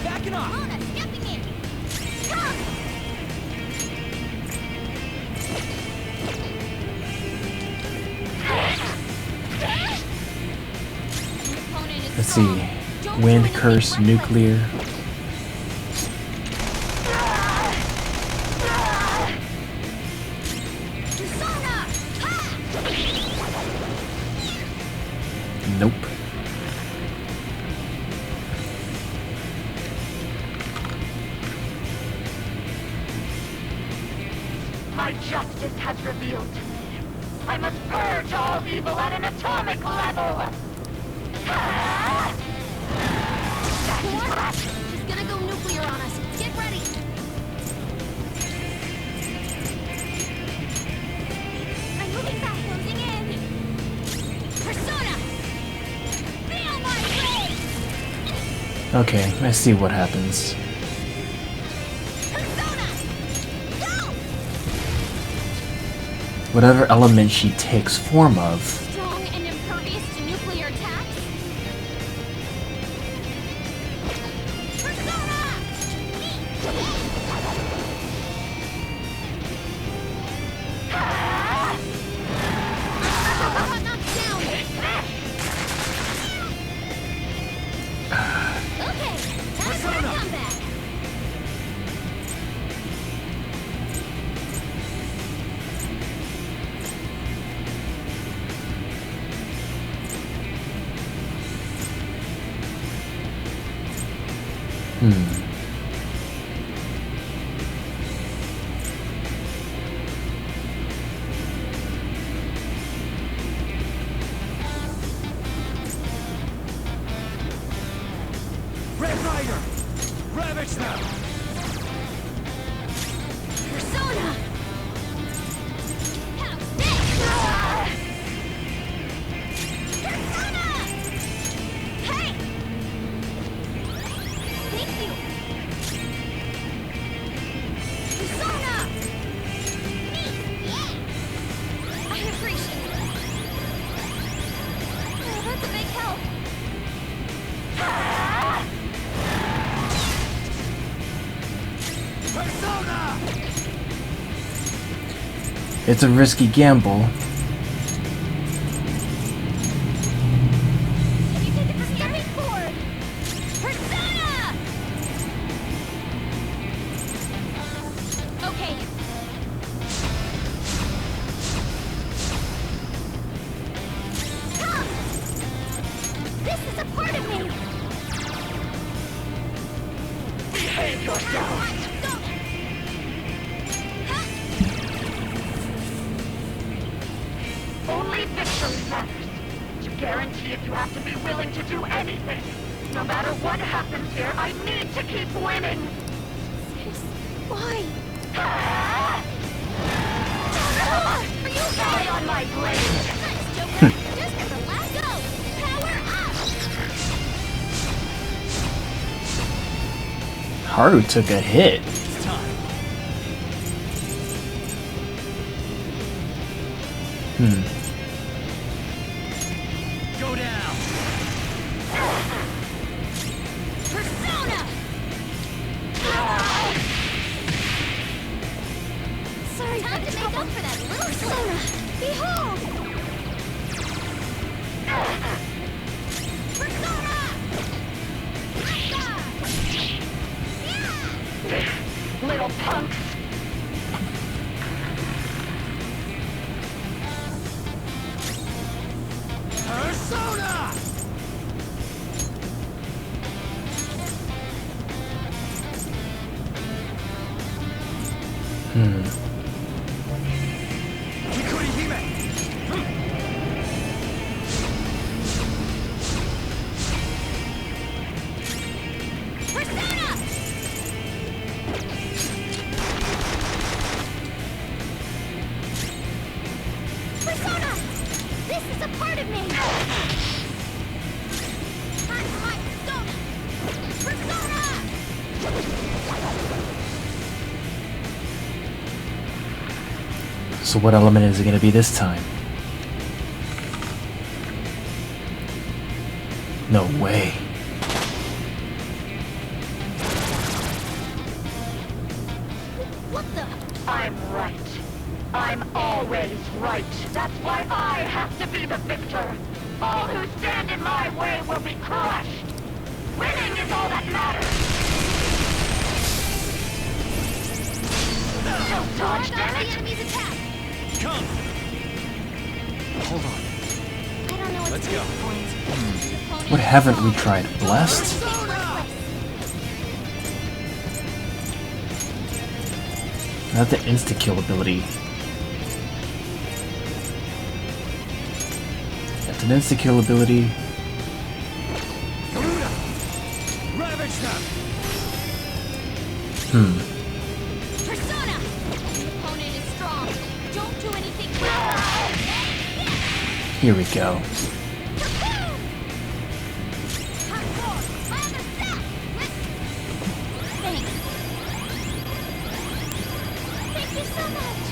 Backing off! Mona, stepping in! Come! Your opponent is Let's strong. see. Don't do Wind, anything curse, reckless. nuclear. Persona! Ha! Nope. My justice has revealed to me. I must purge all evil at an atomic level. What? She's gonna go nuclear on us. Get ready! I'm moving back, closing in! Persona! Feel my blade! Okay, let's see what happens. Persona! Go! Whatever element she takes form of, Strong and impervious to nuclear attacks? Persona! Got knocked down! Red Rider! Ravage them! Persona! Persona! Hey! Thank you! Persona! Me! Yeah! I appreciate it. Oh, that's a big help. Persona! It's a risky gamble. Can you take it from here? Forward! Persona! Okay. Come! This is a part of me! Behave yourself! Only victory matters. To guarantee it, you have to be willing to do anything. No matter what happens here, I need to keep winning. Why? Are you die on my blade? Nice, Joker! Just relax, go! Power up! Haru took a hit. It's time. Go down! Persona! Sorry, time to make up for that little Persona! Behold! Persona! Little punks. Persona! Hikuri Hime! Persona! Persona! This is a part of me! Time for my persona! Persona! So what element is it going to be this time? No way. What the? I'm right. I'm always right. That's why I have to be the victor. All who stand in my way will be crushed. Winning is all that matters. Don't dodge, damn The it! enemy's attack! Come! Hold on. I don't know what Let's to do go. at this point. The pony What is haven't we strong. tried? Blessed? Not the insta-kill ability. That's an insta-kill ability. Garuda! Ravage them! Persona! The opponent is strong. Don't do anything. Here we go. Thanks. Thank you so much.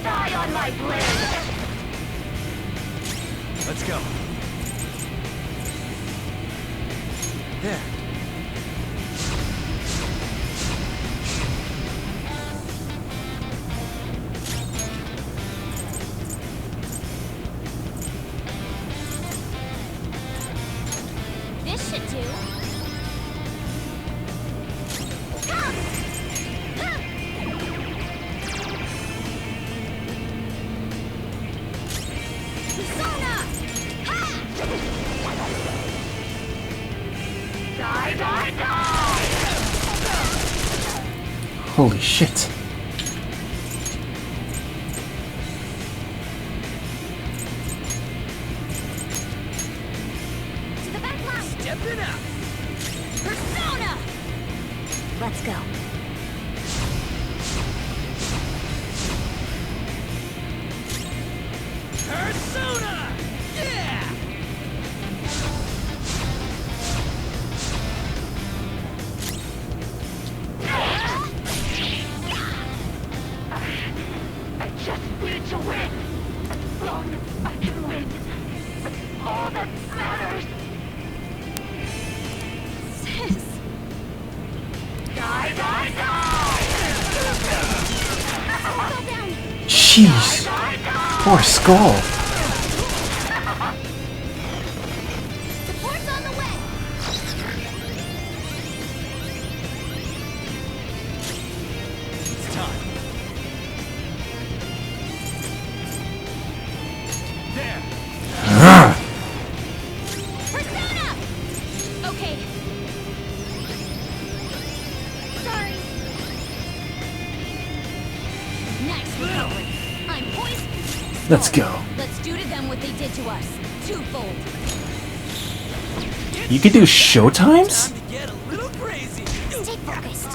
Die on my blade! Let's go. There. This should do. Come! Huh! Persona! Ha! Holy shit. To the back line. Step it up. Persona. Let's go. Persona! Yeah! I just need to win. As long as I can win. That's all that matters. Sis. Die, die, die! Go down. Jeez. Poor Skull. Support's on the way. It's time. There. Persona. Okay. Sorry. Nice recovery. I'm poised. Let's go. Let's do to them what they did to us. Twofold. You could do showtimes? Time to get a little crazy. Stay focused.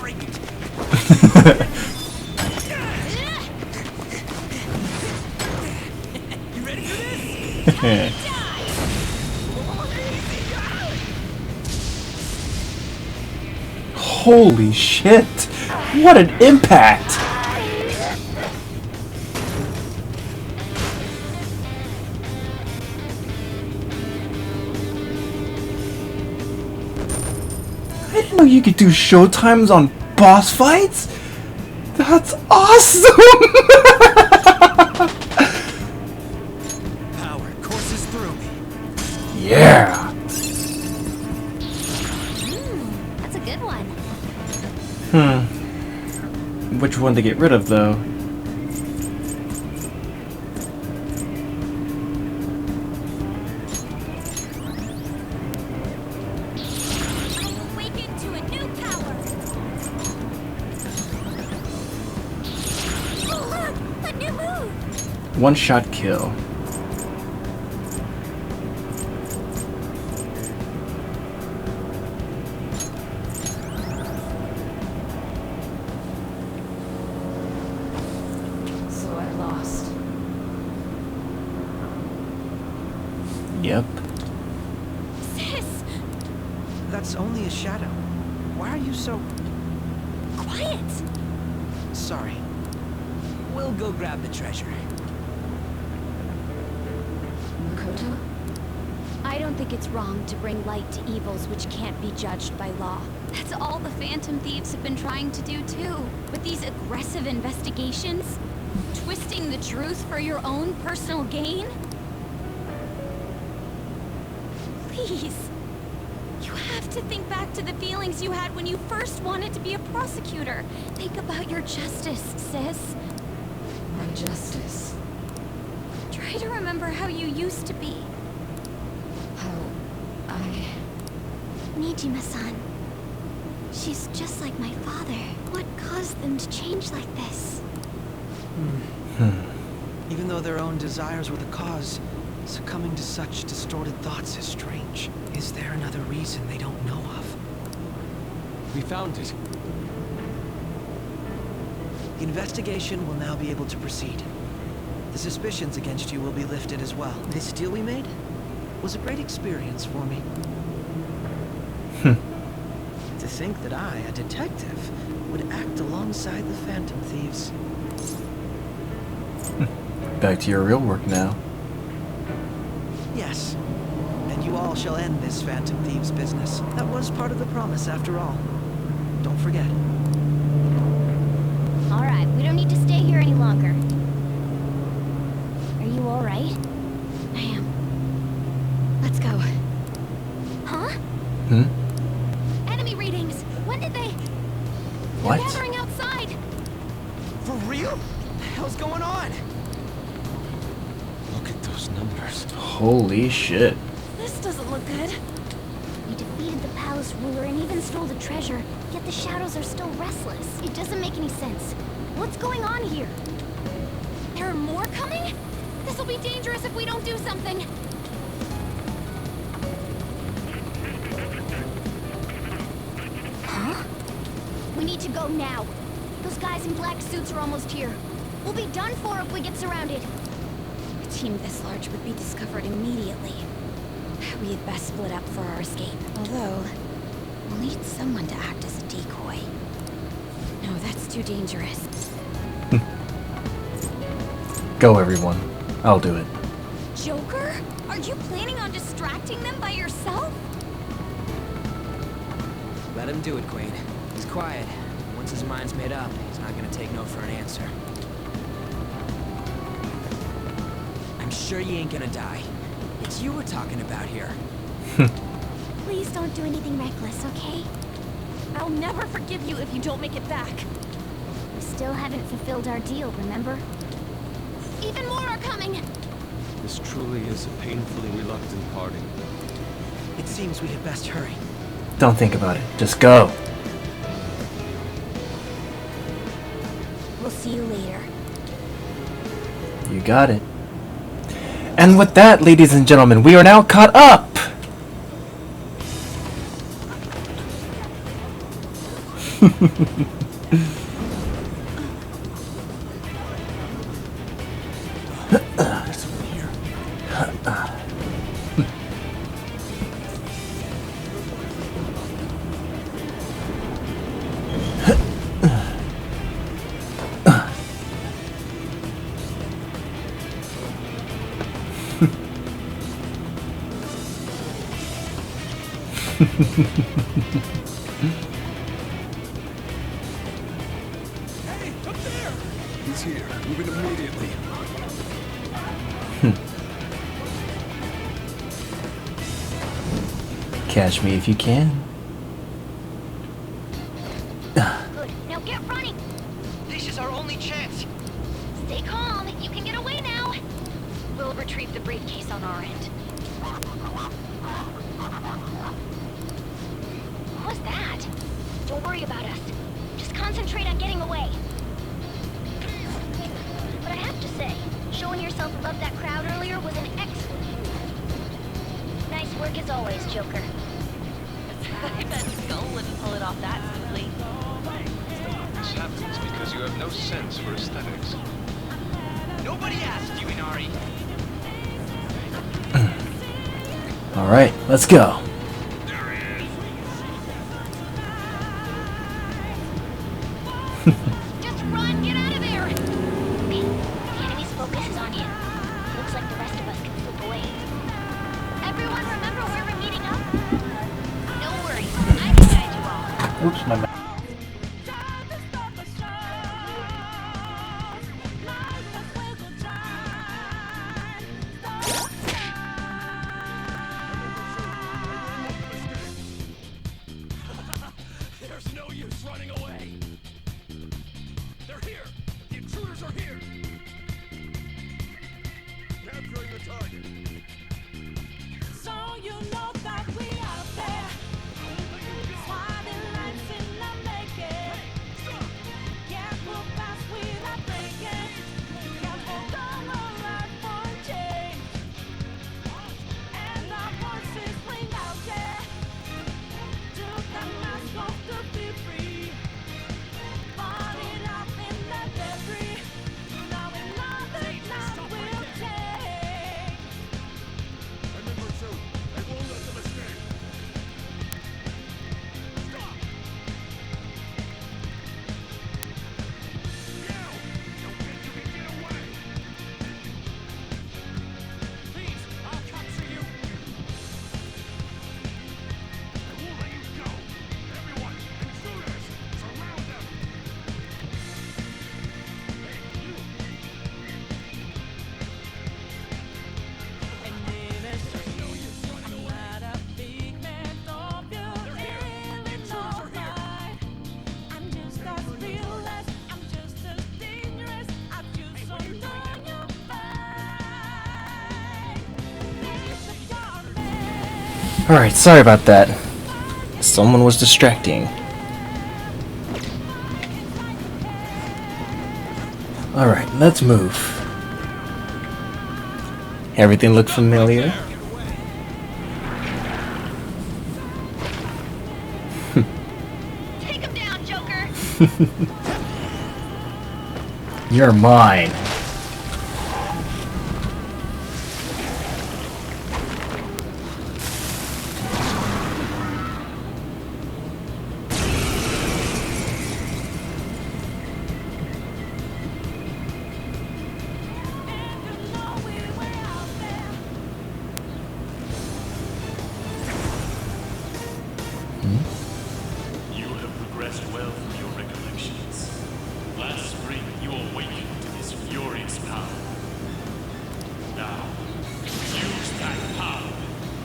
You ready for this? Holy shit. What an impact. I didn't know you could do showtimes on boss fights. That's awesome. Power courses through me. Yeah. That's a good one. Which one to get rid of, though? Awaken to a new power. Oh look, a new move. One-shot kill. So I lost. Yep. Sis, That's only a shadow. Why are you so... quiet. sorry? We'll go grab the treasure. Makoto? I don't think it's wrong to bring light to evils which can't be judged by law. That's all the Phantom Thieves have been trying to do too. With these aggressive investigations, twisting the truth for your own personal gain. Please. You have to think back to the feelings you had when you first wanted to be a prosecutor. Think about your justice, sis. My justice. Try to remember how you used to be. How I... Nijima-san. She's just like my father. What caused them to change like this? Even though their own desires were the cause, succumbing to such distorted thoughts is strange. Is there another reason they don't know of? We found it. The investigation will now be able to proceed. The suspicions against you will be lifted as well. This deal we made was a great experience for me. To think that I, a detective, would act alongside the Phantom Thieves. Back to your real work now. Yes. And you all shall end this Phantom Thieves business. That was part of the promise, after all. Don't forget. All right, we don't need to stay here any longer. Are you all right? I am. Let's go. Huh? Enemy readings. When did they... What? They're gathering outside. For real? What the hell's going on? Look at those numbers. Holy shit. This doesn't look good. We defeated the Paladin outpost ruler and even stole the treasure, yet the shadows are still restless. It doesn't make any sense. What's going on here? There are more coming? This will be dangerous if we don't do something. Huh? We need to go now. Those guys in black suits are almost here. We'll be done for if we get surrounded. A team this large would be discovered immediately. We had best split up for our escape. Although, we'll need someone to act as a decoy. No, that's too dangerous. Go, everyone. I'll do it. Joker? Are you planning on distracting them by yourself? Let him do it, Queen. He's quiet. Once his mind's made up, he's not gonna take no for an answer. I'm sure you ain't gonna die. It's you we're talking about here. Please don't do anything reckless, okay? I'll never forgive you if you don't make it back. We still haven't fulfilled our deal, remember? Even more are coming! This truly is a painfully reluctant parting. It seems we had best hurry. Don't think about it. Just go. We'll see you later. You got it. And with that, ladies and gentlemen, we are now caught up! There's someone here. Hey, up there! He's here. Move it immediately. Catch me if you can. Good. Now get running! This is our only chance. Stay calm. You can get away now. We'll retrieve the briefcase on our end. What was that? Don't worry about us. Just concentrate on getting away. But I have to say, showing yourself above that crowd earlier was an excellent move. Nice work as always, Joker. I bet Skull wouldn't pull it off that smoothly. This happens because you have no sense for aesthetics. Nobody asked you, Inari. Alright, let's go. Just run! Get out of there! Okay, the enemy's focus is on you. Looks like the rest of us can slip away. Everyone remember where we're meeting up? No worries, I can guide you all. Oops, my bad. There's no use running away. They're here. The intruders are here. Capturing the target. So you know that we are there. Swatting lights in the making. Can't move fast without breaking. Can't hold on our life for change. And our voices ring out, yeah. Took the mask off to be free. Falling out in the debris. Now another time will take. Remember two. They won't let them escape. Stop! Now! Don't think you can get away! Please, I'll capture you. I won't let you go! Everyone! Intruders! Surround them! Hey, you! And then it's just no use running away. I'm not a big man of you. Really know why. I'm just as fearless. I'm just as dangerous. I choose to turn you back. It's a garbage. Alright, sorry about that. Someone was distracting. Alright, let's move. Everything look familiar? Take him down, Joker! You're mine. You have progressed well from your recollections. Last spring, you awakened to this furious power. Now, use that power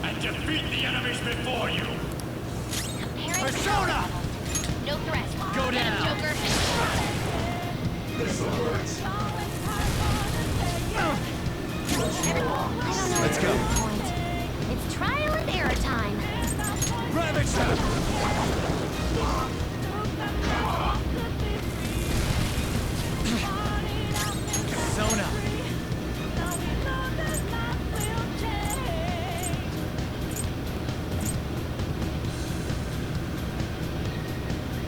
and defeat the enemies before you. Persona! No threat. Go down. Joker. This hurts. Let's go. It's trial and error time. Ravage Persona!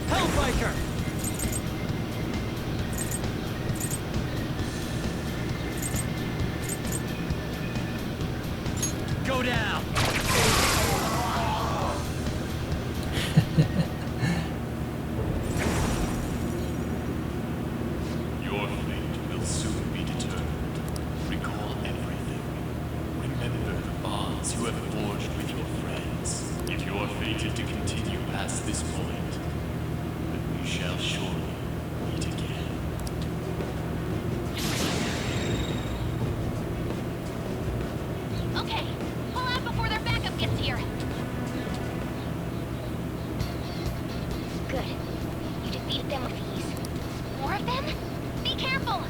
Hellbiker! Go down! Your fate will soon be determined. Recall everything. Remember the bonds you have forged with your friends. If you are fated to continue past this point, then we shall surely meet again. Okay, pull out before their backup gets here. Good. You defeated them with ease. More of them? Be careful!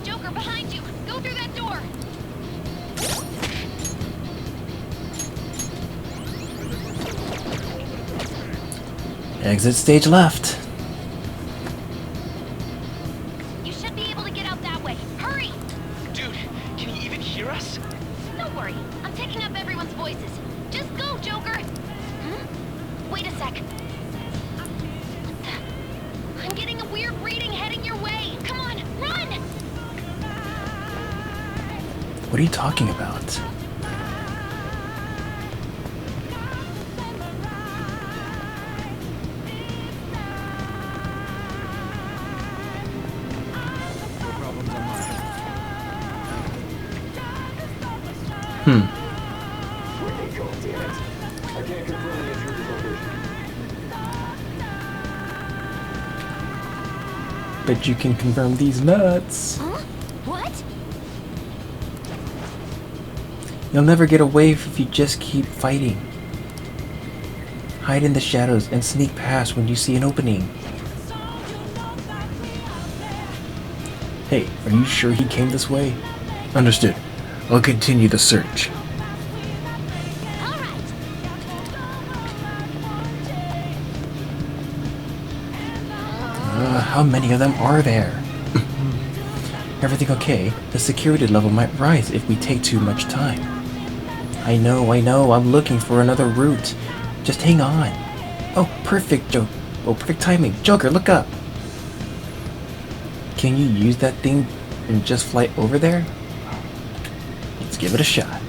Joker, behind you! Go through that door! Exit stage left. You should be able to get out that way. Hurry! Dude, can you even hear us? Don't worry, I'm taking up everyone's voices. Just go, Joker! Wait a sec. What the? I'm getting a weird reading heading your way. Come on, run! What are you talking about? Bet you can confirm these nuts. Huh? What? You'll never get away if you just keep fighting. Hide in the shadows and sneak past when you see an opening. Hey, are you sure he came this way? Understood. I'll continue the search. How many of them are there? Everything okay? The security level might rise if we take too much time. I know, I'm looking for another route. Just hang on. Oh, perfect, perfect timing. Joker, look up. Can you use that thing and just fly over there? Let's give it a shot.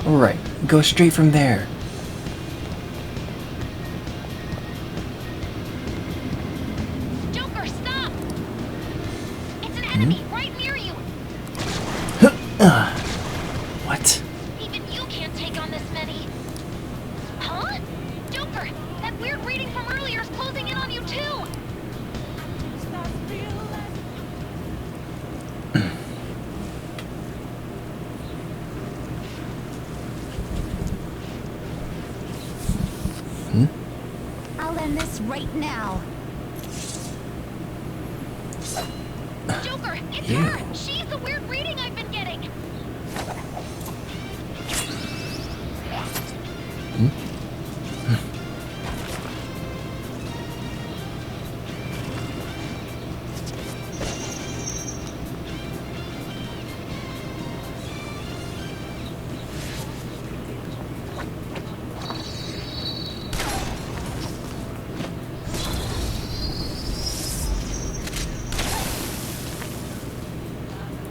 Alright, go straight from there. Joker, stop! It's an enemy right near you! What? Even you can't take on this many. Huh? Joker, that weird reading from earlier is closing in on you too! I'll end this right now. It's You. her! She's the weird reading I've been getting!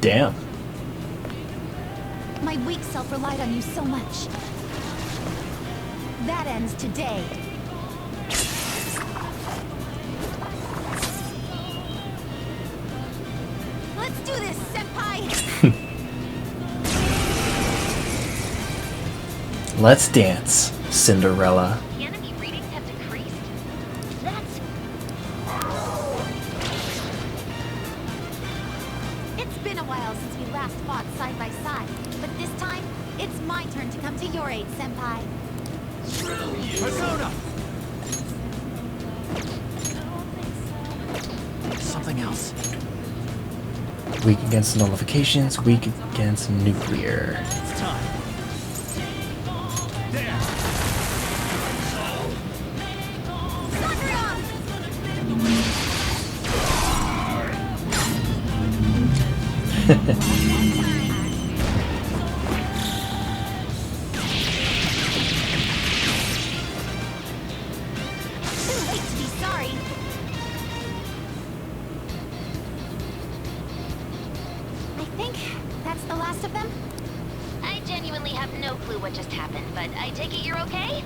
Damn. My weak self relied on you so much. That ends today. Let's do this, Senpai! Let's dance, Cinderella. The enemy readings have decreased. That's... It's been a while since we last fought side by side, but this time, it's my turn to come to your aid, Senpai. Persona! Something else. Weak against nullifications, weak against nuclear. It's time. There! Too late to be sorry. I think that's the last of them. I genuinely have no clue what just happened, but I take it you're okay?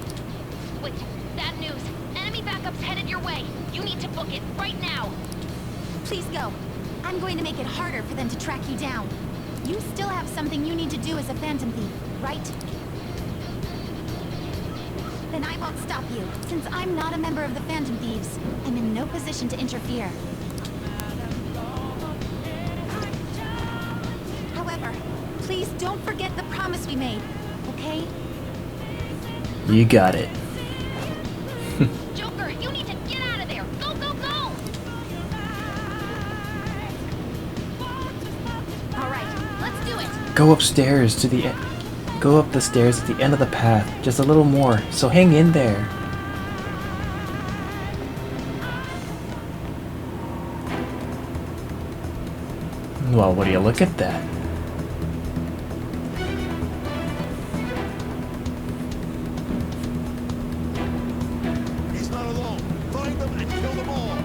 Wait, bad news. Enemy backup's headed your way. You need to book it right now. Please go. I'm going to make it harder for them to track you down. You still have something you need to do as a Phantom Thief, right? Then I won't stop you. Since I'm not a member of the Phantom Thieves, I'm in no position to interfere. However, please don't forget the promise we made, okay? You got it. Joker, you need to get out of there. Go, go, go! All right, let's do it. Go upstairs to the go up the stairs at the end of the path. Just a little more. So hang in there. Well, what do you look at that? He's not alone. Find them and kill them all.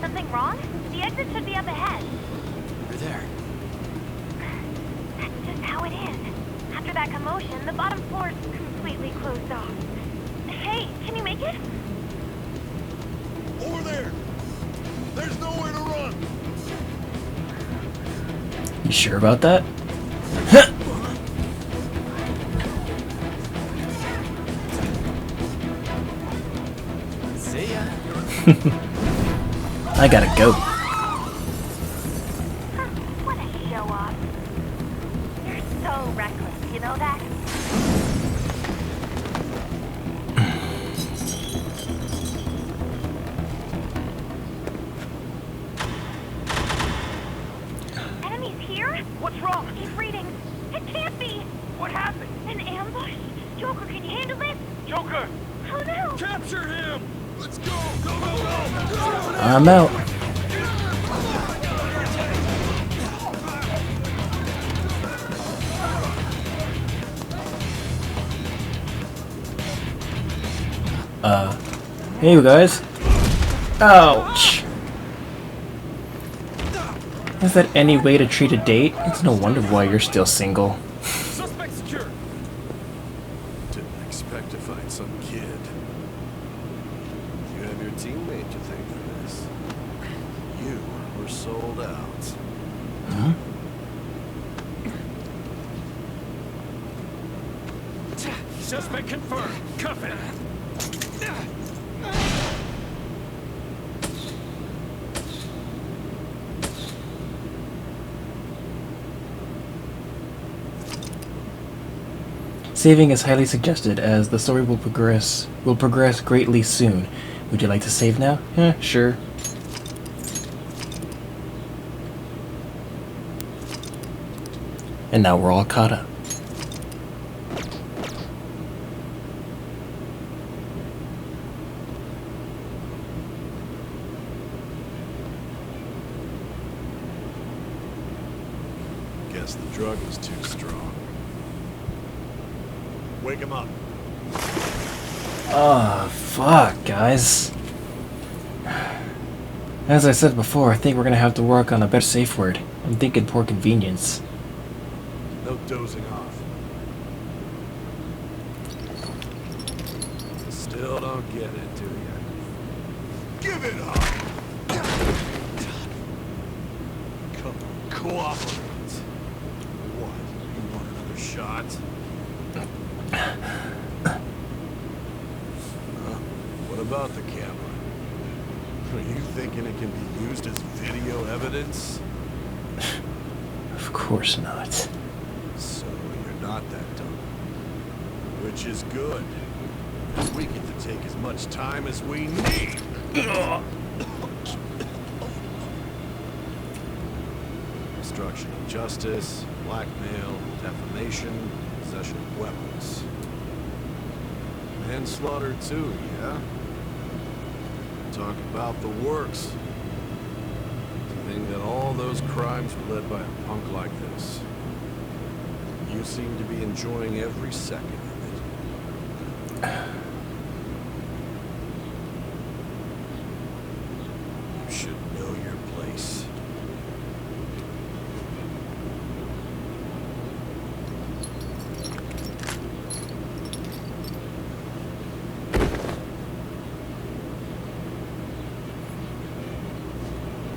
Something wrong? The exit should be up ahead. We're there. That's just how it is. After that commotion, the bottom floor is completely closed off. Hey, can you make it? Over there. There's nowhere to run. You sure about that? See ya. I gotta go. What a show off. You're so reckless, you know that? Enemies here? What's wrong? These readings. It can't be. What happened? An ambush? Joker, can you handle this? Joker! Oh no! Capture him. Let's go. Go, go, go. I'm out. Hey you guys. Ouch. Is that any way to treat a date? It's no wonder why you're still single. Suspect secure! Didn't expect to find some kid. You have your teammate to thank for this. You were sold out. Huh? Suspect confirmed. Cuff it. Saving is highly suggested as the story will progress greatly soon. Would you like to save now? Sure. And now we're all caught up. Guess the drug was too strong. Wake him up. Oh, fuck, guys. As I said before, I think we're gonna have to work on a better safe word. I'm thinking poor convenience. No dozing off. Still don't get it, do you? Give it up! Come on, cooperate. What? You want another shot? What about the camera? Are you thinking it can be used as video evidence? Of course not. So you're not that dumb. Which is good. Because we get to take as much time as we need. Obstruction of justice, blackmail, defamation, possession of weapons. Manslaughter too, yeah? Talk about the works. To think that all those crimes were led by a punk like this. You seem to be enjoying every second of it. You should know your place.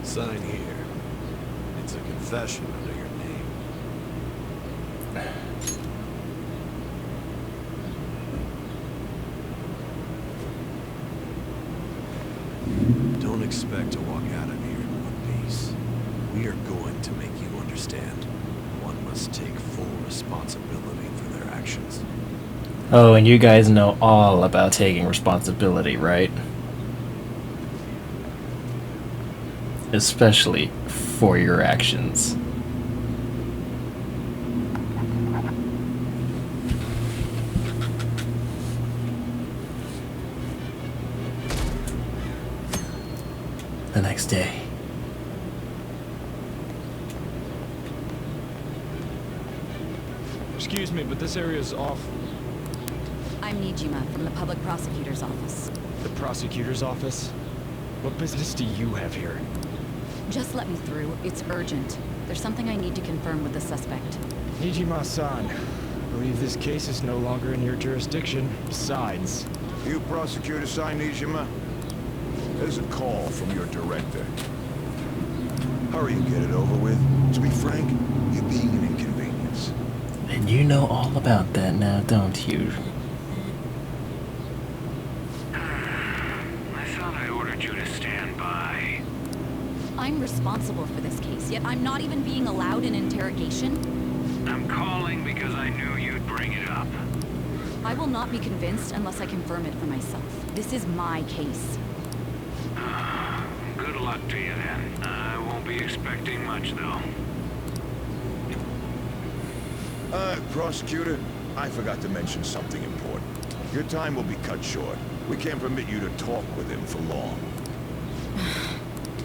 Sign here. It's a confession under your name. Don't expect to walk out of here in one piece. We are going to make you understand. One must take full responsibility for their actions. Oh, and you guys know all about taking responsibility, right? Especially for your actions. The next day. Excuse me, but this area is off. I'm Nijima from the public prosecutor's office. The prosecutor's office? What business do you have here? Just let me through. It's urgent. There's something I need to confirm with the suspect. Nijima-san, I believe this case is no longer in your jurisdiction. Besides... You prosecutor sign Nijima? There's a call from your director. Hurry and get it over with. To be frank, you're being an inconvenience. And you know all about that now, don't you? I thought I ordered you to stand by. I'm responsible for this case, yet I'm not even being allowed an interrogation? I'm calling because I knew you'd bring it up. I will not be convinced unless I confirm it for myself. This is my case. Good luck to you then. I won't be expecting much though. Prosecutor, I forgot to mention something important. Your time will be cut short. We can't permit you to talk with him for long.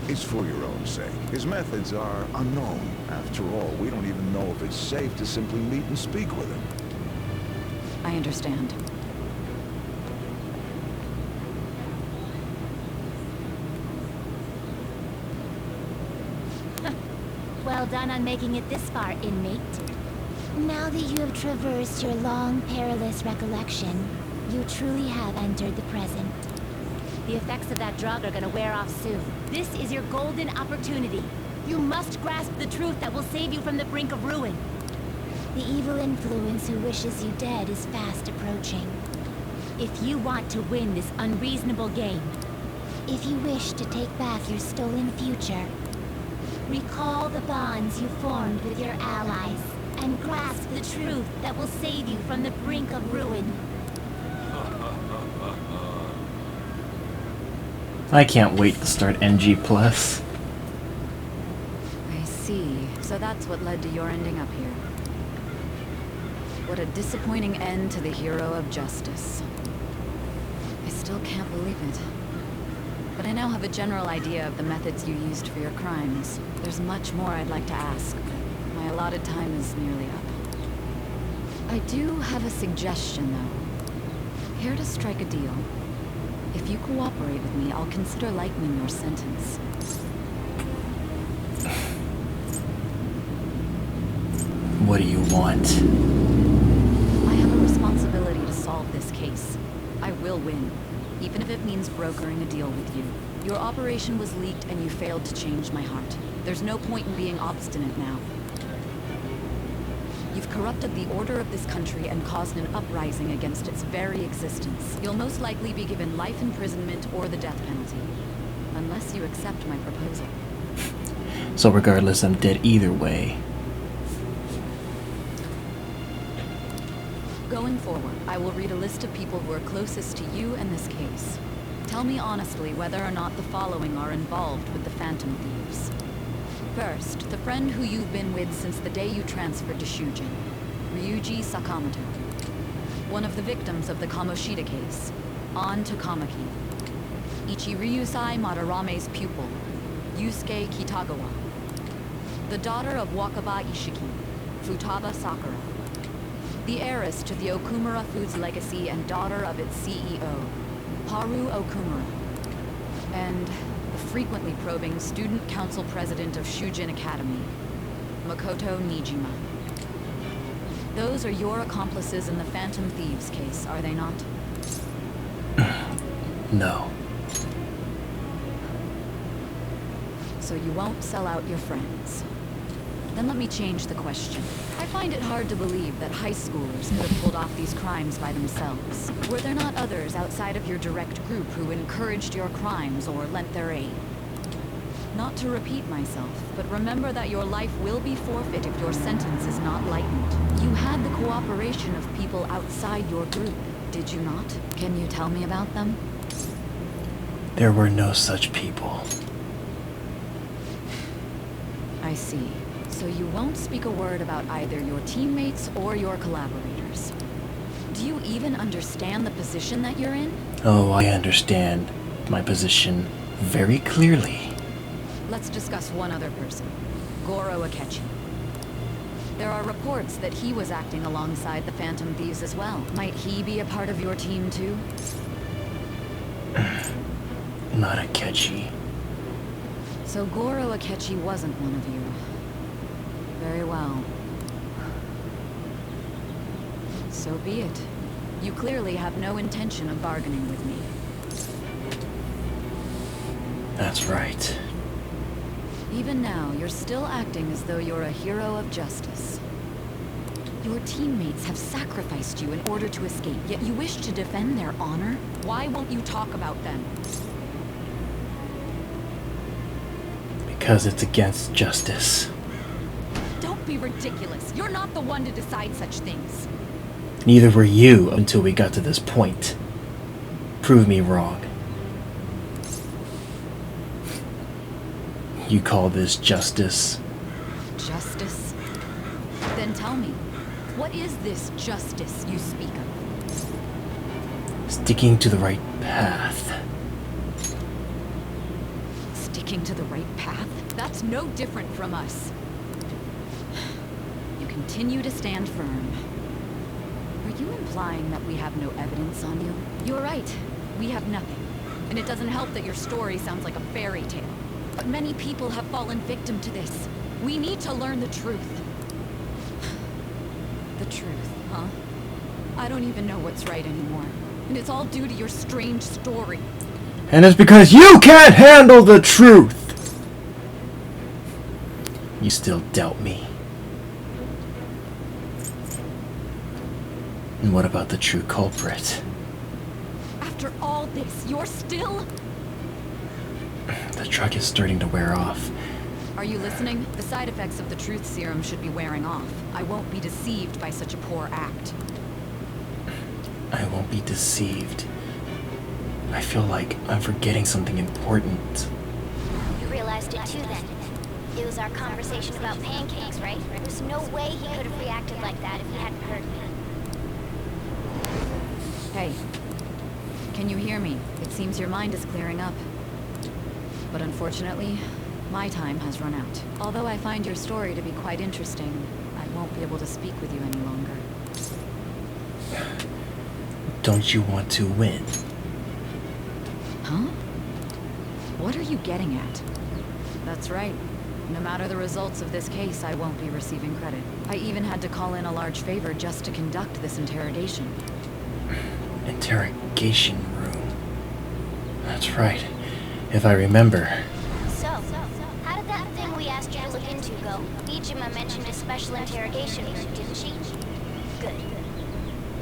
It's for your own sake. His methods are unknown. After all, we don't even know if it's safe to simply meet and speak with him. I understand. Well done on making it this far, inmate. Now that you have traversed your long, perilous recollection, you truly have entered the present. The effects of that drug are gonna wear off soon. This is your golden opportunity. You must grasp the truth that will save you from the brink of ruin. The evil influence who wishes you dead is fast approaching. If you want to win this unreasonable game, if you wish to take back your stolen future, recall the bonds you formed with your allies and grasp the truth that will save you from the brink of ruin. I can't wait to start NG+. I see. So that's what led to your ending up here. What a disappointing end to the hero of justice. I still can't believe it. But I now have a general idea of the methods you used for your crimes. There's much more I'd like to ask, but my allotted time is nearly up. I do have a suggestion, though. Here to strike a deal. If you cooperate with me, I'll consider lightening your sentence. What do you want? I have a responsibility to solve this case. I will win, even if it means brokering a deal with you. Your operation was leaked and you failed to change my heart. There's no point in being obstinate now. You've corrupted the order of this country and caused an uprising against its very existence. You'll most likely be given life imprisonment or the death penalty. Unless you accept my proposal. So regardless, I'm dead either way. Going forward, I will read a list of people who are closest to you in this case. Tell me honestly whether or not the following are involved with the Phantom Thieves. First, the friend who you've been with since the day you transferred to Shujin, Ryuji Sakamoto. One of the victims of the Kamoshida case, An Tokamaki. Ichiryusai Madarame's pupil, Yusuke Kitagawa. The daughter of Wakaba Ishiki, Futaba Sakura. The heiress to the Okumura Foods legacy and daughter of its CEO, Haru Okumura. And the frequently probing student council president of Shujin Academy, Makoto Nijima. Those are your accomplices in the Phantom Thieves case, are they not? No. So you won't sell out your friends. Then let me change the question. I find it hard to believe that high schoolers could have pulled off these crimes by themselves. Were there not others outside of your direct group who encouraged your crimes or lent their aid? Not to repeat myself, but remember that your life will be forfeit if your sentence is not lightened. You had the cooperation of people outside your group, did you not? Can you tell me about them? There were no such people. I see. So you won't speak a word about either your teammates or your collaborators. Do you even understand the position that you're in? Oh, I understand my position very clearly. Let's discuss one other person, Goro Akechi. There are reports that he was acting alongside the Phantom Thieves as well. Might he be a part of your team too? Not Akechi. So Goro Akechi wasn't one of you. Very well. So be it. You clearly have no intention of bargaining with me. That's right. Even now, you're still acting as though you're a hero of justice. Your teammates have sacrificed you in order to escape, yet you wish to defend their honor? Why won't you talk about them? Because it's against justice. Don't be ridiculous. You're not the one to decide such things. Neither were you until we got to this point. Prove me wrong. You call this justice? Justice? Then tell me, what is this justice you speak of? Sticking to the right path. Sticking to the right path? That's no different from us. You continue to stand firm. Are you implying that we have no evidence on you? You're right. We have nothing. And it doesn't help that your story sounds like a fairy tale. But many people have fallen victim to this. We need to learn the truth. The truth, huh? I don't even know what's right anymore. And it's all due to your strange story. And it's because you can't handle the truth! You still doubt me. And what about the true culprit? After all this, you're still... The drug is starting to wear off. Are you listening? The side effects of the truth serum should be wearing off. I won't be deceived by such a poor act. I won't be deceived. I feel like I'm forgetting something important. You realized it too then. It was our conversation about pancakes, right? There's no way he could have reacted like that if he hadn't heard me. Hey. Can you hear me? It seems your mind is clearing up. But unfortunately, my time has run out. Although I find your story to be quite interesting, I won't be able to speak with you any longer. Don't you want to win? Huh? What are you getting at? That's right. No matter the results of this case, I won't be receiving credit. I even had to call in a large favor just to conduct this interrogation. Interrogation room. That's right. If I remember. So, how did that thing we asked you to look into go? Nijima mentioned a special interrogation room, didn't she? Good.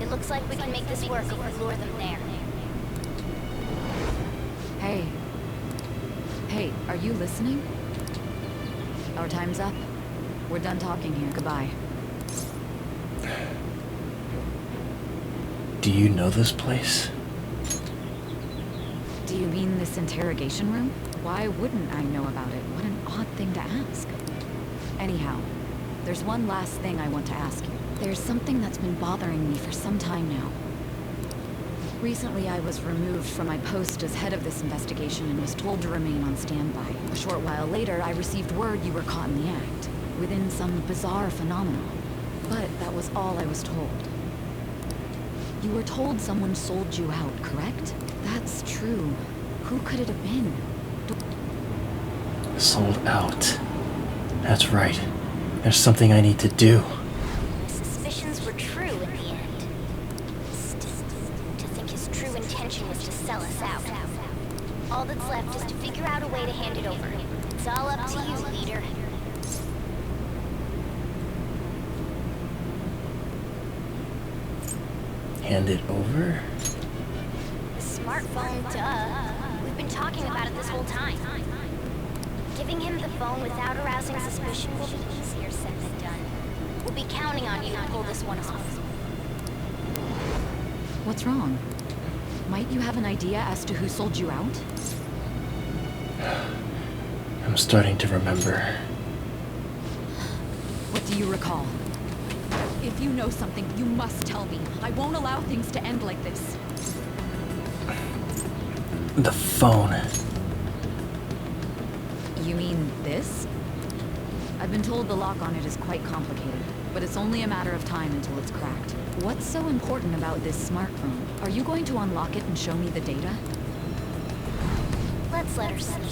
It looks like we can make this work if we lure them there. Hey. Hey, are you listening? Our time's up. We're done talking here. Goodbye. Do you know this place? Do you mean this interrogation room? Why wouldn't I know about it? What an odd thing to ask. Anyhow, there's one last thing I want to ask you. There's something that's been bothering me for some time now. Recently, I was removed from my post as head of this investigation and was told to remain on standby. A short while later, I received word you were caught in the act, within some bizarre phenomenon. But that was all I was told. You were told someone sold you out, correct? That's true. Who could it have been? Sold out. That's right. There's something I need to do. My suspicions were true in the end. Still, to think his true intention was to sell us out. All that's left is to figure out a way to hand it over. It's all up to you, leader. Hand it over? The smartphone, duh. We've been talking about it this whole time. Giving him the phone without arousing suspicion will be easier said than done. We'll be counting on you to pull this one off. What's wrong? Might you have an idea as to who sold you out? I'm starting to remember. What do you recall? If you know something, you must tell me. I won't allow things to end like this. The phone. You mean this? I've been told the lock on it is quite complicated, but it's only a matter of time until it's cracked. What's so important about this smartphone? Are you going to unlock it and show me the data? Let's let her sleep.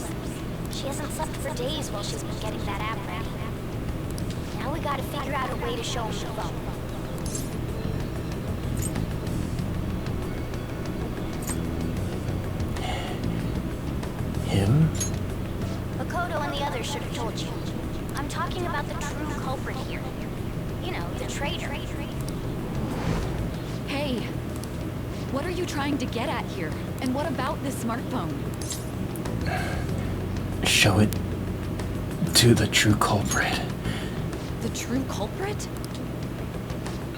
She hasn't slept for days while she's been getting that app ready. Now we gotta figure out a way to show him the phone. Him? Makoto and the others should have told you. I'm talking about the true culprit here. You know, the traitor. Hey! What are you trying to get at here? And what about this smartphone? Show it to the true culprit. The true culprit?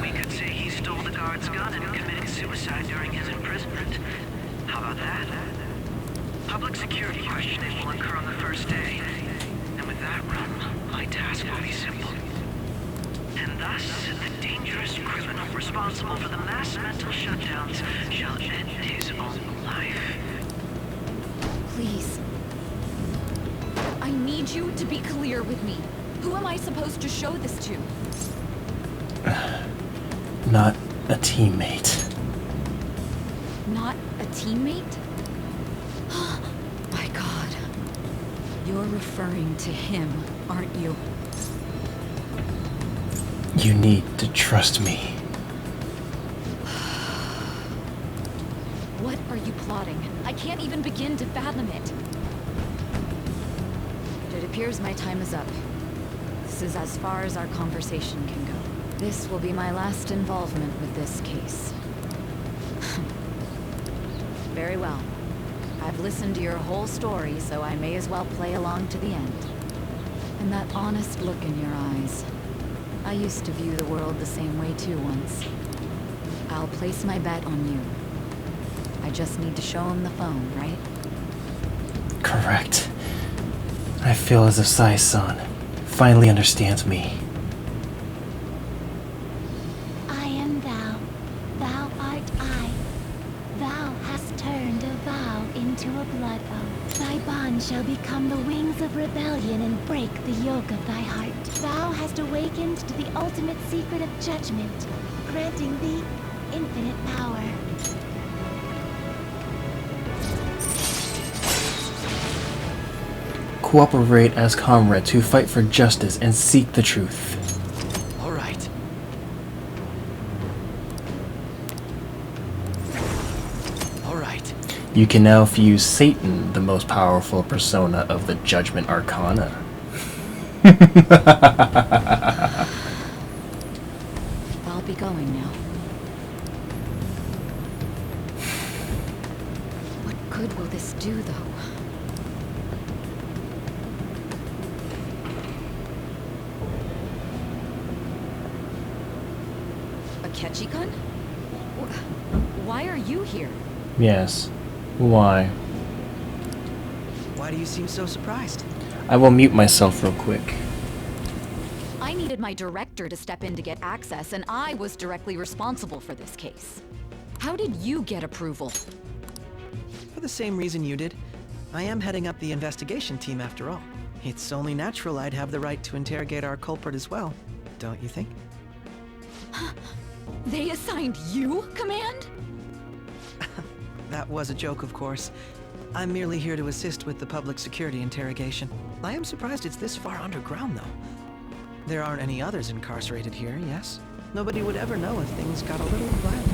We could say he stole the guard's gun and committed suicide during his imprisonment. How about that? Public security questioning will occur on the first day. And with that run, my task will be simple. And thus, the dangerous criminal responsible for the mass mental shutdowns shall end his own life. Please. I need you to be clear with me. Who am I supposed to show this to? Not a teammate. Not a teammate? My God. You're referring to him, aren't you? You need to trust me. What are you plotting? I can't even begin to fathom it. It appears my time is up. This is as far as our conversation can go. This will be my last involvement with this case. Very well. I've listened to your whole story, so I may as well play along to the end. And that honest look in your eyes. I used to view the world the same way too once. I'll place my bet on you. I just need to show him the phone, right? Correct. I feel as if Sai-san finally understands me. I am thou, thou art I. Thou hast turned a vow into a blood oath. Thy bond shall become the wings of rebellion and break the yoke of thy heart. Thou hast awakened to the ultimate secret of judgment, granting thee infinite power. Cooperate as comrades who fight for justice and seek the truth. All right. All right. You can now fuse Satan, the most powerful persona of the Judgment Arcana. I'll be going now. What good will this do, though? Ketchikan? Why are you here? Yes. Why? Why do you seem so surprised? I will mute myself real quick. I needed my director to step in to get access, and I was directly responsible for this case. How did you get approval? For the same reason you did. I am heading up the investigation team after all. It's only natural I'd have the right to interrogate our culprit as well, don't you think? They assigned you command? That was a joke, of course. I'm merely here to assist with the public security interrogation. I am surprised it's this far underground, though. There aren't any others incarcerated here, yes? Nobody would ever know if things got a little violent.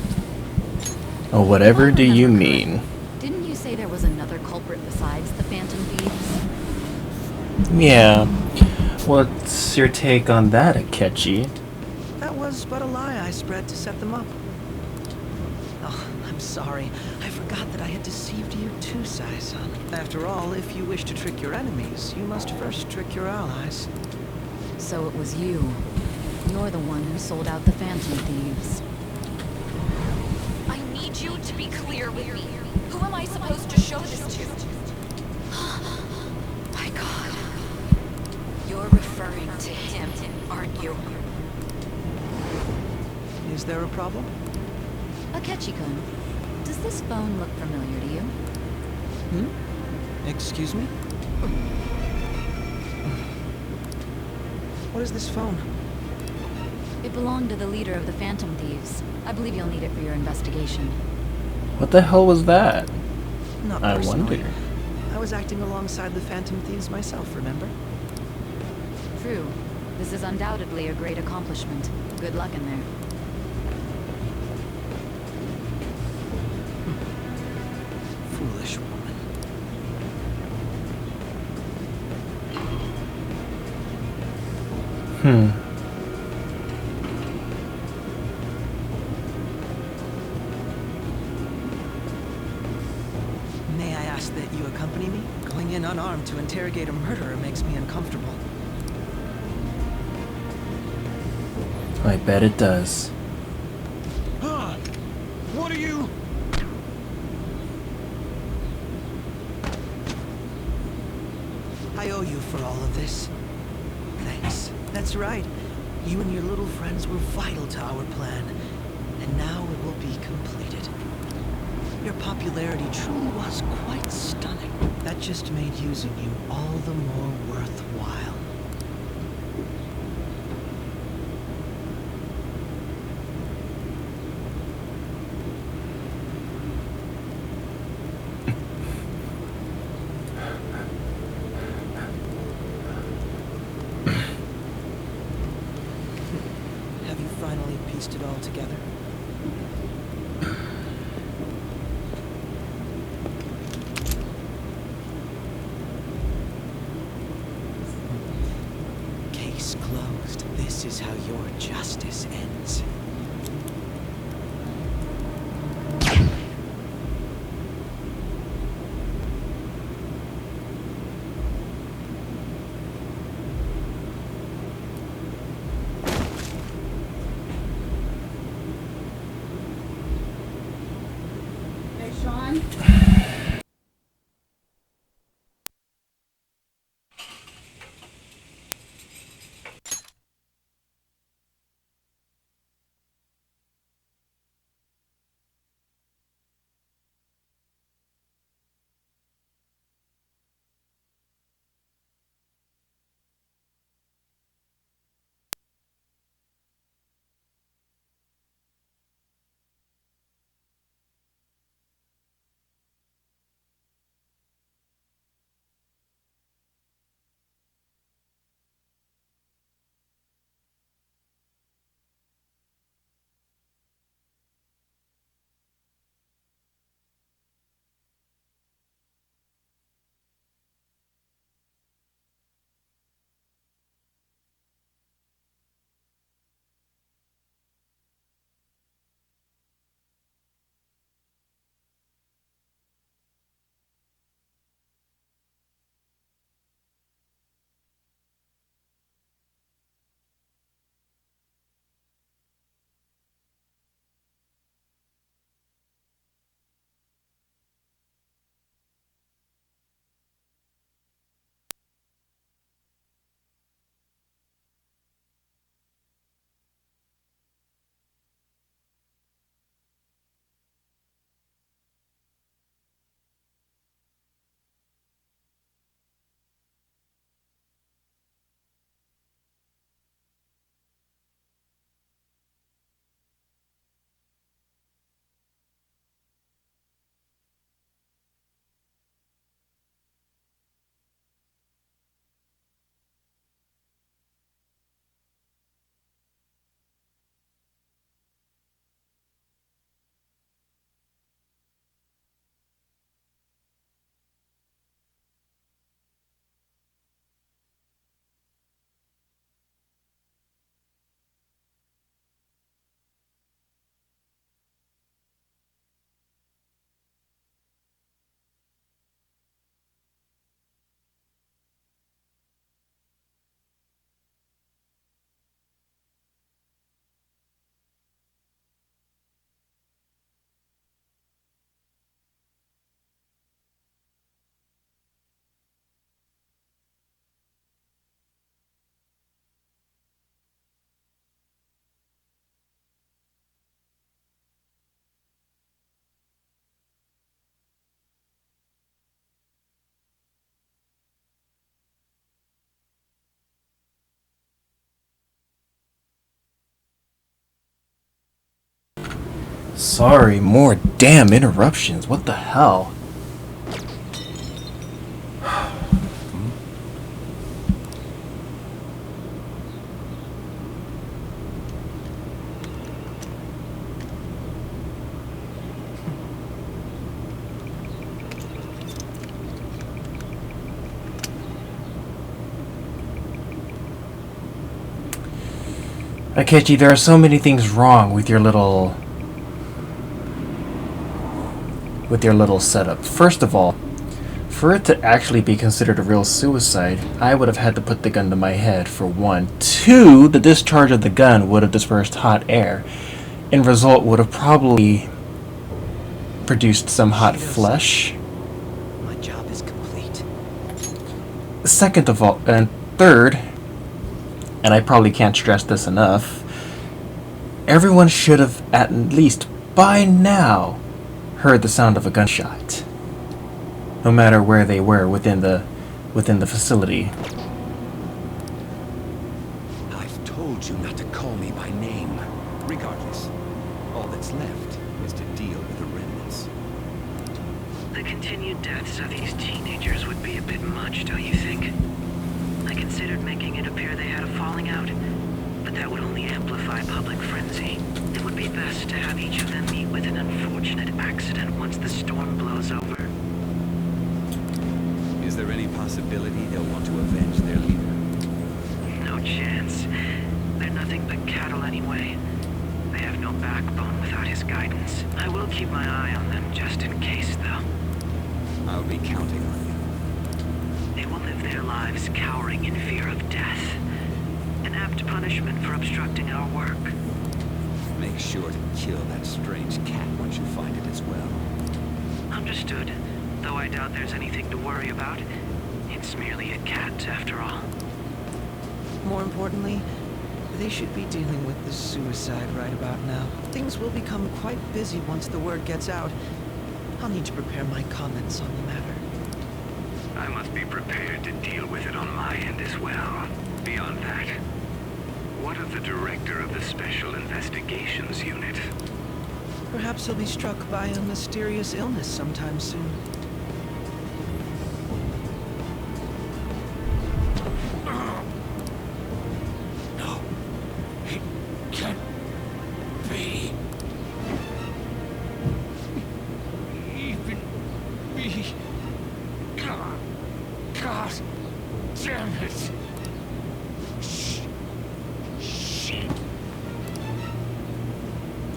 Oh, whatever do you mean? Didn't you say there was another culprit besides the Phantom Thieves? Yeah. What's your take on that, Akechi? That was but a lie I spread to set them up. Oh, I'm sorry. I forgot that I had deceived you too, Sai-san. After all, if you wish to trick your enemies, you must first trick your allies. So it was you. You're the one who sold out the Phantom Thieves. I need you to be clear with me. Who am I supposed to show this to? My God. You're referring to him, aren't you? Is there a problem? Akechi-kun, does this phone look familiar to you? Excuse me? What is this phone? It belonged to the leader of the Phantom Thieves. I believe you'll need it for your investigation. What the hell was that? Not I personally. wonder. I was acting alongside the Phantom Thieves myself, remember? True. This is undoubtedly a great accomplishment. Good luck in there. Foolish woman. May I ask that you accompany me? Going in unarmed to interrogate a murderer makes me uncomfortable. I bet it does. Huh? What are you? I owe you for all of this. Thanks. That's right. You and your little friends were vital to our plan. And now it will be completed. Your popularity truly was quite stunning. That just made using you all the more worthwhile. Have you finally pieced it all together? Case closed. This is how your justice ends. Sean? Sorry, more damn interruptions. What the hell? Akechi, there are so many things wrong with your little setup. First of all, for it to actually be considered a real suicide, I would have had to put the gun to my head, for one. Two, the discharge of the gun would have dispersed hot air, and result would have probably produced some hot flesh. My job is complete. Second of all, and third, and I probably can't stress this enough, everyone should have at least by now heard the sound of a gunshot, no matter where they were within the facility. I've told you not to call me by name. Regardless, all that's left is to deal with the remnants. The continued deaths of these teenagers would be a bit much, don't you think? I considered making it appear they had a falling out, but that would only amplify public frenzy. It would be best to have each of them meet with an unfortunate accident once the storm blows over. Is there any possibility they'll want to avenge their leader? No chance. They're nothing but cattle anyway. They have no backbone without his guidance. I will keep my eye on them just in case, though. I'll be counting on you. They will live their lives cowering in fear of death. An apt punishment for obstructing our work. Make sure to kill that strange cat once you find it as well. Understood. Though I doubt there's anything to worry about. It's merely a cat, after all. More importantly, they should be dealing with this suicide right about now. Things will become quite busy once the word gets out. I'll need to prepare my comments on the matter. I must be prepared to deal with it on my end as well. Beyond that, what of the director of the Special Investigations Unit? Perhaps he'll be struck by a mysterious illness sometime soon. No. It can't be. Even me. God damn it. Shit.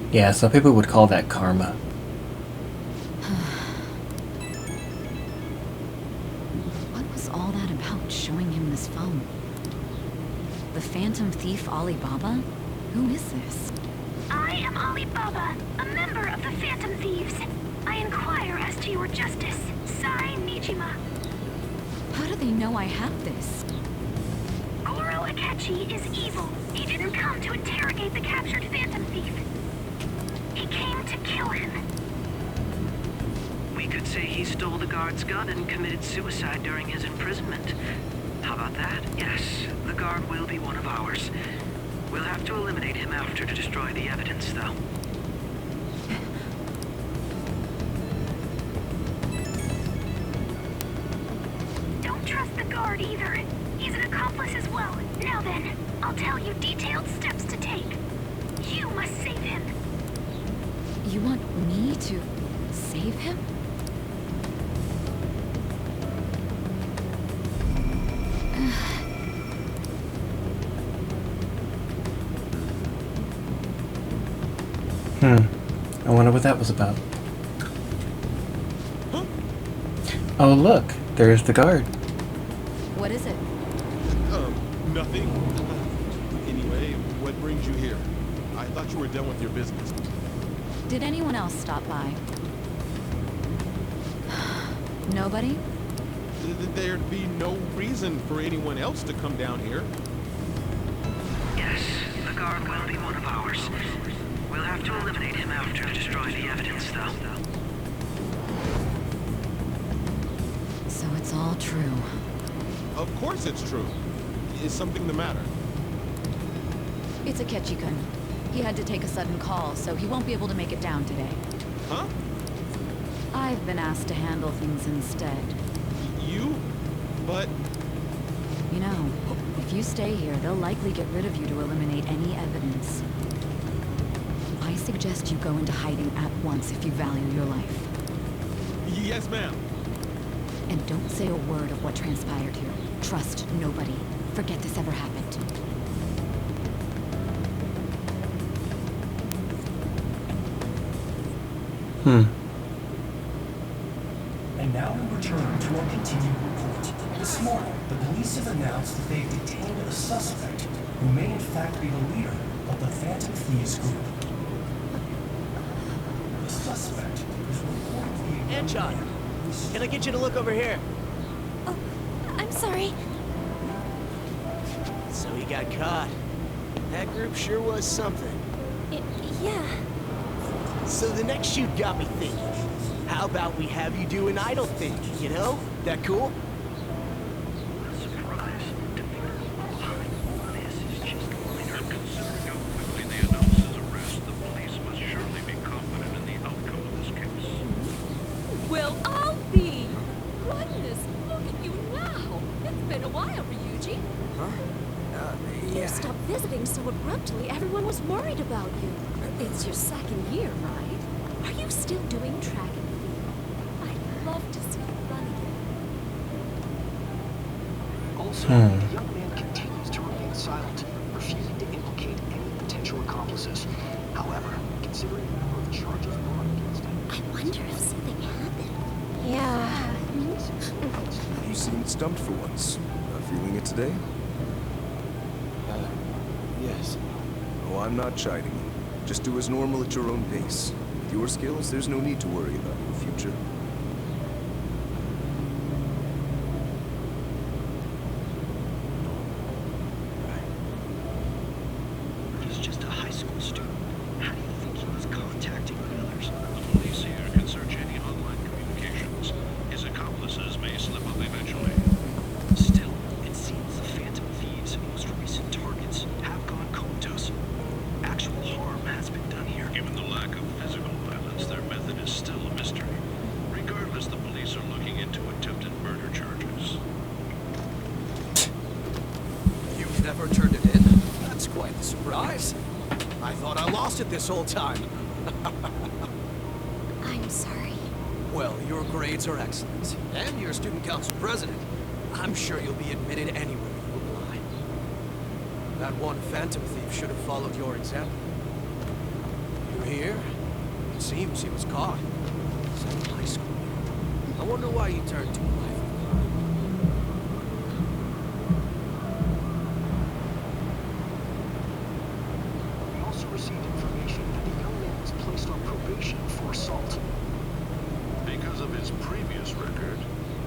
Yeah, some people would call that karma. What was all that about, showing him this phone? The Phantom Thief Alibaba? Who is this? I am Alibaba, a member of the Phantom Thieves. I inquire as to your justice. Sai Nijima. How do they know I have this? Goro Akechi is evil. He didn't come to interrogate the captured Phantom Thief. He came to kill him. We could say he stole the guard's gun and committed suicide during his imprisonment. How about that? Yes, the guard will be one of ours. We'll have to eliminate him after to destroy the evidence, though. Don't trust the guard either. He's an accomplice as well. Now then, I'll tell you detailed steps to take. You must save him. You want me to save him? I wonder what that was about. Oh look, there's the guard. What is it? Nothing. Anyway, what brings you here? I thought you were done with your business. Did anyone else stop by? Nobody? There'd be no reason for anyone else to come down here. Yes, the guard will be one of ours. We'll have to eliminate him after to destroy the evidence, though. So it's all true. Of course it's true. Is something the matter? It's Akechi-kun. He had to take a sudden call, so he won't be able to make it down today. Huh? I've been asked to handle things instead. You? But... You know, if you stay here, they'll likely get rid of you to eliminate any evidence. I suggest you go into hiding at once if you value your life. Yes, ma'am. And don't say a word of what transpired here. Trust nobody. Forget this ever happened. And now we return to our continued report. This morning, the police have announced that they've detained a suspect who may in fact be the leader of the Phantom Thieves group. The suspect is reportedly a Anchon, can I get you to look over here? Oh, I'm sorry. So he got caught. That group sure was something. Yeah. So the next shoot got me thinking. How about we have you do an idle thing, you know? That cool? Well, I'll be. Goodness, look at you now. It's been a while, Ryuji. Huh? You stopped visiting so abruptly, everyone was worried about you. It's your second year, right? Are you still doing track and field? I'd love to see you run again. Also, the young man continues to remain silent, refusing to implicate any potential accomplices. However, considering the number of charges brought against him... I wonder if something happened. Yeah. You seem stumped for once. Not feeling it today? Yes. Oh, I'm not chiding you. Just do as normal at your own pace. With your skills, there's no need to worry about your future. lost it this whole time. I'm sorry. Well, your grades are excellent, and you're student council president. I'm sure you'll be admitted anywhere you apply. That one phantom thief should have followed your example. You hear? It seems he was caught. Same high school. I wonder why he turned to a life of crime. We also received information that the young man was placed on probation for assault. Because of his previous record,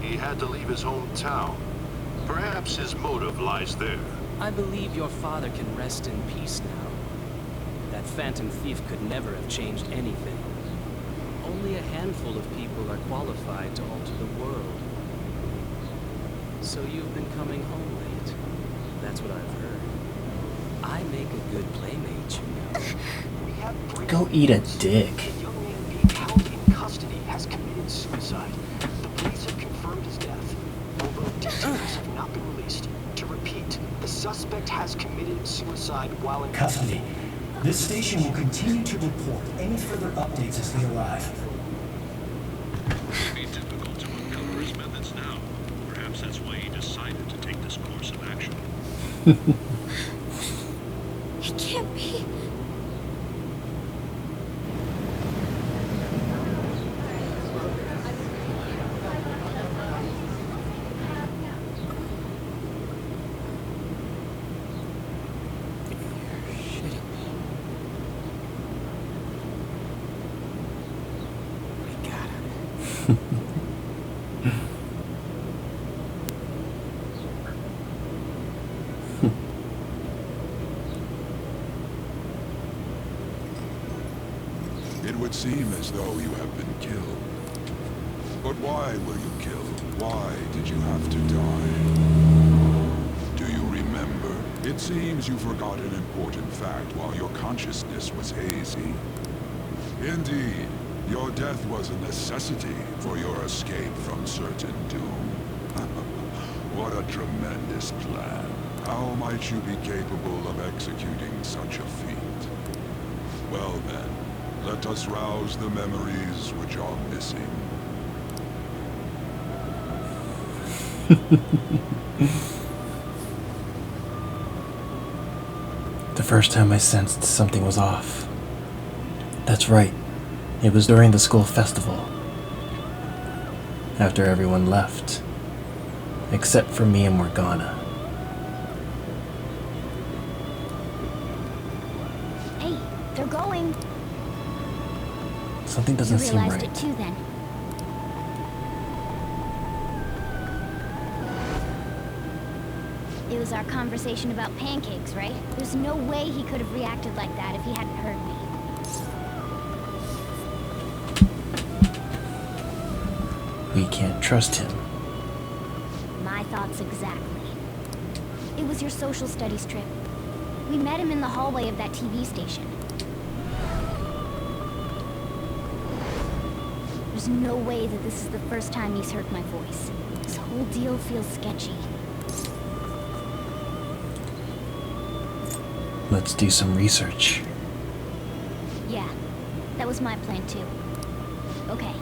he had to leave his hometown. Perhaps his motive lies there. I believe your father can rest in peace now. That phantom thief could never have changed anything. Only a handful of people are qualified to alter the world. So you've been coming home late. That's what I've heard. I make a good playmate, you know. We have Go eat a dick. The young man being held in custody has committed suicide. The police have confirmed his death, although details have not been released. To repeat, the suspect has committed suicide while in Custody. This station will continue to report any further updates as they arrive. It may be difficult to uncover his methods now. Perhaps that's why he decided to take this course of action. It can't be. It would seem as though you have been killed. But why were you killed? Why did you have to die? Do you remember? It seems you forgot an important fact while your consciousness was hazy. Indeed, your death was a necessity for your escape from certain doom. What a tremendous plan. How might you be capable of executing such a feat? Well then, let us rouse the memories which are missing. The first time I sensed something was off. That's right. It was during the school festival. After everyone left. Except for me and Morgana. Hey, they're going. Something doesn't You seem realized right. it too then. It was our conversation about pancakes, right? There's no way he could have reacted like that if he hadn't heard me. We can't trust him. My thoughts exactly. It was your social studies trip. We met him in the hallway of that TV station. There's no way that this is the first time he's heard my voice. This whole deal feels sketchy. Let's do some research. Yeah, that was my plan too. Okay,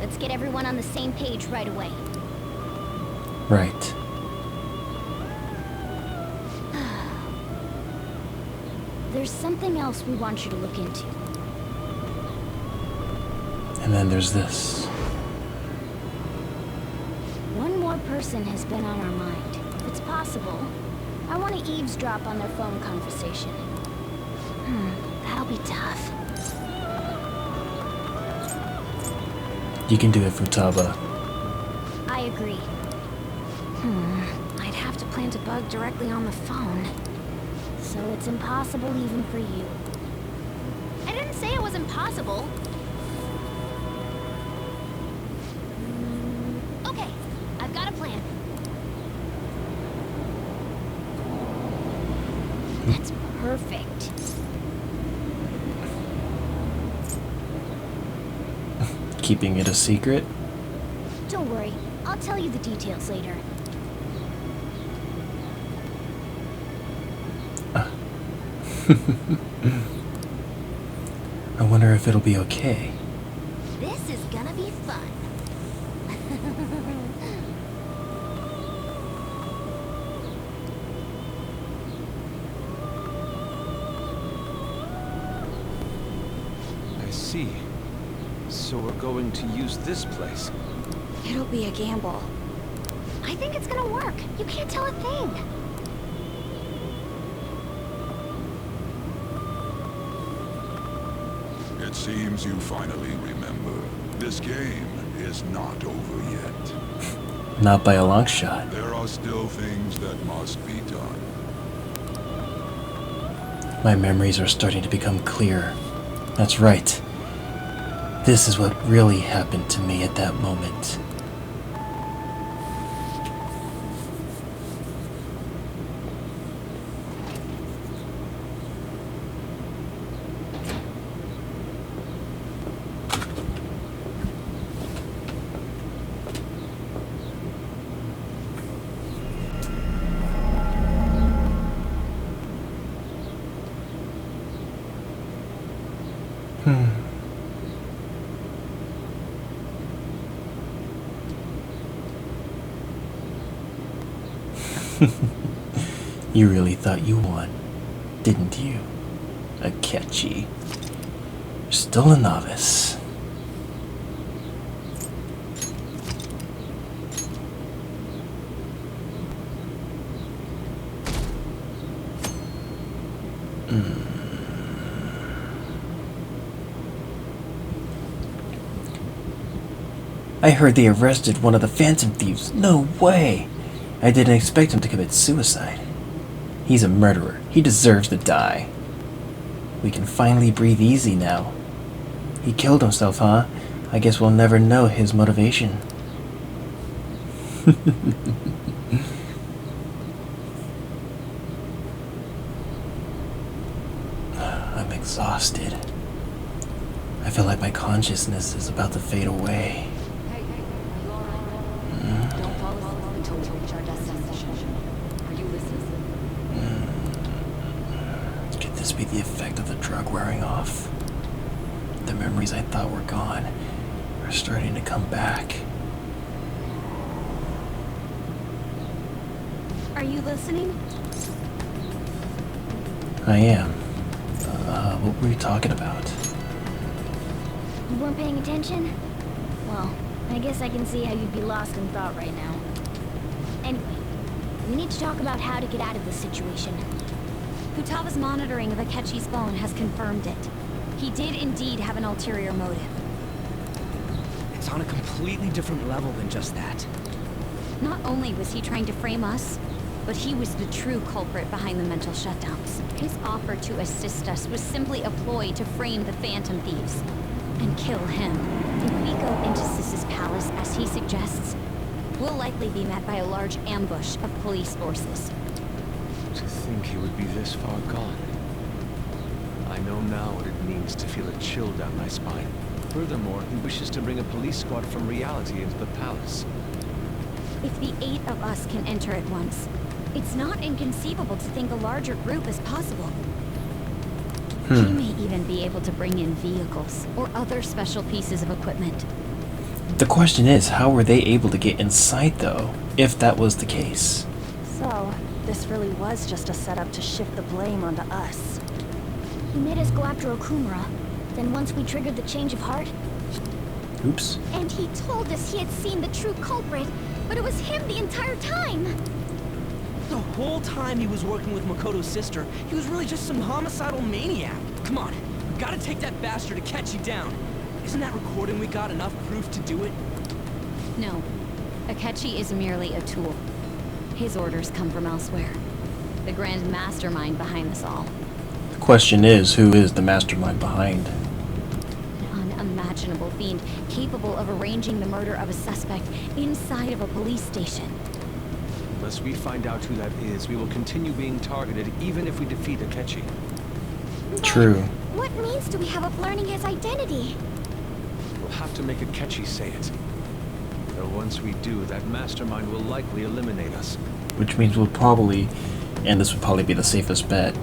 let's get everyone on the same page right away. Right. There's something else we want you to look into. And then there's this. One more person has been on our mind. If it's possible, I want to eavesdrop on their phone conversation. That'll be tough. You can do it, Futaba. I agree. I'd have to plant a bug directly on the phone. So it's impossible even for you. I didn't say it was impossible. Okay, I've got a plan. That's perfect. Keeping it a secret? Don't worry, I'll tell you the details later. I wonder if it'll be okay. This is gonna be fun. I see. So we're going to use this place. It'll be a gamble. I think it's gonna work. You can't tell a thing. It seems you finally remember. This game is not over yet. Not by a long shot. There are still things that must be done. My memories are starting to become clear. That's right. This is what really happened to me at that moment. You really thought you won, didn't you? Akechi. You're still a novice. I heard they arrested one of the Phantom Thieves. No way! I didn't expect him to commit suicide. He's a murderer. He deserves to die. We can finally breathe easy now. He killed himself, huh? I guess we'll never know his motivation. I'm exhausted. I feel like my consciousness is about to fade away. Could this be the effect of the drug wearing off? The memories I thought were gone are starting to come back. Are you listening? I am. What were you talking about? You weren't paying attention? Well, I guess I can see how you'd be lost in thought right now. Anyway, we need to talk about how to get out of this situation. Futaga's monitoring of Akechi's phone has confirmed it. He did indeed have an ulterior motive. It's on a completely different level than just that. Not only was he trying to frame us, but he was the true culprit behind the mental shutdowns. His offer to assist us was simply a ploy to frame the Phantom Thieves and kill him. If we go into Sis's palace, as he suggests, we'll likely be met by a large ambush of police forces. To think he would be this far gone. I know now what it means to feel a chill down my spine. Furthermore, he wishes to bring a police squad from reality into the palace. If the 8 of us can enter at once, it's not inconceivable to think a larger group is possible. He may even be able to bring in vehicles or other special pieces of equipment. The question is, how were they able to get inside though, if that was the case? So, this really was just a setup to shift the blame onto us. He made us go after Okumura. Then once we triggered the change of heart... Oops. And he told us he had seen the true culprit, but it was him the entire time! The whole time he was working with Makoto's sister, he was really just some homicidal maniac. Come on, we gotta take that bastard Akechi down. Isn't that recording we got enough proof to do it? No. Akechi is merely a tool. His orders come from elsewhere. The grand mastermind behind this all. The question is, who is the mastermind behind? An unimaginable fiend capable of arranging the murder of a suspect inside of a police station. Unless we find out who that is, we will continue being targeted even if we defeat Akechi. True. What means do we have of learning his identity? We'll have to make Akechi say it. Though once we do, that mastermind will likely eliminate us. Which means we'll probably, and this would probably be the safest bet,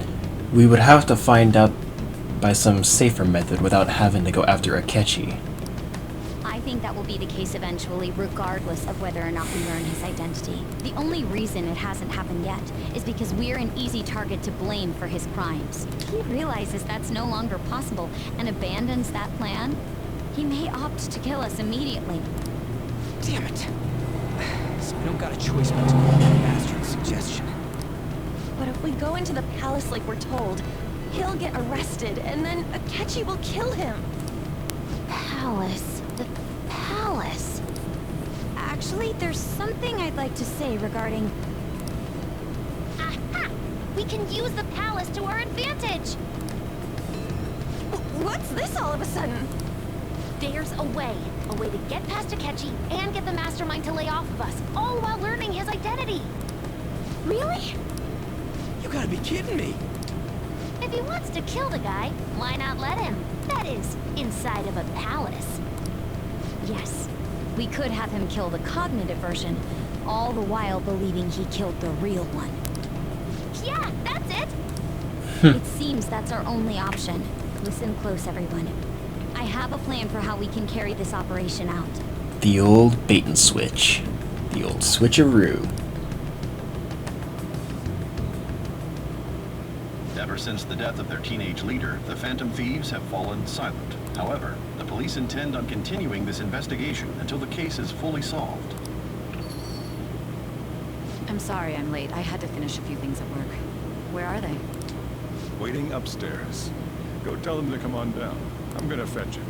we would have to find out by some safer method without having to go after Akechi. I think that will be the case eventually, regardless of whether or not we learn his identity. The only reason it hasn't happened yet is because we're an easy target to blame for his crimes. He realizes that's no longer possible and abandons that plan. He may opt to kill us immediately. Damn it. So we don't got a choice but to follow the Master's suggestion. But if we go into the palace like we're told, he'll get arrested, and then Akechi will kill him. Palace. The palace. Actually, there's something I'd like to say regarding... Aha! We can use the palace to our advantage! What's this all of a sudden? There's a way. A way to get past Akechi and get the mastermind to lay off of us, all while learning his identity. Really? You gotta be kidding me. If he wants to kill the guy, why not let him? That is, inside of a palace. Yes, we could have him kill the cognitive version, all the while believing he killed the real one. Yeah, that's it! It seems that's our only option. Listen close, everyone. I have a plan for how we can carry this operation out. The old bait and switch. The old switcheroo. Ever since the death of their teenage leader, the Phantom Thieves have fallen silent. However, the police intend on continuing this investigation until the case is fully solved. I'm sorry I'm late. I had to finish a few things at work. Where are they? Waiting upstairs. Go tell them to come on down. I'm gonna fetch you.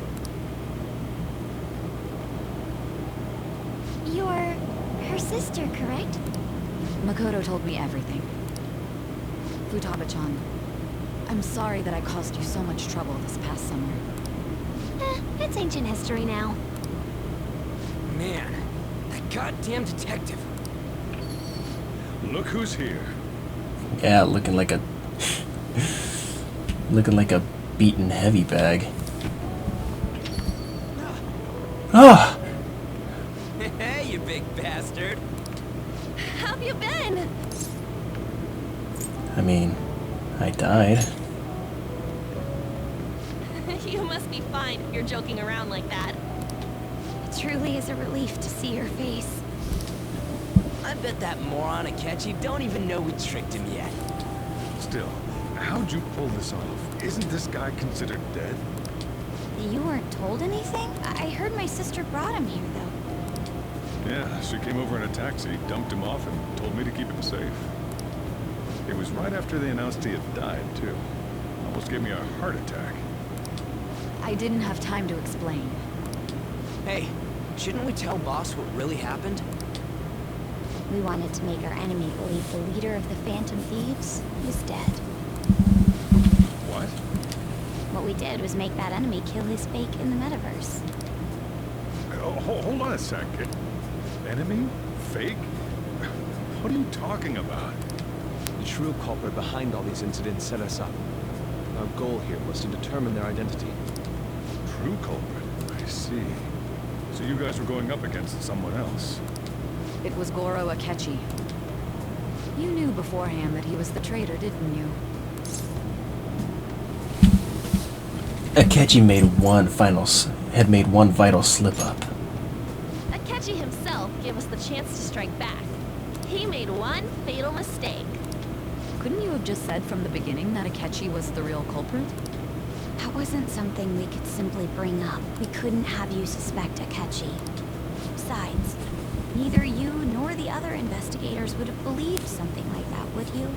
You're her sister, correct? Makoto told me everything. Futaba-chan, I'm sorry that I caused you so much trouble this past summer. It's ancient history now. Man, that goddamn detective. Look who's here. Yeah, looking like a... looking like a beaten heavy bag. Ah! Hey, you big bastard. How have you been? I mean, I died. You must be fine if you're joking around like that. It truly is a relief to see your face. I bet that moron Akechi don't even know we tricked him yet. Still, how'd you pull this off? Isn't this guy considered dead? You weren't told anything? I heard my sister brought him here, though. Yeah, she came over in a taxi, dumped him off, and told me to keep him safe. It was right after they announced he had died, too. Almost gave me a heart attack. I didn't have time to explain. Hey, shouldn't we tell boss what really happened? We wanted to make our enemy believe the leader of the Phantom Thieves was dead. What? What we did was make that enemy kill his fake in the metaverse. Oh, hold on a sec. Enemy? Fake? What are you talking about? The true culprit behind all these incidents set us up. Our goal here was to determine their identity. True culprit? I see. So you guys were going up against someone else. It was Goro Akechi. You knew beforehand that he was the traitor, didn't you? Akechi had made one vital slip-up. Akechi himself gave us the chance to strike back. He made one fatal mistake. Couldn't you have just said from the beginning that Akechi was the real culprit? That wasn't something we could simply bring up. We couldn't have you suspect Akechi. Besides, neither you nor the other investigators would have believed something like that, would you?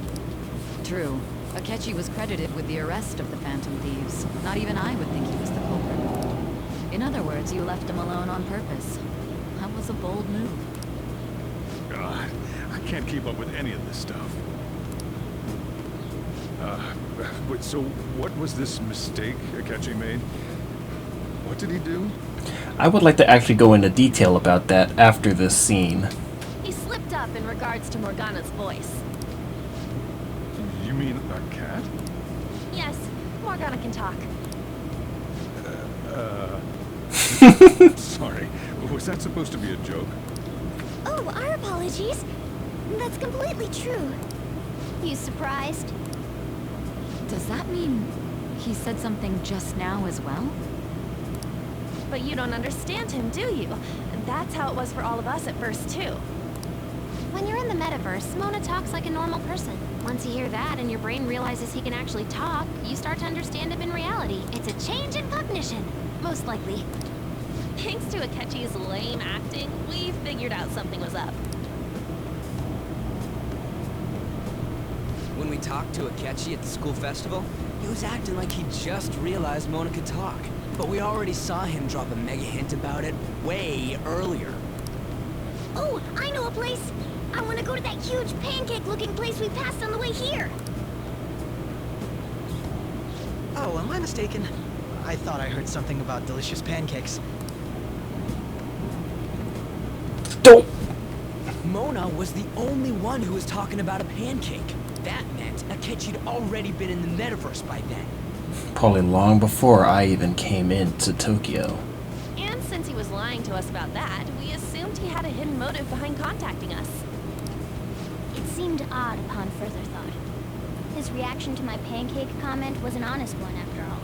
True. Akechi was credited with the arrest of the Phantom Thieves. Not even I would think he was the culprit. In other words, you left him alone on purpose. That was a bold move. God, I can't keep up with any of this stuff. But so what was this mistake Akechi made? What did he do? I would like to actually go into detail about that after this scene. He slipped up in regards to Morgana's voice. You mean a cat? Yes, Morgana can talk. Sorry. Was that supposed to be a joke? Oh, our apologies. That's completely true. You surprised? Does that mean He said something just now as well? But you don't understand him, do you? That's how it was for all of us at first, too. When you're in the metaverse, Mona talks like a normal person. Once you hear that and your brain realizes he can actually talk, you start to understand him in reality. It's a change in cognition, most likely. Thanks to Akechi's lame acting, we figured out something was up. When we talked to Akechi at the school festival, he was acting like he just realized Mona could talk. But we already saw him drop a mega hint about it way earlier. Oh, I know a place! I want to go to that huge pancake-looking place we passed on the way here! Oh, am I mistaken? I thought I heard something about delicious pancakes. Don't! Mona was the only one who was talking about a pancake. That meant Akechi'd already been in the metaverse by then. Probably long before I even came into Tokyo. And since he was lying to us about that, we assumed he had a hidden motive behind contacting us. It seemed odd upon further thought. His reaction to my pancake comment was an honest one, after all.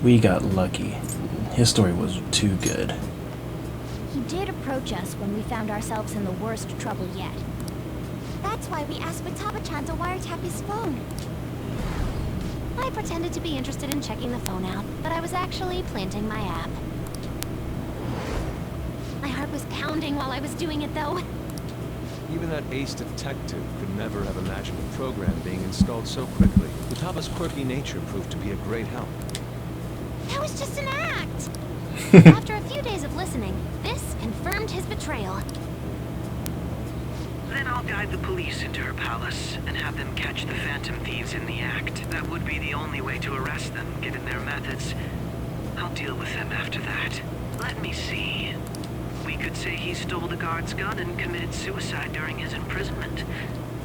We got lucky. His story was too good. He did approach us when we found ourselves in the worst trouble yet. That's why we asked Futaba-chan to wiretap his phone. I pretended to be interested in checking the phone out, but I was actually planting my app. My heart was pounding while I was doing it, though. Even that ace detective could never have imagined a program being installed so quickly. Futaba's quirky nature proved to be a great help. That was just an act! After a few days of listening, this confirmed his betrayal. Then I'll guide the police into her palace and have them catch the Phantom Thieves in the act. That would be the only way to arrest them, given their methods. I'll deal with them after that. Let me see. We could say he stole the guard's gun and committed suicide during his imprisonment.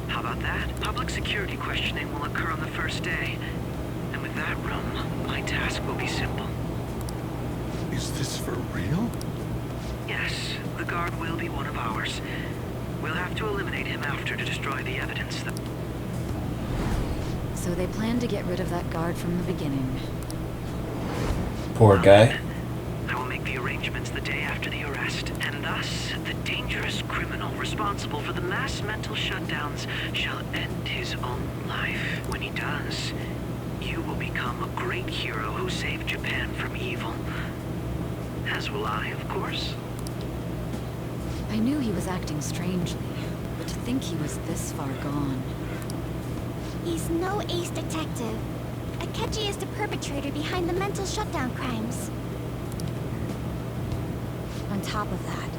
How about that? Public security questioning will occur on the first day. And with that room, my task will be simple. Is this for real? Yes, the guard will be one of ours. We'll have to eliminate him after to destroy the evidence. So they planned to get rid of that guard from the beginning. Poor guy. I will make the arrangements the day after the arrest, and thus the dangerous criminal responsible for the mass mental shutdowns shall end his own life. When he does, you will become a great hero who saved Japan from evil. As will I, of course. I knew he was acting strangely, but to think he was this far gone. He's no ace detective. Akechi is the perpetrator behind the mental shutdown crimes. On top of that,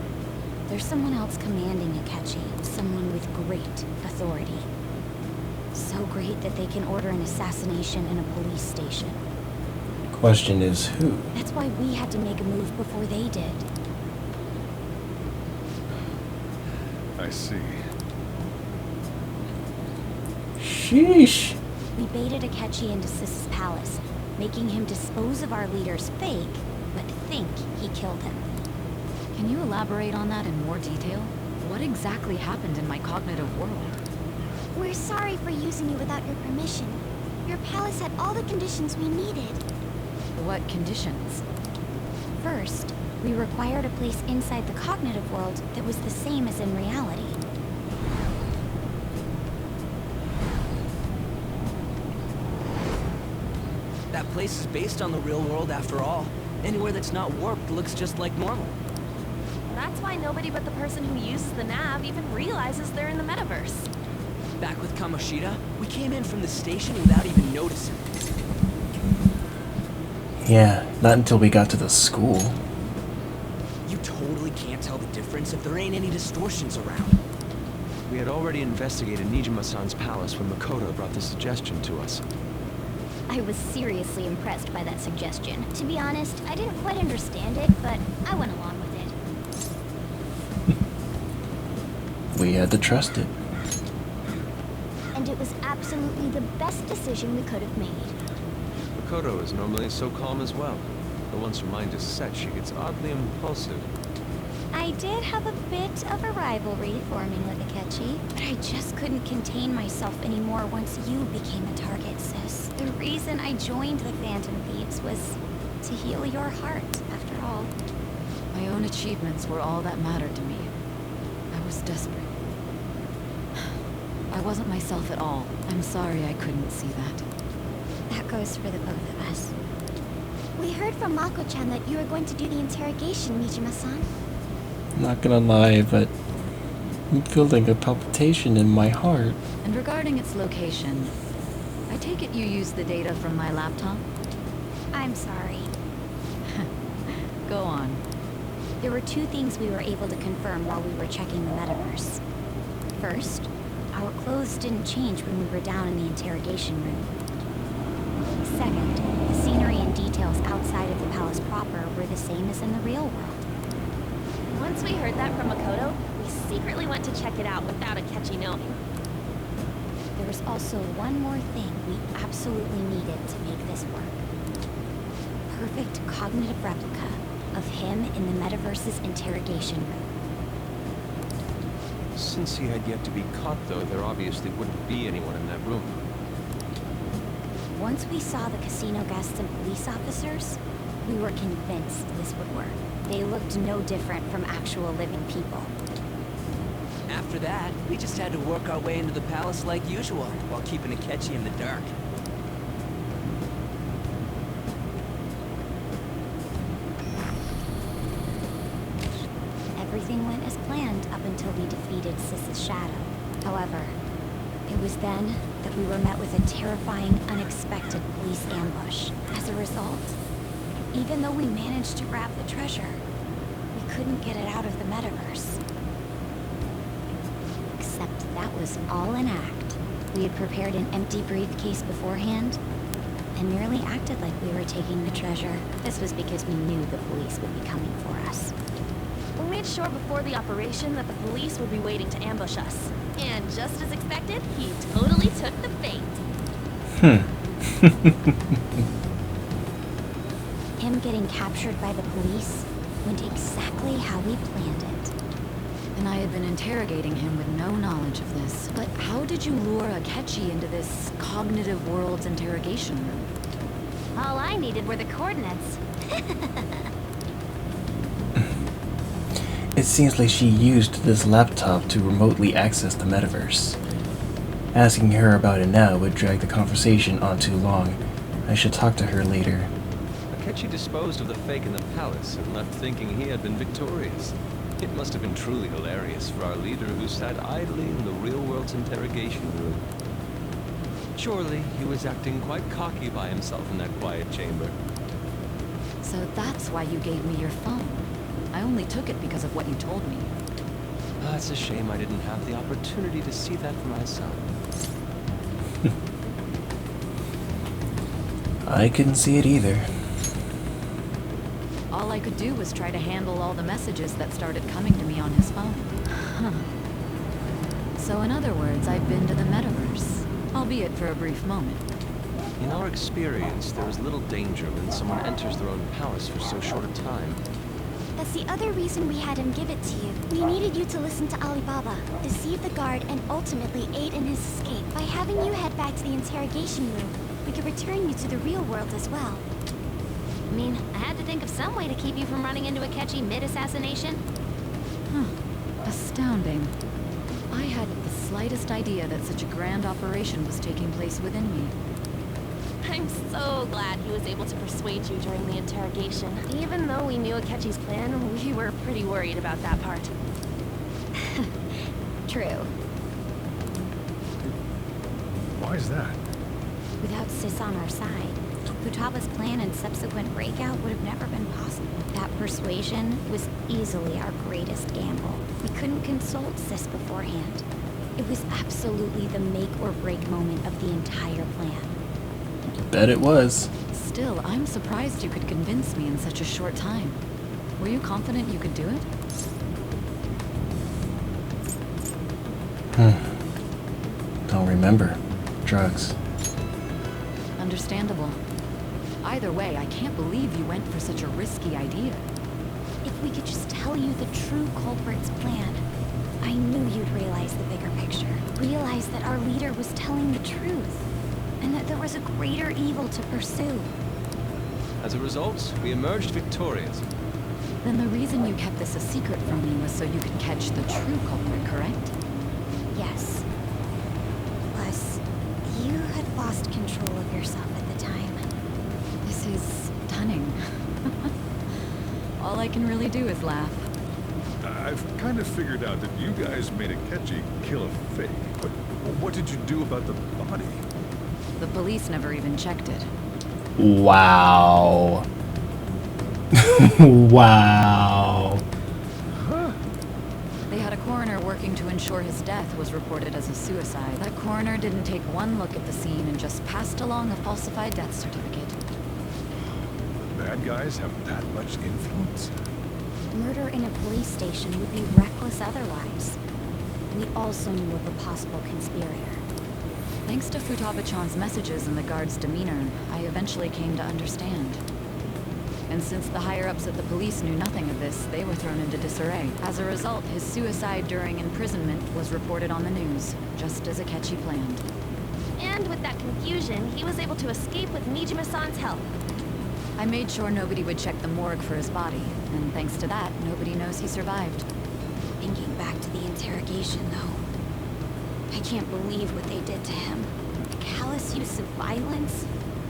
there's someone else commanding Akechi, someone with great authority. So great that they can order an assassination in a police station. Question is who? That's why we had to make a move before they did. I see. Sheesh. We baited Akechi into Sis's palace, making him dispose of our leader's fake, but think he killed him. Can you elaborate on that in more detail? What exactly happened in my cognitive world? We're sorry for using you without your permission. Your palace had all the conditions we needed. What conditions? First, we required a place inside the cognitive world that was the same as in reality. That place is based on the real world after all. Anywhere that's not warped looks just like normal. That's why nobody but the person who uses the nav even realizes they're in the metaverse. Back with Kamoshida, we came in from the station without even noticing. Yeah, not until we got to the school. You totally can't tell the difference if there ain't any distortions around. We had already investigated Nijima-san's palace when Makoto brought the suggestion to us. I was seriously impressed by that suggestion. To be honest, I didn't quite understand it, but I went along with it. We had to trust it. And it was absolutely the best decision we could have made. Makoto is normally so calm as well, but once her mind is set, she gets oddly impulsive. I I did have a bit of a rivalry forming with Akechi, but I just couldn't contain myself anymore once you became a target, sis. The reason I joined the Phantom Thieves was to heal your heart, after all. My own achievements were all that mattered to me. I was desperate. I wasn't myself at all. I'm sorry I couldn't see that. That goes for the both of us. We heard from Mako-chan that you were going to do the interrogation, Mijima-san. Not gonna lie, but I'm feeling a palpitation in my heart. And regarding its location, I take it you used the data from my laptop? I'm sorry. Go on. There were two things we were able to confirm while we were checking the metaverse. First, our clothes didn't change when we were down in the interrogation room. Second, the scenery and details outside of the palace proper were the same as in the real world. Once we heard that from Makoto, we secretly went to check it out without Akechi knowing. There was also one more thing we absolutely needed to make this work. Perfect cognitive replica of him in the metaverse's interrogation room. Since he had yet to be caught, though, there obviously wouldn't be anyone in that room. Once we saw the casino guests and police officers, we were convinced this would work. They looked no different from actual living people. After that, we just had to work our way into the palace like usual, while keeping Akechi in the dark. Everything went as planned up until we defeated Sis's shadow. However, it was then that we were met with a terrifying, unexpected police ambush. As a result, even though we managed to grab the treasure, we couldn't get it out of the metaverse. Except that was all an act. We had prepared an empty briefcase beforehand, and merely acted like we were taking the treasure. This was because we knew the police would be coming for us. We made sure before the operation that the police would be waiting to ambush us. And just as expected, he totally took the bait. Him getting captured by the police went exactly how we planned it. And I had been interrogating him with no knowledge of this. But how did you lure Akechi into this cognitive world's interrogation room? All I needed were the coordinates. It seems like she used this laptop to remotely access the metaverse. Asking her about it now would drag the conversation on too long. I should talk to her later. Akechi disposed of the fake in the palace and left thinking he had been victorious. It must have been truly hilarious for our leader who sat idly in the real world's interrogation room. Surely he was acting quite cocky by himself in that quiet chamber. So that's why you gave me your phone. I only took it because of what you told me. It's a shame I didn't have the opportunity to see that for myself. I couldn't see it either. All I could do was try to handle all the messages that started coming to me on his phone. Huh. So in other words, I've been to the metaverse, albeit for a brief moment. In our experience, there is little danger when someone enters their own palace for so short a time. That's the other reason we had him give it to you. We needed you to listen to Alibaba, deceive the guard, and ultimately aid in his escape. By having you head back to the interrogation room, we could return you to the real world as well. I mean, I had to think of some way to keep you from running into Akechi mid-assassination. Huh. Astounding. I hadn't the slightest idea that such a grand operation was taking place within me. I'm so glad he was able to persuade you during the interrogation. Even though we knew Akechi's plan, we were pretty worried about that part. True. Why is that? Without Sis on our side, Futaba's plan and subsequent breakout would have never been possible. That persuasion was easily our greatest gamble. We couldn't consult Sis beforehand. It was absolutely the make or break moment of the entire plan. Bet it was. Still, I'm surprised you could convince me in such a short time. Were you confident you could do it? Don't remember. Drugs. Understandable. Either way, I can't believe you went for such a risky idea. If we could just tell you the true culprit's plan, I knew you'd realize the bigger picture. Realize that our leader was telling the truth, and that there was a greater evil to pursue. As a result, we emerged victorious. Then the reason you kept this a secret from me was so you could catch the true culprit, correct? Yes. Plus, you had lost control of yourself at the time. This is stunning. All I can really do is laugh. I've kind of figured out that you guys made Akechi kill a fake, but what did you do about the body? The police never even checked it. Wow. Wow. Huh? They had a coroner working to ensure his death was reported as a suicide. That coroner didn't take one look at the scene and just passed along a falsified death certificate. The bad guys have that much influence? Murder in a police station would be reckless otherwise. We also knew of a possible conspirator. Thanks to Futaba-chan's messages and the guard's demeanor, I eventually came to understand. And since the higher-ups at the police knew nothing of this, they were thrown into disarray. As a result, his suicide during imprisonment was reported on the news, just as Akechi planned. And with that confusion, he was able to escape with Nijima-san's help. I made sure nobody would check the morgue for his body, and thanks to that, nobody knows he survived. Thinking back to the interrogation, though, I can't believe what they did to him. The callous use of violence,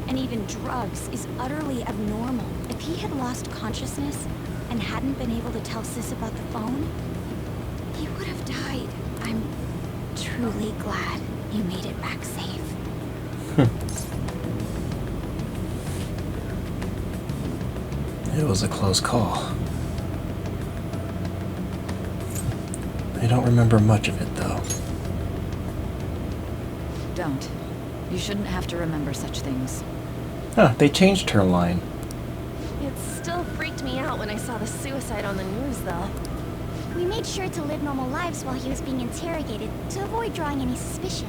and even drugs, is utterly abnormal. If he had lost consciousness and hadn't been able to tell Sis about the phone, he would have died. I'm truly glad you made it back safe. It was a close call. I don't remember much of it, though. Don't. You shouldn't have to remember such things. Huh, they changed her line. It still freaked me out when I saw the suicide on the news, though. We made sure to live normal lives while he was being interrogated to avoid drawing any suspicion.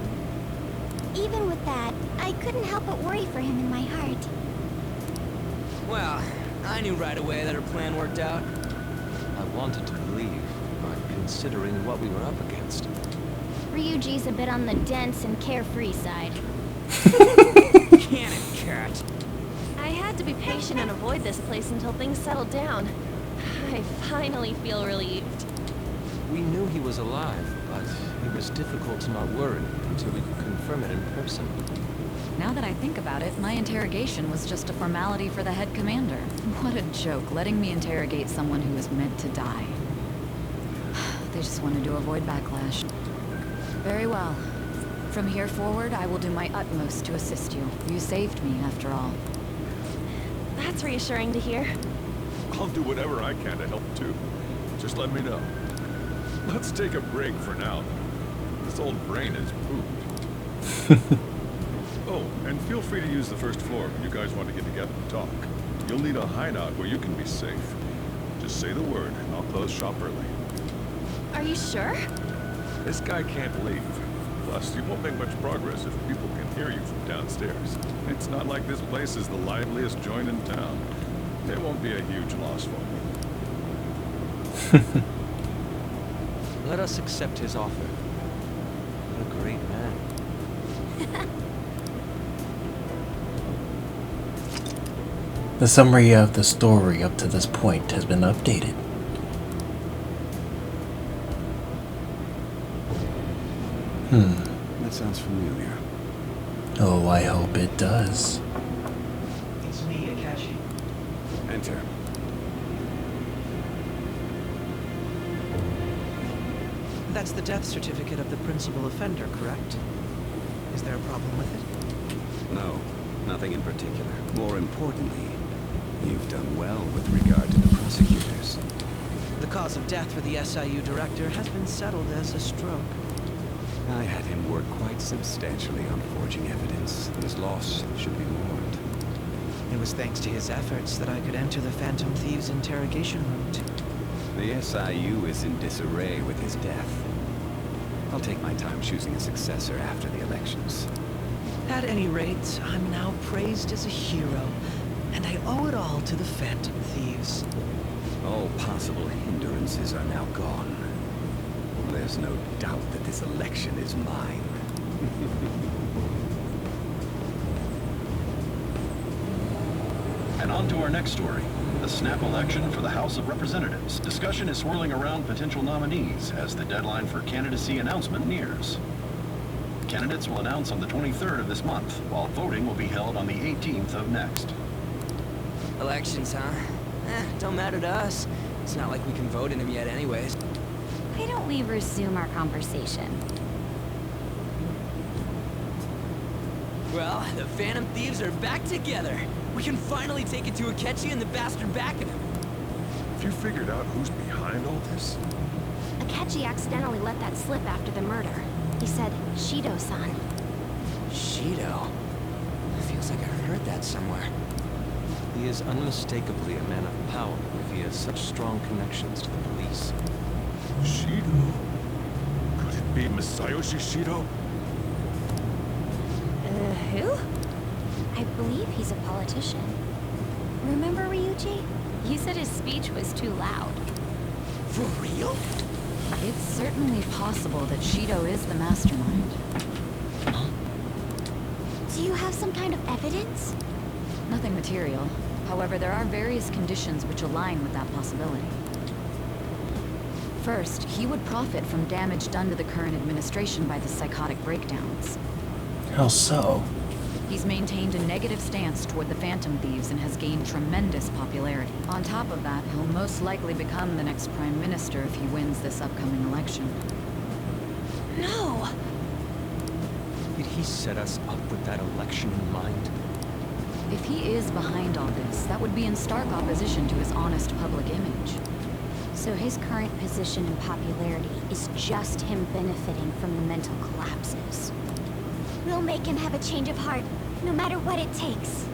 Even with that, I couldn't help but worry for him in my heart. Well, I knew right away that her plan worked out. I wanted to believe, but considering what we were up against. Ryuji's a bit on the dense and carefree side. Cannon cat. I had to be patient and avoid this place until things settled down. I finally feel relieved. We knew he was alive, but it was difficult to not worry until we could confirm it in person. Now that I think about it, my interrogation was just a formality for the head commander. What a joke, letting me interrogate someone who was meant to die. They just wanted to avoid backlash. Very well. From here forward, I will do my utmost to assist you. You saved me, after all. That's reassuring to hear. I'll do whatever I can to help too. Just let me know. Let's take a break for now. This old brain is pooped. Oh, and feel free to use the first floor when you guys want to get together and talk. You'll need a hideout where you can be safe. Just say the word, and I'll close shop early. Are you sure? This guy can't leave. Plus, you won't make much progress if people can hear you from downstairs. It's not like this place is the liveliest joint in town. It won't be a huge loss for me. Let us accept his offer. What a great man. The summary of the story up to this point has been updated. That sounds familiar. Oh, I hope it does. It's me, Akechi. Enter. That's the death certificate of the principal offender, correct? Is there a problem with it? No, nothing in particular. More importantly, you've done well with regard to the prosecutors. The cause of death for the SIU director has been settled as a stroke. I had him work quite substantially on forging evidence. His loss should be mourned. It was thanks to his efforts that I could enter the Phantom Thieves' interrogation room. The SIU is in disarray with his death. I'll take my time choosing a successor after the elections. At any rate, I'm now praised as a hero, and I owe it all to the Phantom Thieves. All possible. possible hindrances are now gone. There's no doubt that this election is mine. And on to our next story. The snap election for the House of Representatives. Discussion is swirling around potential nominees as the deadline for candidacy announcement nears. Candidates will announce on the 23rd of this month, while voting will be held on the 18th of next. Elections, huh? Don't matter to us. It's not like we can vote in them yet anyways. Why don't we resume our conversation? Well, the Phantom Thieves are back together. We can finally take it to Akechi and the bastard backing him. Have you figured out who's behind all this? Akechi accidentally let that slip after the murder. He said, Shido-san. Shido? Feels like I've heard that somewhere. He is unmistakably a man of power if he has such strong connections to the police. Shido? Could it be Masayoshi Shido? Who? I believe he's a politician. Remember Ryuji? You said his speech was too loud. For real? It's certainly possible that Shido is the mastermind. Do you have some kind of evidence? Nothing material. However, there are various conditions which align with that possibility. First, he would profit from damage done to the current administration by the psychotic breakdowns. How so? He's maintained a negative stance toward the Phantom Thieves and has gained tremendous popularity. On top of that, he'll most likely become the next Prime Minister if he wins this upcoming election. No! Did he set us up with that election in mind? If he is behind all this, that would be in stark opposition to his honest public image. So his current position and popularity is just him benefiting from the mental collapses. We'll make him have a change of heart, no matter what it takes.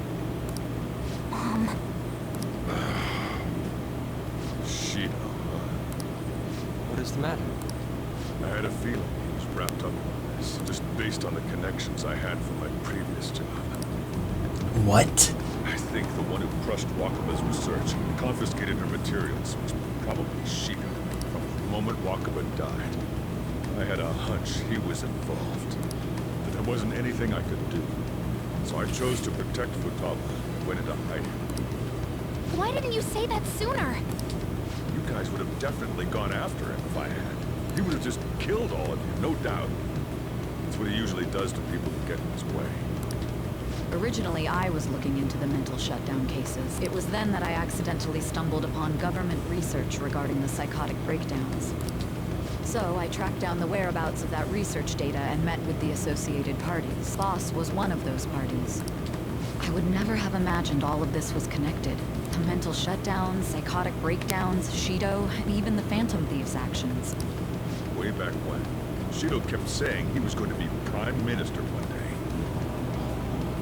Mom. Shido, What is the matter? I had a feeling he was wrapped up in this, just based on the connections I had from my previous job. What? I think the one who crushed Wakaba's research and confiscated her materials was probably Shido, from the moment Wakaba died. I had a hunch he was involved. But there wasn't anything I could do. So I chose to protect Futaba and went into hiding. Why didn't you say that sooner? You guys would have definitely gone after him if I had. He would have just killed all of you, no doubt. That's what he usually does to people who get in his way. Originally, I was looking into the mental shutdown cases. It was then that I accidentally stumbled upon government research regarding the psychotic breakdowns. So I tracked down the whereabouts of that research data and met with the associated parties. Boss was one of those parties. I would never have imagined all of this was connected. The mental shutdowns, psychotic breakdowns, Shido, and even the Phantom Thieves' actions. Way back when, Shido kept saying he was going to be Prime Minister one day.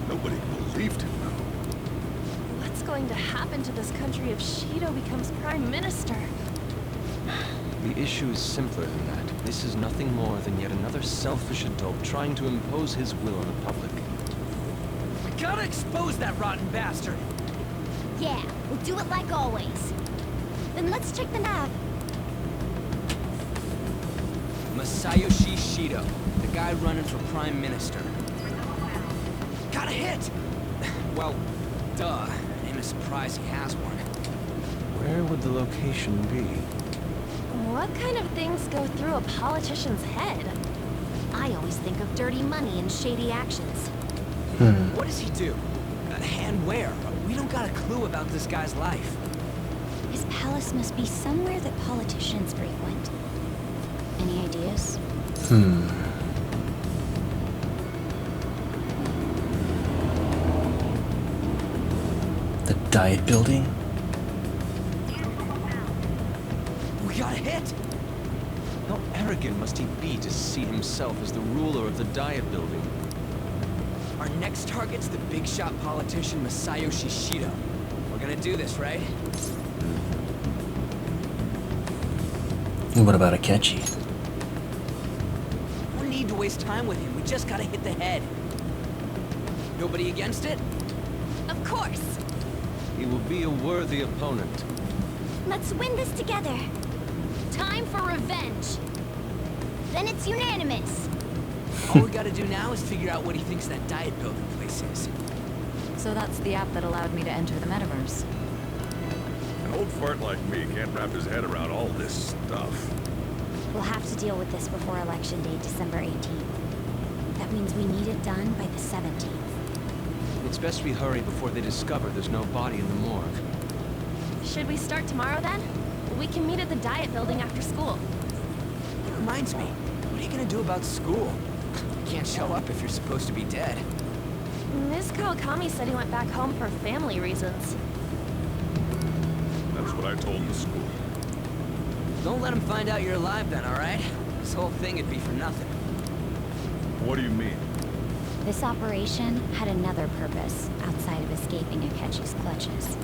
Nobody believed him, though. What's going to happen to this country if Shido becomes Prime Minister? The issue is simpler than that. This is nothing more than yet another selfish adult trying to impose his will on the public. We gotta expose that rotten bastard! Yeah, we'll do it like always. Then let's check the nav. Masayoshi Shido, the guy running for Prime Minister. Got a hit! Well, duh. Ain't a surprise he has one. Where would the location be? What kind of things go through a politician's head? I always think of dirty money and shady actions. What does he do? And where? We don't got a clue about this guy's life. His palace must be somewhere that politicians frequent. Any ideas? The Diet Building? We got a hit! How arrogant must he be to see himself as the ruler of the Diet Building? Our next target's the big shot politician Masayoshi Shido. We're gonna do this, right? And what about Akechi? No need to waste time with him. We just gotta hit the head. Nobody against it? Of course! He will be a worthy opponent. Let's win this together. Time for revenge. Then it's unanimous. All we gotta do now is figure out what he thinks that diet building place is. So that's the app that allowed me to enter the metaverse. An old fart like me can't wrap his head around all this stuff. We'll have to deal with this before Election Day, December 18th. That means we need it done by the 17th. It's best we hurry before they discover there's no body in the morgue. Should we start tomorrow then? We can meet at the diet building after school. It reminds me, what are you gonna do about school? You can't show up if you're supposed to be dead. Ms. Kawakami said he went back home for family reasons. That's what I told the school. Don't let him find out you're alive then, alright? This whole thing would be for nothing. What do you mean? This operation had another purpose outside of escaping Akechi's clutches.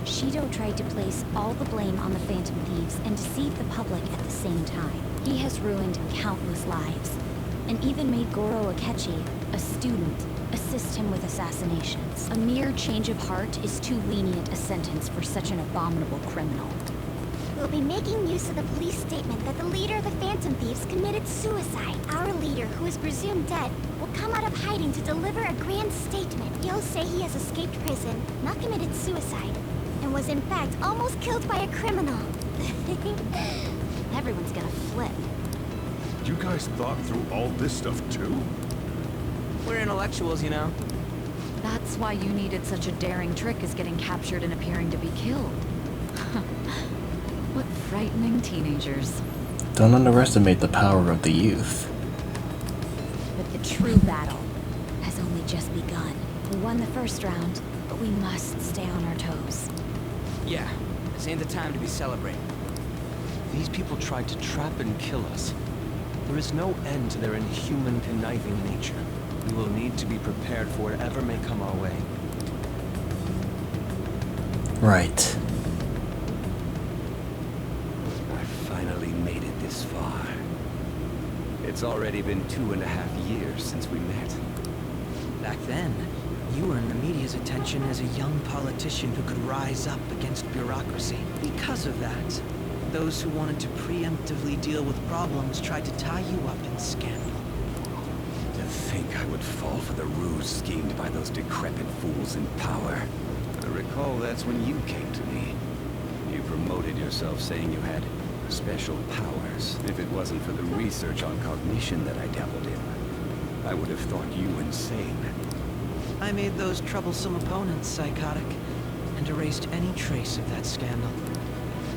Shido tried to place all the blame on the Phantom Thieves and deceive the public at the same time. He has ruined countless lives, and even made Goro Akechi, a student, assist him with assassinations. A mere change of heart is too lenient a sentence for such an abominable criminal. We'll be making use of the police statement that the leader of the Phantom Thieves committed suicide. Our leader, who is presumed dead, will come out of hiding to deliver a grand statement. He'll say he has escaped prison, not committed suicide, and was in fact almost killed by a criminal. Everyone's gonna flip. You guys thought through all this stuff too? We're intellectuals, you know. That's why you needed such a daring trick as getting captured and appearing to be killed. What frightening teenagers. Don't underestimate the power of the youth. But the true battle has only just begun. We won the first round, but we must stay on our toes. Yeah, this ain't the time to be celebrating. These people tried to trap and kill us. There is no end to their inhuman, conniving nature. We will need to be prepared for whatever may come our way. Right. I finally made it this far. It's already been 2.5 years since we met. Back then, you were in the media's attention as a young politician who could rise up against bureaucracy. Because of that, those who wanted to preemptively deal with problems tried to tie you up in scandal. To think I would fall for the ruse schemed by those decrepit fools in power. I recall that's when you came to me. You promoted yourself saying you had special powers. If it wasn't for the research on cognition that I dabbled in, I would have thought you insane. I made those troublesome opponents psychotic, and erased any trace of that scandal.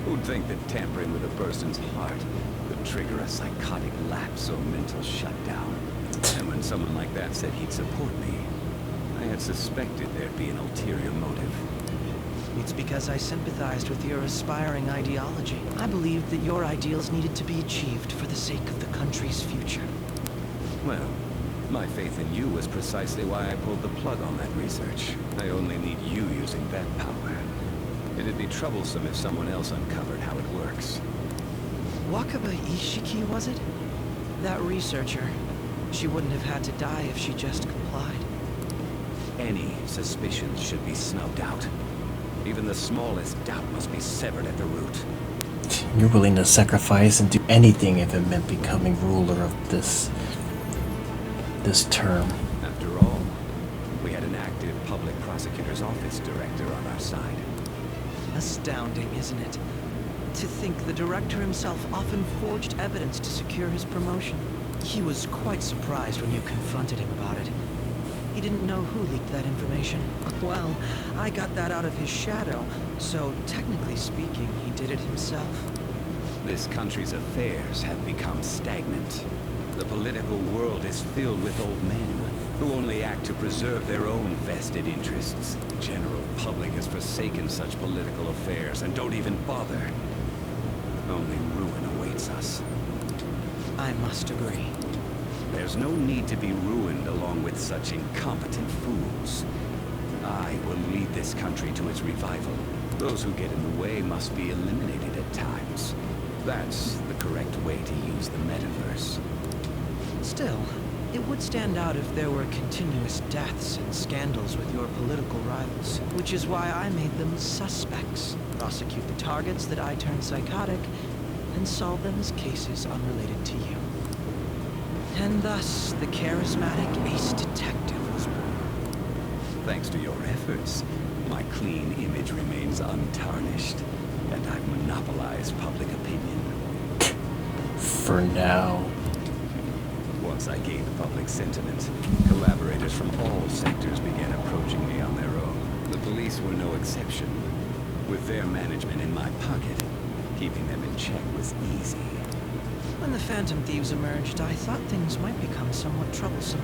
Who'd think that tampering with a person's heart could trigger a psychotic lapse or mental shutdown? And when someone like that said he'd support me, I had suspected there'd be an ulterior motive. It's because I sympathized with your aspiring ideology. I believed that your ideals needed to be achieved for the sake of the country's future. Well, my faith in you was precisely why I pulled the plug on that research. I only need you using that power. It'd be troublesome if someone else uncovered how it works. Wakaba Ishiki, was it? That researcher. She wouldn't have had to die if she just complied. Any suspicions should be snubbed out. Even the smallest doubt must be severed at the root. You're willing to sacrifice and do anything if it meant becoming ruler of this term. After all, we had an active public prosecutor's office director on our side. Astounding, isn't it? To think the director himself often forged evidence to secure his promotion. He was quite surprised when you confronted him about it. He didn't know who leaked that information. Well, I got that out of his shadow, so technically speaking, he did it himself. This country's affairs have become stagnant. The political world is filled with old men who only act to preserve their own vested interests. The general public has forsaken such political affairs and don't even bother. Only ruin awaits us. I must agree. There's no need to be ruined along with such incompetent fools. I will lead this country to its revival. Those who get in the way must be eliminated at times. That's the correct way to use the metaverse. Still, it would stand out if there were continuous deaths and scandals with your political rivals, which is why I made them suspects. prosecute the targets that I turn psychotic, and solve them as cases unrelated to you. And thus, the charismatic ace detective was born. Thanks to your efforts, my clean image remains untarnished, and I've monopolized public opinion. For now. Once I gained public sentiment, collaborators from all sectors began approaching me on their own. The police were no exception. With their management in my pocket, keeping them in check was easy. When the Phantom Thieves emerged, I thought things might become somewhat troublesome.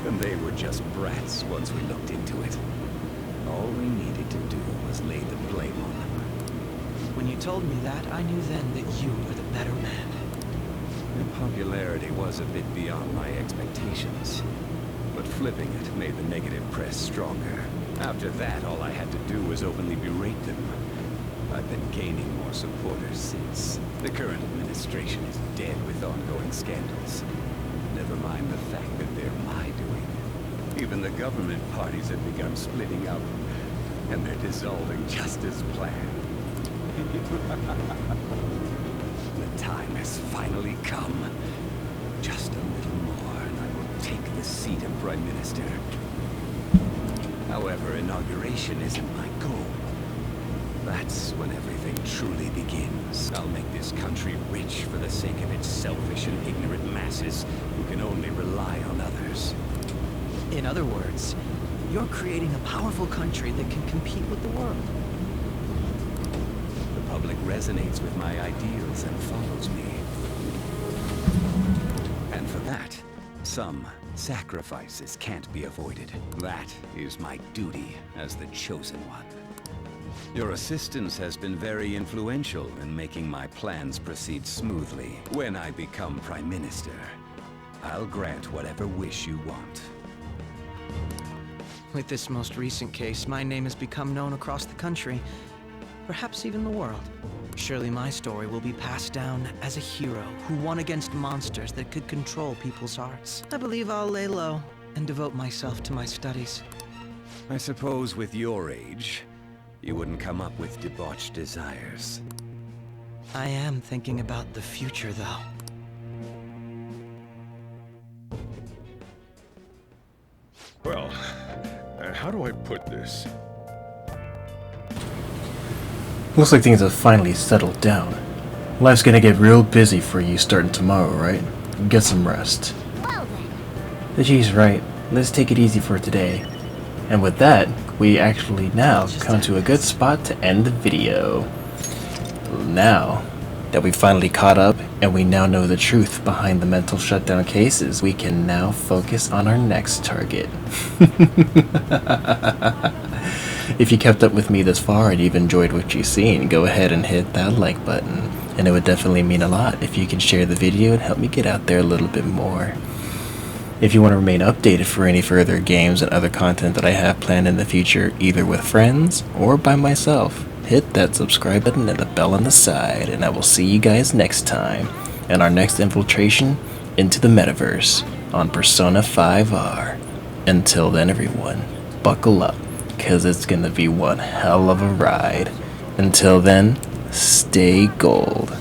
And they were just brats once we looked into it. All we needed to do was lay the blame on them. When you told me that, I knew then that you were the better man. Their popularity was a bit beyond my expectations. But flipping it made the negative press stronger. After that, all I had to do was openly berate them. I've been gaining more supporters since. The current administration is dead with ongoing scandals. Never mind the fact that they're my doing. Even the government parties have begun splitting up, and they're dissolving just as planned. The time has finally come. Just a little more, and I will take the seat of Prime Minister. However, inauguration isn't my goal. That's when everything truly begins. I'll make this country rich for the sake of its selfish and ignorant masses who can only rely on others. In other words, you're creating a powerful country that can compete with the world. The public resonates with my ideals and follows me. And for that, some sacrifices can't be avoided. That is my duty as the chosen one. Your assistance has been very influential in making my plans proceed smoothly. When I become Prime Minister, I'll grant whatever wish you want. With this most recent case, my name has become known across the country, perhaps even the world. Surely my story will be passed down as a hero who won against monsters that could control people's hearts. I believe I'll lay low and devote myself to my studies. I suppose with your age, you wouldn't come up with debauched desires. I am thinking about the future, though. Well, how do I put this? Looks like things have finally settled down. Life's gonna get real busy for you starting tomorrow, right? Get some rest. Well then. The G's right. Let's take it easy for today. And with that, we actually now come to a good spot to end the video. Now that we finally caught up and we now know the truth behind the mental shutdown cases, we can now focus on our next target. If you kept up with me this far and you've enjoyed what you've seen, go ahead and hit that like button. And it would definitely mean a lot if you can share the video and help me get out there a little bit more. If you want to remain updated for any further games and other content that I have planned in the future, either with friends or by myself, hit that subscribe button and the bell on the side, and I will see you guys next time in our next infiltration into the metaverse on Persona 5R. Until then, everyone, buckle up, because it's going to be one hell of a ride. Until then, stay gold.